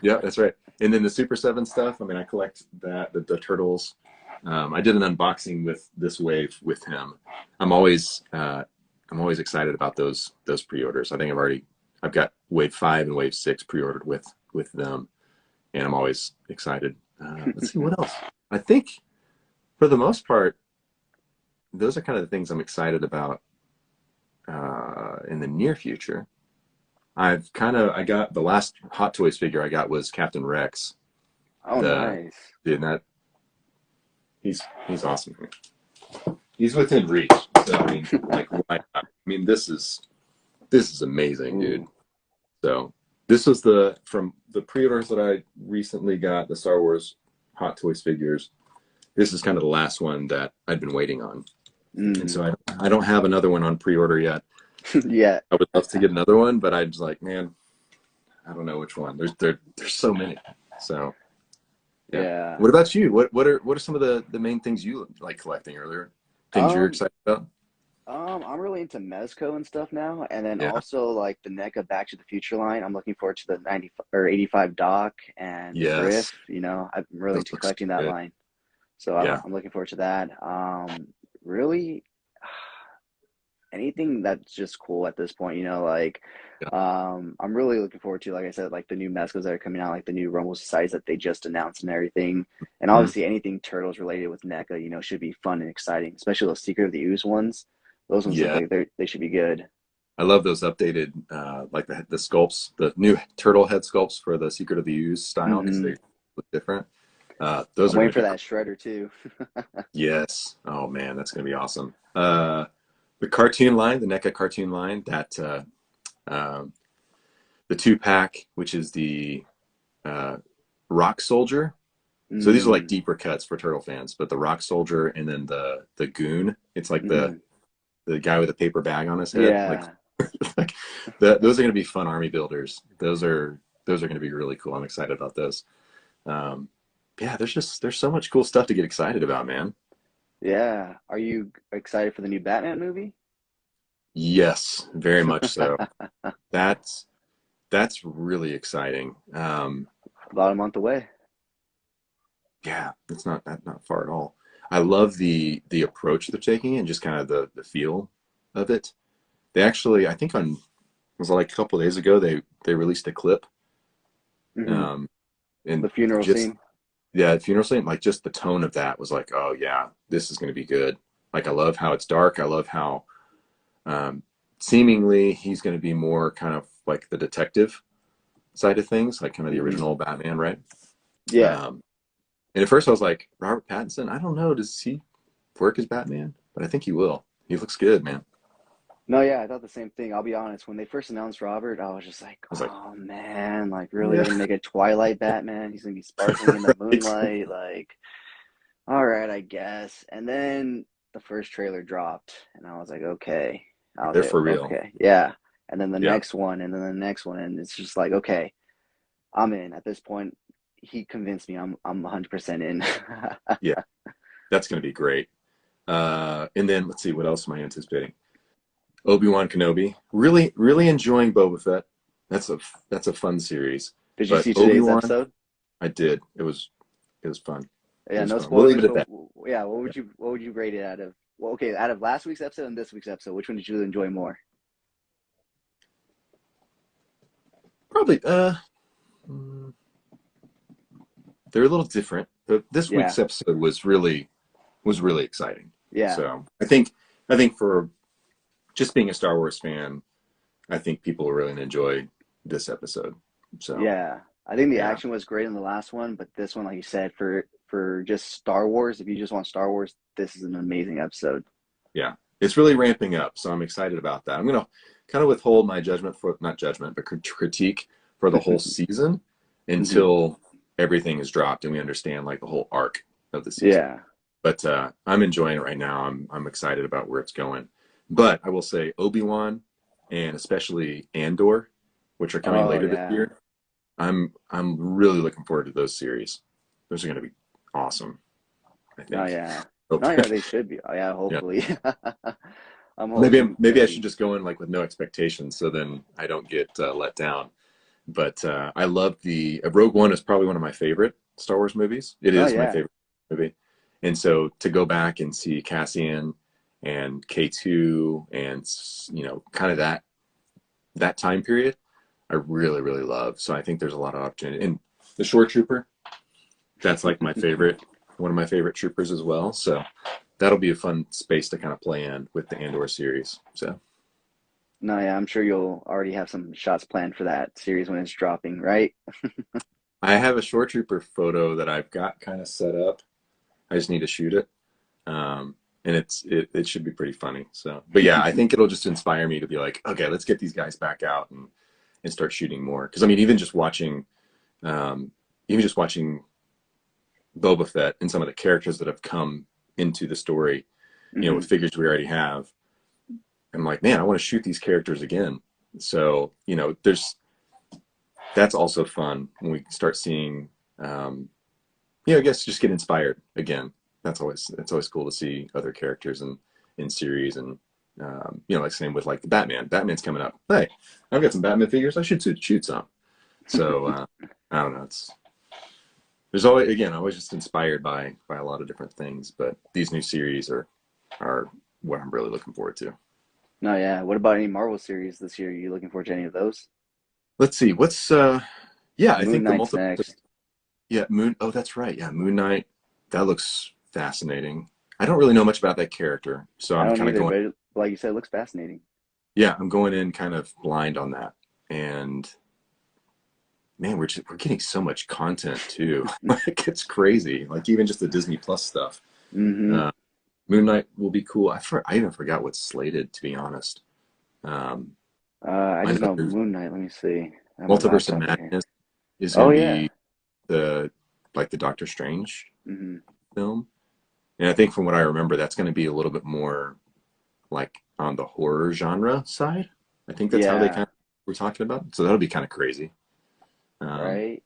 Yeah, that's right. And then the Super 7 stuff. I mean, I collect that, the Turtles. I did an unboxing with this wave with him. I'm always excited about those pre-orders. I think I've got wave 5 and wave 6 pre-ordered with them, and I'm always excited. Let's see what else. I think for the most part, those are kind of the things I'm excited about in the near future. I got the last Hot Toys figure I got was Captain Rex. Oh, nice. Dude, he's awesome. He's within reach. So I mean, this is amazing, dude. So this was from the pre-orders that I recently got, the Star Wars Hot Toys figures. This is kind of the last one that I'd been waiting on. And so I don't have another one on pre-order yet. Yeah. I would love to get another one, but I was like, man, I don't know which one. There's so many. So yeah. Yeah. What about you? What are some of the main things you like collecting earlier? Things you're Um, excited about? I'm really into Mezco and stuff now, and then Yeah. also like the NECA Back to the Future line. I'm looking forward to the 90 or 85 Doc and Griff. Yes. I'm really Those into look so collecting that good. line, so Yeah. I'm looking forward to that. Really, anything that's just cool at this point, Yeah. I'm really looking forward to, like I said, like the new Mezcos that are coming out, like the new Rumble Societies that they just announced and everything. And Mhm. obviously anything Turtles related with NECA, should be fun and exciting, especially those Secret of the Ooze ones. Those ones look Yeah. like they should be good. I love those updated, like the sculpts, the new turtle head sculpts for the Secret of the Ooze style because Hmm. they look different. Those I'm are going waiting to for be that cool. Shredder too. Yes. Oh man, that's going to be awesome. The cartoon line, the NECA cartoon line, that um, the 2-pack, which is the uh, Rock Soldier. So these are like Mm, deeper cuts for Turtle fans, but the Rock Soldier and then the Goon. It's like hmm. the guy with a paper bag on his head. Like, Yeah. like those are going to be fun army builders. Those are going to be really cool. I'm excited about those. Um, yeah, there's so much cool stuff to get excited about, man. Yeah. Are you excited for the new Batman movie? Yes, very much so. That's that's really exciting. About a month away. Yeah, it's not far at all. I love the approach they're taking and just kind of the feel of it. They actually, I think on was it like a couple of days ago they released a clip, Hmm. um, and The funeral just scene. yeah, funeral scene, like just the tone of that was like, oh yeah, this is going to be good. Like I love how it's dark. I love how um, seemingly he's going to be more kind of like the detective side of things, like kind of the Hmm. original Batman, right? Yeah. Um, and at first I was like, Robert Pattinson, I don't know, does he work as Batman? But I think he will. He looks good, man. I No, yeah, I thought the same thing. I'll be honest. When they first announced Robert, I was just like, was like, oh man, like really yeah, they're gonna make a Twilight Batman? He's gonna be sparkling in the right. moonlight, like, all right, I guess. And then the first trailer dropped, and I was like, okay. I was They're like, for real. okay, yeah. And then the Yeah, next one, and then the next one, and it's just like, okay, I'm in. At this point, he convinced me. I'm 100% in. yeah, that's going to be great. And then let's see, what else am I anticipating? Obi-Wan Kenobi. Really, really enjoying Boba Fett. That's a fun series. Did you But see today's Obi-Wan, episode? I did. It was fun. It Yeah, was no fun. We'll leave spoilers, it at but that. yeah, Yeah. what would you rate it out of? Well, okay, out of last week's episode and this week's episode, which one did you enjoy more? Probably. Mm, they're a little different. But this Yeah, week's episode was really exciting. yeah, So I think for just being a Star Wars fan, I think people are really going to enjoy this episode. So yeah. I think the yeah, action was great in the last one, but this one, like you said, for just Star Wars, if you just want Star Wars, this is an amazing episode. yeah, it's really ramping up. So I'm excited about that. I'm going to kind of withhold my judgment for not judgment, but critique for the whole season Hmm. until everything is dropped and we understand like the whole arc of the season. Yeah. But I'm enjoying it right now. I'm excited about where it's going. But I will say Obi-Wan and especially Andor, which are coming Oh later this yeah. year. I'm really looking forward to those series. Those are going to be awesome, I No, think. yeah. Hope- No, yeah, they should be. Oh, yeah, yeah. hopefully. I'm Maybe hoping it's maybe gonna I should be. just go in like with no expectations, so then I don't get let down. But I love the Rogue One is probably one of my favorite Star Wars movies. It No, is my yeah. favorite movie, and so to go back and see Cassian and K2 and kind of that time period, I really really love. So I think there's a lot of opportunity. And the Shore Trooper, that's like my favorite, one of my favorite troopers as well. So that'll be a fun space to kind of play in with the Andor series. So No, yeah, I'm sure you'll already have some shots planned for that series when it's dropping, right? I have a Shore Trooper photo that I've got kind of set up. I just need to shoot it. And it should be pretty funny. So, but yeah, I think it'll just inspire me to be like, okay, let's get these guys back out and start shooting more. Because I mean, um, even just watching Boba Fett and some of the characters that have come into the story, Hmm. with figures we already have, I'm like, man, I want to shoot these characters again. So, you know, that's also fun when we start seeing, you know, I guess just get inspired again. It's always cool to see other characters in series, and you know, like same with like the Batman. Batman's coming up. Hey, I've got some Batman figures. I should shoot some. So I don't know. There's always just inspired by a lot of different things. But these new series are what I'm really looking forward to. No, yeah. What about any Marvel series this year? Are you looking forward to any of those? Let's see. What's yeah, I Moon think the Knight's next. yeah, Moon. Oh, that's right. Yeah, Moon Knight. That looks fascinating. I don't really know much about that character, so I I'm don't kind of either, going. but like you said, it looks fascinating. Yeah, I'm going in kind of blind on that, and man, we're getting so much content too. Like it's crazy. Like even just the Disney Plus stuff. Mm-hmm. Moon Knight will be cool. I even forgot what's slated, to be honest. I I just know know there's Moon Knight. Let me see. I have my Multiverse of laptop right here. Madness is Oh going to yeah. be the Doctor Strange Mm-hmm. film, and I think from what I remember, that's going to be a little bit more like on the horror genre side. I think that's how they Yeah. kind of were talking about. So that'll be kind of crazy. Um, Right.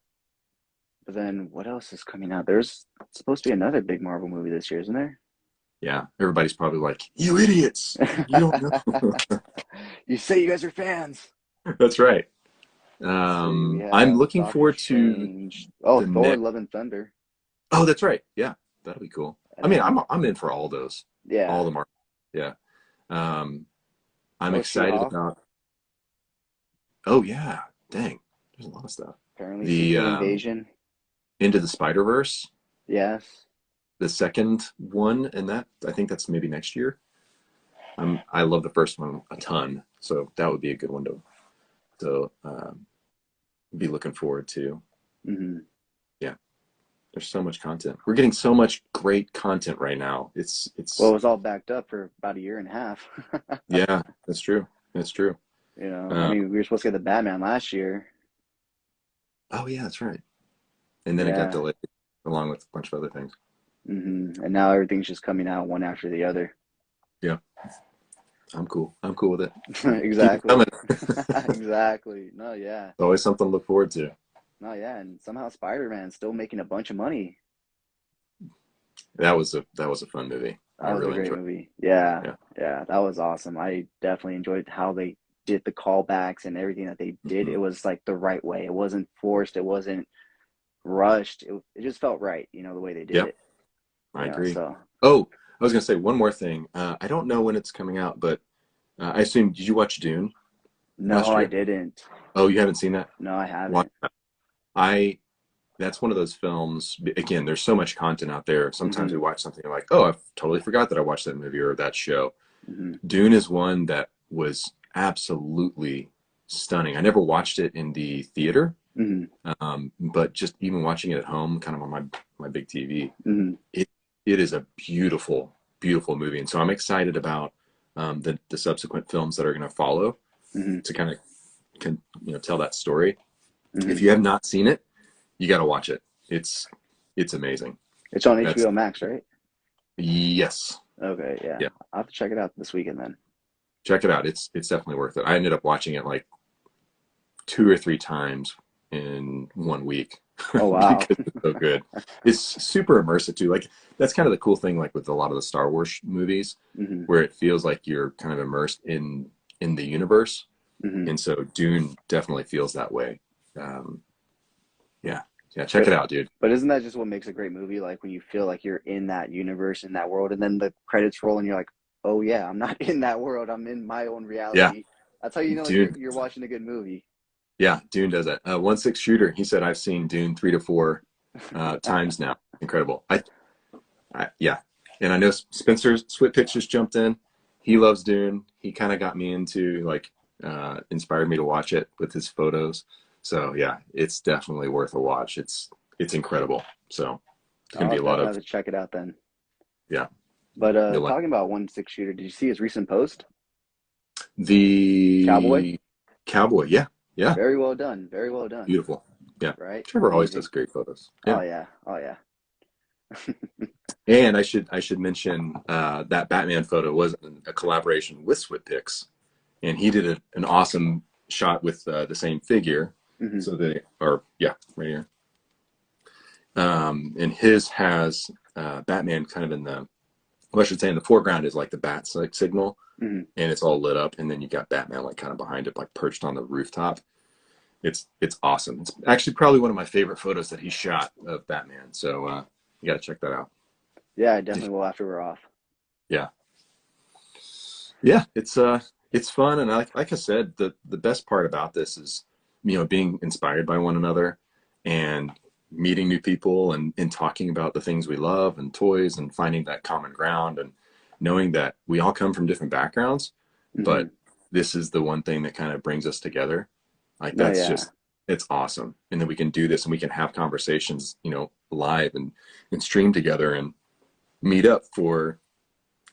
But then what else is coming out? There's supposed to be another big Marvel movie this year, isn't there? yeah, everybody's probably like, "You idiots! You don't know." You say you guys are fans. That's right. Let's see. We I'm have looking Doctor forward to Strange. Oh, the Thor: next. Love and Thunder. Oh, that's right. Yeah, that'll be cool. And I mean, then I'm in for all those, all yeah. the mark. Yeah. Um, I'm Oh, excited She-Hulk. about. Oh yeah, dang, there's a lot of stuff. Apparently, The Secret Invasion. Into the Spider-Verse, Yes. the second one, and that I think that's maybe next year. I love the first one a ton, so that would be a good one to be looking forward to. Mm-hmm. Yeah, there's so much content. We're getting so much great content right now. Well, it It's was all backed up for about a year and a half. yeah, that's true. That's true. You know, I Uh, mean, we were supposed to get the Batman last year. oh yeah, that's right. And then it got Yeah. delayed along with a bunch of other things. And now everything's just coming out one after the other. Yeah, I'm cool. I'm cool with it. Keep it Exactly. coming. Exactly. No, yeah. Always something to look forward to. No, yeah. And somehow Spider-Man's still making a bunch of money. That was a fun movie. I That was a really great enjoyed movie. Yeah. it. Yeah. That was awesome. I definitely enjoyed how they did the callbacks and everything that they Yeah. did. It was like the right way. It wasn't forced. It wasn't rushed. It just felt right, the way they did Yep, it. I agree. So Oh, I was gonna say one more thing. I don't know when it's coming out, but I assume did you watch Dune no, last I year? didn't. Oh, you haven't seen that? No, I Watch haven't. that. I That's one of those films. Again, there's so much content out there. Sometimes hmm we watch something like, oh, I totally forgot that I watched that movie or that show. hmm Dune is one that was absolutely stunning. I never watched it in the theater, hmm but just even watching it at home, kind of on my big TV, hmm it it is a beautiful, beautiful movie. And so I'm excited about the subsequent films that are going to follow hmm to kind of tell that story. hmm If you have not seen it, you got to watch it. It's amazing. It's on That's HBO Max, right? yes, Okay, yeah. yeah. I'll have to check it out this weekend then. Check it out. It's definitely worth it. I ended up watching it like 2 or 3 times in 1 week Oh wow. because it's so good. It's super immersive too. Like that's kind of the cool thing, like with a lot of the Star Wars movies, hmm where it feels like you're kind of immersed in the universe. hmm And so Dune definitely feels that way. Um, yeah, yeah. Check But it out, dude. but isn't that just what makes a great movie? Like when you feel like you're in that universe, in that world, and then the credits roll and you're like, oh yeah, I'm not in that world. I'm in my own Yeah, reality. That's how you know Dune. you're watching a good movie. Yeah, Dune does that. 1/6 shooter. He said I've seen Dune 3 to 4 times now. Incredible. Yeah, and I know Spencer Switpitch just jumped in. He loves Dune. He kind of got me into inspired me to watch it with his photos. So yeah, it's definitely worth a watch. It's incredible. So it's gonna I'll be a lot definitely of have to check it out then. yeah. But You'll like talking about 1/6 shooter, did you see his recent post? Cowboy? the cowboy. Yeah, yeah, Very well done. Very well done. beautiful. Yeah, Right? Trevor always does Amazing. great photos. Oh Yeah, yeah. Oh yeah. And I should mention that Batman photo was a collaboration with Switpix, and he did an awesome shot with the same figure. Hmm. So they are, yeah, right here. And his has Batman kind of in the, well, I should say in the foreground is like the bat signal, Hmm. and it's all lit up, and then you got Batman like kind of behind it, like perched on the rooftop. It's awesome. It's actually probably one of my favorite photos that he shot of Batman. So you got to check that out. Yeah, I definitely will after we're off. Yeah, yeah. It's fun, and like I said, the best part about this is, you know, being inspired by one another and meeting new people and talking about the things we love and toys and finding that common ground and knowing that we all come from different backgrounds, Hmm. but this is the one thing that kind of brings us together. Like No, that's yeah. just, it's awesome. And then we can do this and we can have conversations, you know, live and stream together and meet up for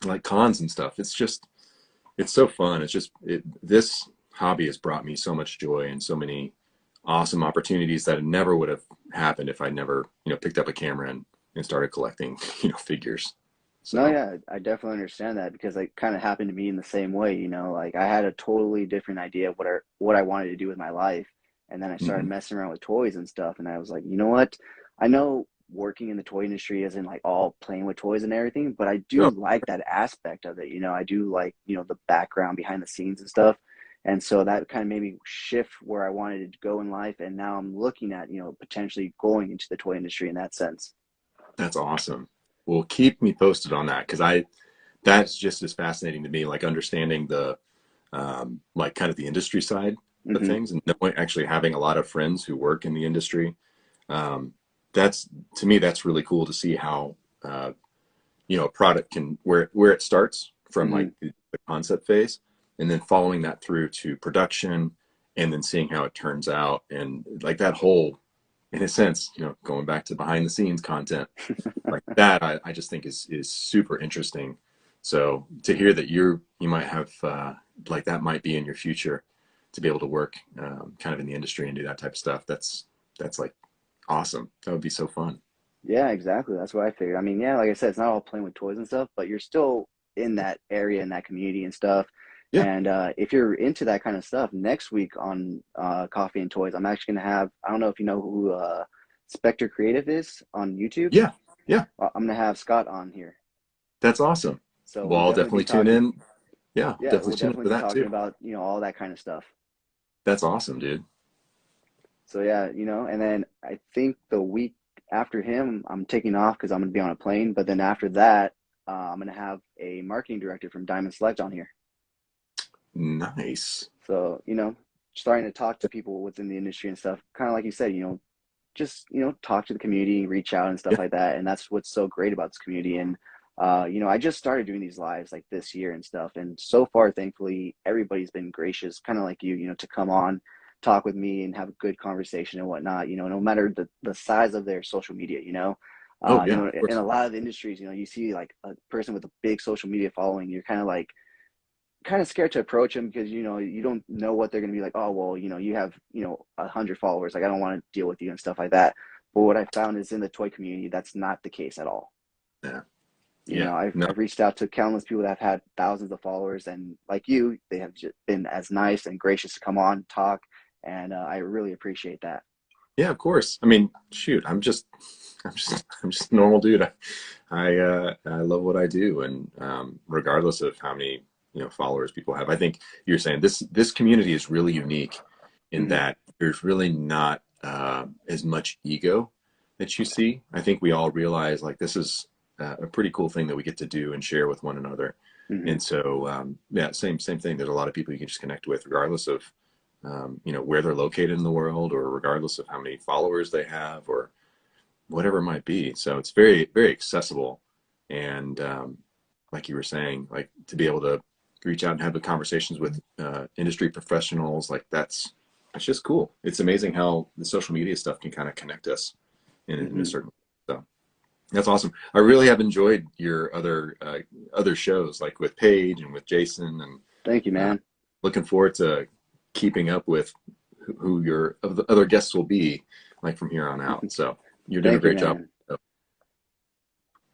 like cons and stuff. It's just, it's so fun. It's just, this hobby has brought me so much joy and so many awesome opportunities that never would have happened if I never, you know, picked up a camera and started collecting, you know, figures. No, So, yeah, I definitely understand that because it kind of happened to me in the same way, you know, like I had a totally different idea of what I wanted to do with my life. And then I started mhm. messing around with toys and stuff. And I was like, you know what? I know working in the toy industry isn't like all playing with toys and everything, but I do Oh, like that aspect of it. You know, I do like, you know, the background behind the scenes and stuff. And so that kind of made me shift where I wanted to go in life. And now I'm looking at, you know, potentially going into the toy industry in that sense. that's awesome. Well, keep me posted on that because that's just as fascinating to me, like understanding the, like kind of the industry side of Hmm. things and knowing, actually having a lot of friends who work in the industry. Um, that's, to me, that's really cool to see how, you know, a product can, where it starts from like Hmm. the concept phase and then following that through to production and then seeing how it turns out. And like that whole, in a sense, you know, going back to behind the scenes content like that, I just think is super interesting. So to hear that you might have like that might be in your future to be able to work kind of in the industry and do that type of stuff. That's like awesome. That would be so fun. Yeah, exactly. That's what I figured. I mean, yeah, like I said, it's not all playing with toys and stuff, but you're still in that area, in that community and stuff. Yeah. And if you're into that kind of stuff, next week on Coffee and Toys, I'm actually going to have, I don't know if you know who Spectre Creative is on YouTube. Yeah. Yeah. I'm going to have Scott on here. That's awesome. So Well, we'll I'll definitely be definitely tune talking. in. Yeah, Yeah, definitely we'll tune in definitely for be that talking too. about, you know, all that kind of stuff. That's awesome, dude. So yeah, you know, and then I think the week after him, I'm taking off because I'm going to be on a plane. But then after that, I'm going to have a marketing director from Diamond Select on here. Nice. So, you know, starting to talk to people within the industry and stuff, kind of like you said, you know, just, you know, talk to the community, reach out and stuff Yeah. like that. And that's what's so great about this community. And, you know, I just started doing these lives like this year and stuff. And so far, thankfully, everybody's been gracious, kind of like you know, to come on, talk with me and have a good conversation and whatnot, you know, no matter the size of their social media, you know. Oh You yeah, know, of in course. a lot of industries, you know, you see like a person with a big social media following, you're kind of like, kind of scared to approach them because you know you don't know what they're going to be like. Oh well, you know you have 100 followers. Like I don't want to deal with you and stuff like that. But what I found is in the toy community, that's not the case at all. Yeah. You Yeah. know, I've No. I've reached out to countless people that have had thousands of followers, and like you, they have just been as nice and gracious to come on talk, and I really appreciate that. Yeah, of course. I mean, shoot, I'm just a normal dude. I love what I do, and regardless of how many followers people have, I think you're saying this community is really unique in Hmm. that there's really not as much ego that you see. I think we all realize like this is a pretty cool thing that we get to do and share with one another. Hmm. And so yeah, same thing. There's a lot of people you can just connect with, regardless of where they're located in the world, or regardless of how many followers they have, or whatever it might be. So it's very, very accessible. And like you were saying, like to be able to reach out and have the conversations with industry professionals, like that's just cool. It's amazing how the social media stuff can kind of connect us in a Hmm. certain. So that's awesome. I really have enjoyed your other shows, like with Paige and with Jason, and Thank you, uh, man. looking forward to keeping up with who your of the other guests will be like from here on out. So you're doing a Thank you, great job. man.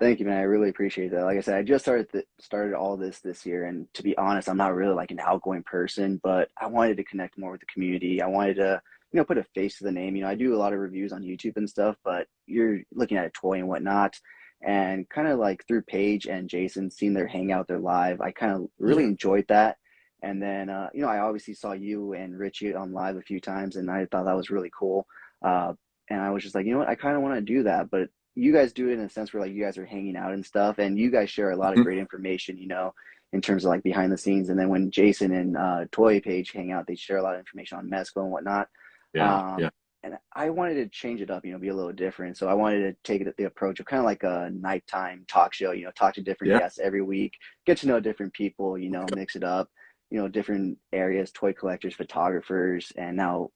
Thank you, man. I really appreciate that. Like I said, I just started all this year, and to be honest, I'm not really like an outgoing person, but I wanted to connect more with the community. I wanted to, put a face to the name. I do a lot of reviews on YouTube and stuff, but you're looking at a toy and whatnot, and kind of like through Paige and Jason, seeing their hangout, their live, I kind of really Yeah. enjoyed that. And then, I obviously saw you and Richie on live a few times, and I thought that was really cool. Uh, and I was just like, you know what, I kind of want to do that, but you guys do it in a sense where like you guys are hanging out and stuff, and you guys share a lot of Mhm. great information, in terms of like behind the scenes. And then when Jason and Toy Page hang out, they share a lot of information on Mezco and whatnot. Yeah. Um, Yeah. and I wanted to change it up, be a little different. So I wanted to take it the approach of kind of like a nighttime talk show, talk to different Yeah. guests every week, get to know different people, mix it up, different areas, toy collectors, photographers, and now,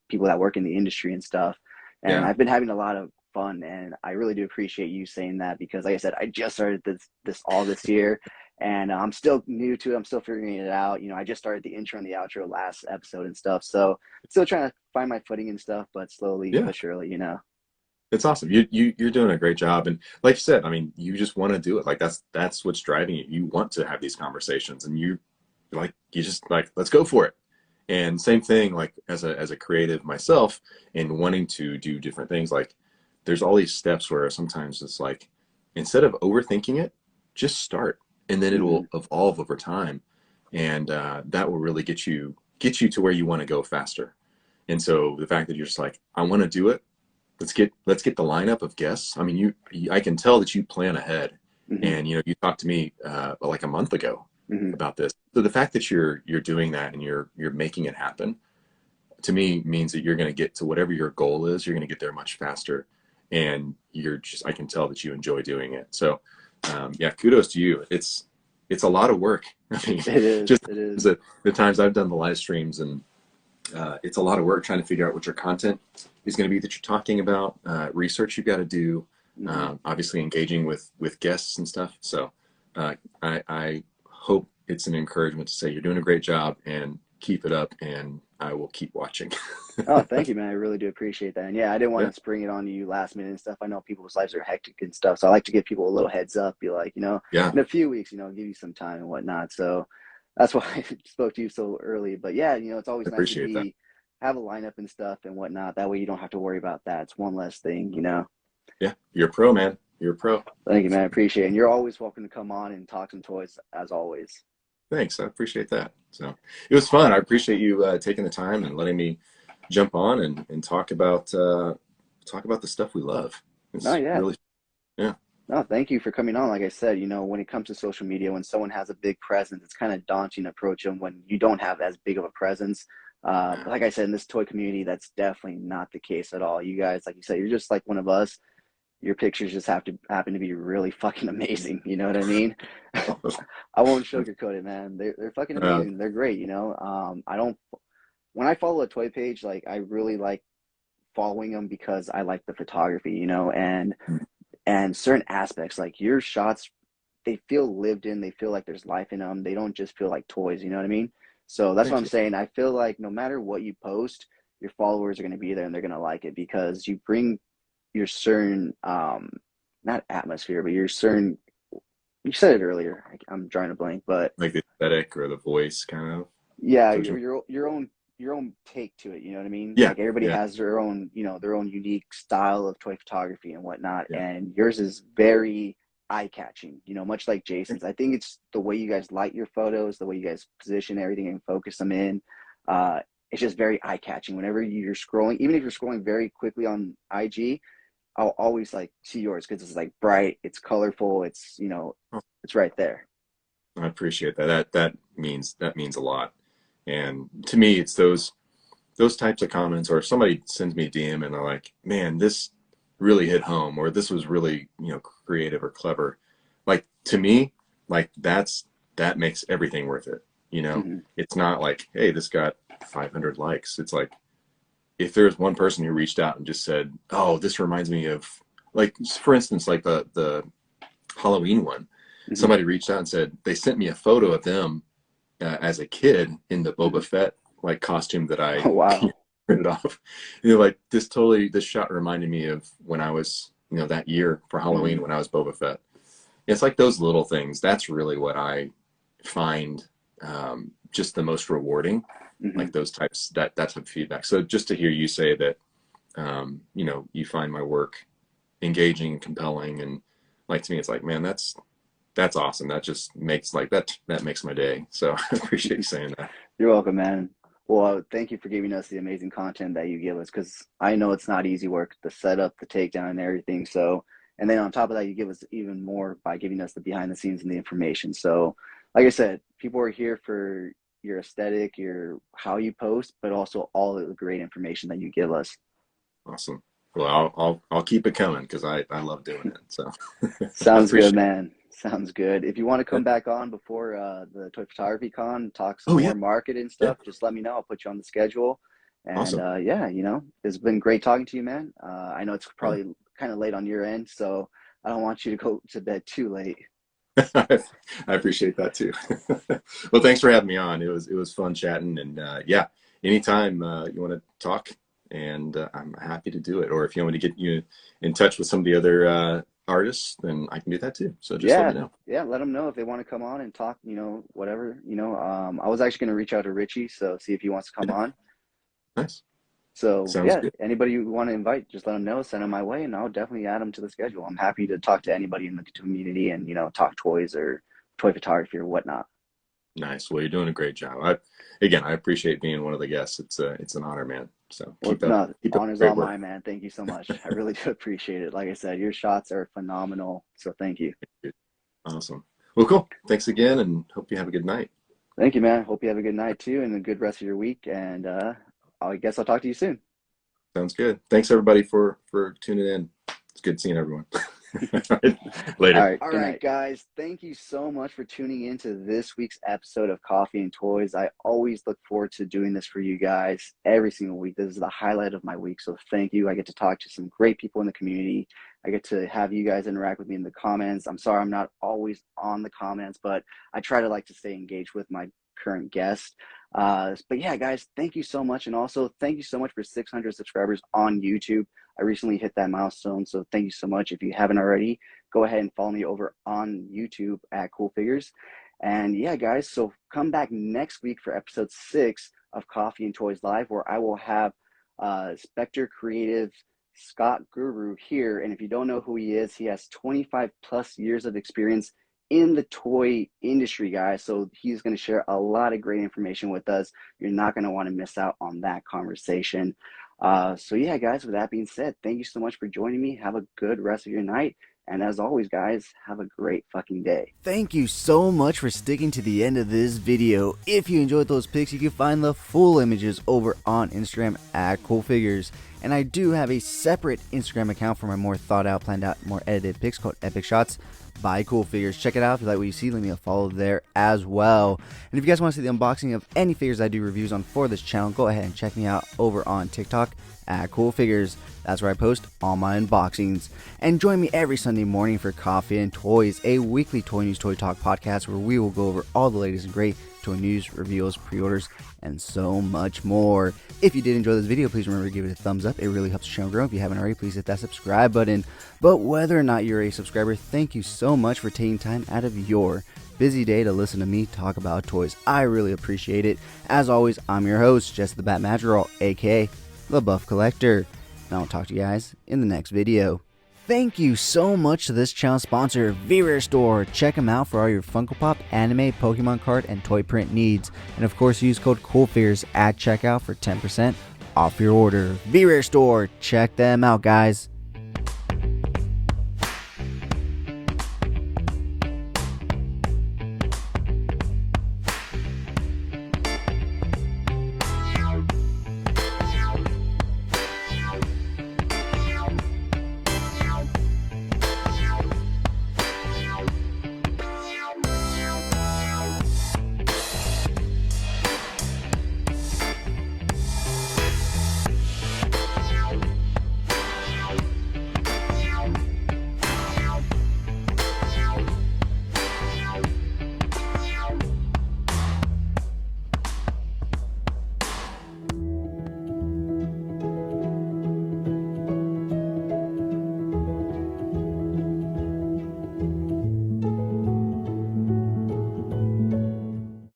people that work in the industry and stuff. And Yeah. I've been having a lot of fun, and I really do appreciate you saying that, because like I said, I just started this all this year, and I'm still new to it. I'm still figuring it out. I just started the intro and the outro last episode and stuff, so still trying to find my footing and stuff, but slowly Yeah. but surely. It's awesome. You're doing a great job. And like you said, I mean, you just want to do it. Like that's what's driving you. You want to have these conversations, and you just like, let's go for it. And same thing, like as a creative myself, and wanting to do different things, like there's all these steps where sometimes it's like, instead of overthinking it, just start, and then it Hmm. will evolve over time, and that will really get you to where you want to go faster. And so the fact that you're just like, I want to do it, let's get the lineup of guests. I mean, I can tell that you plan ahead, Hmm. and you talked to me like a month ago Hmm. about this. So the fact that you're doing that, and you're making it happen, to me means that you're going to get to whatever your goal is. You're going to get there much faster, and I can tell that you enjoy doing it. So yeah, kudos to you. It's a lot of work. I mean, It is. just It is. the times I've done the live streams, and it's a lot of work trying to figure out what your content is going to be that you're talking about, research you've got to do, Hmm. obviously engaging with guests and stuff. So I hope it's an encouragement to say you're doing a great job, and keep it up, and I will keep watching. Oh, thank you, man. I really do appreciate that. And yeah, I didn't want Yeah, to spring it on you last minute and stuff. I know people's lives are hectic and stuff. So I like to give people a little heads up, be like, yeah, in a few weeks, give you some time and whatnot. So that's why I spoke to you so early. But yeah, it's I always nice to appreciate that. have a lineup and stuff and whatnot. That way you don't have to worry about that. It's one less thing. Yeah, you're a pro, man. You're a pro. Thank you, man. I appreciate it. And you're always welcome to come on and talk some toys as always. Thanks, I appreciate that. So it was fun. I appreciate you taking the time and letting me jump on and talk about the stuff we love. No, It's yeah. really, yeah, No, thank you for coming on. Like I said, when it comes to social media, when someone has a big presence, it's kind of daunting to approach them when you don't have as big of a presence. But like I said, in this toy community, that's definitely not the case at all. You guys, like you said, you're just like one of us. Your pictures just happen to be really fucking amazing. You know what I mean? I won't sugarcoat it, man. They're fucking uh, amazing. They're great. I don't when I follow a toy page, like I really like following them because I like the photography, and certain aspects like your shots, they feel lived in. They feel like there's life in them. They don't just feel like toys. You know what I mean? So that's what thank I'm you. saying. I feel like no matter what you post, your followers are going to be there and they're going to like it because you bring your certain not atmosphere, but your certain, you said it earlier. I'm drawing a blank, but Like the aesthetic or the voice, kind of. yeah, So what you- your own take to it. You know what I mean? Yeah, Like everybody yeah, has their own unique style of toy photography and whatnot, yeah. and yours is very eye catching. Much like Jason's. I think it's the way you guys light your photos, the way you guys position everything and focus them in. It's just very eye catching. Whenever you're scrolling, even if you're scrolling very quickly on IG, I'll always like see yours because it's like bright, it's colorful, Oh, it's right there. I appreciate that. That means a lot. And to me, it's those types of comments, or if somebody sends me a DM and they're like, "Man, this really hit home," or "This was really creative or clever." Like, to me, like that makes everything worth it. Hmm. It's not like, "Hey, this got 500 likes." It's like, if there's one person who reached out and just said, "Oh, this reminds me of," like, for instance, like the Halloween one. Hmm. Somebody reached out and said they sent me a photo of them as a kid in the Hmm. Boba Fett like costume that I Oh, wow. printed off. Like, this shot reminded me of when I was that year for Hmm. Halloween when I was Boba Fett. it's like those little things. That's really what I find just the most rewarding. Mm-hmm. Like those types, that type of feedback. So just to hear you say that, you find my work engaging and compelling, and like, to me, it's like, man, that's awesome. That just makes that makes my day. So I appreciate you saying that. You're welcome, man. Well, thank you for giving us the amazing content that you give us, because I know it's not easy work, the setup, the takedown, and everything. So, and then on top of that, you give us even more by giving us the behind the scenes and the information. So, like I said, people are here for your aesthetic, how you post, but also all of the great information that you give us. Awesome. Well, I'll keep it coming, because I love doing it. So sounds good, man. Sounds good. If you want to come back on before the Toy Photography Con, talk some more market and stuff, just let me know. I'll put you on the schedule. And awesome. It's been great talking to you, man. I know it's probably kind of late on your end, so I don't want you to go to bed too late. I appreciate that too. Well, thanks for having me on. It was fun chatting, and anytime you want to talk, and I'm happy to do it. Or if you want me to get you in touch with some of the other artists, then I can do that too. So just let me know. Yeah, let them know if they want to come on and talk, whatever. I was actually going to reach out to Richie, so see if he wants to come on. Nice. So Sounds good. Anybody you want to invite, just let them know, send them my way, and I'll definitely add them to the schedule. I'm happy to talk to anybody in the community and, talk toys or toy photography or whatnot. Nice. Well, you're doing a great job. I appreciate being one of the guests. It's an honor, man. So keep up honor's all mine, man. Thank you so much. I really do appreciate it. Like I said, your shots are phenomenal. So thank you. Awesome. Well, cool. Thanks again, and hope you have a good night. Thank you, man. Hope you have a good night too, and a good rest of your week. And I guess I'll talk to you soon. Sounds good. Thanks everybody for tuning in. It's good seeing everyone. Later. All right, guys. Thank you so much for tuning in to this week's episode of Coffee and Toys. I always look forward to doing this for you guys every single week. This is the highlight of my week, so thank you. I get to talk to some great people in the community. I get to have you guys interact with me in the comments. I'm sorry I'm not always on the comments, but I try to like to stay engaged with my current guest. But yeah, guys, thank you so much. And also thank you so much for 600 subscribers on YouTube. I recently hit that milestone, so thank you so much. If you haven't already, go ahead and follow me over on YouTube at CoolFigurez. And yeah, guys, so come back next week for episode 6 of Coffee and Toys Live, where I will have Spectre Creative Scott Guru here. And if you don't know who he is, he has 25 plus years of experience in the toy industry, guys. So he's going to share a lot of great information with us. You're not going to want to miss out on that conversation. So yeah, guys, with that being said, thank you so much for joining me. Have a good rest of your night. And as always, guys, have a great fucking day. Thank you so much for sticking to the end of this video. If you enjoyed those pics, you can find the full images over on Instagram at CoolFigurez. And I do have a separate Instagram account for my more thought out, planned out, more edited pics called Epic Shots by CoolFigurez. Check it out. If you like what you see, leave me a follow there as well. And if you guys want to see the unboxing of any figures I do reviews on for this channel, go ahead and check me out over on TikTok at CoolFigurez. That's where I post all my unboxings. And join me every Sunday morning for Coffee and Toys, a weekly toy news, toy talk podcast where we will go over all the latest and great toy news, reveals, pre-orders, and so much more. If you did enjoy this video, please remember to give it a thumbs up. It really helps the channel grow. If you haven't already, please hit that subscribe button. But whether or not you're a subscriber, thank you so much for taking time out of your busy day to listen to me talk about toys. I really appreciate it. As always, I'm your host, Jess the Bat Madrigal, aka the Buff Collector. And I'll talk to you guys in the next video. Thank you so much to this channel sponsor, V-Rare Store. Check them out for all your Funko Pop, anime, Pokemon card, and toy print needs. And of course, use code CoolFigurez at checkout for 10% off your order. V-Rare Store. Check them out, guys.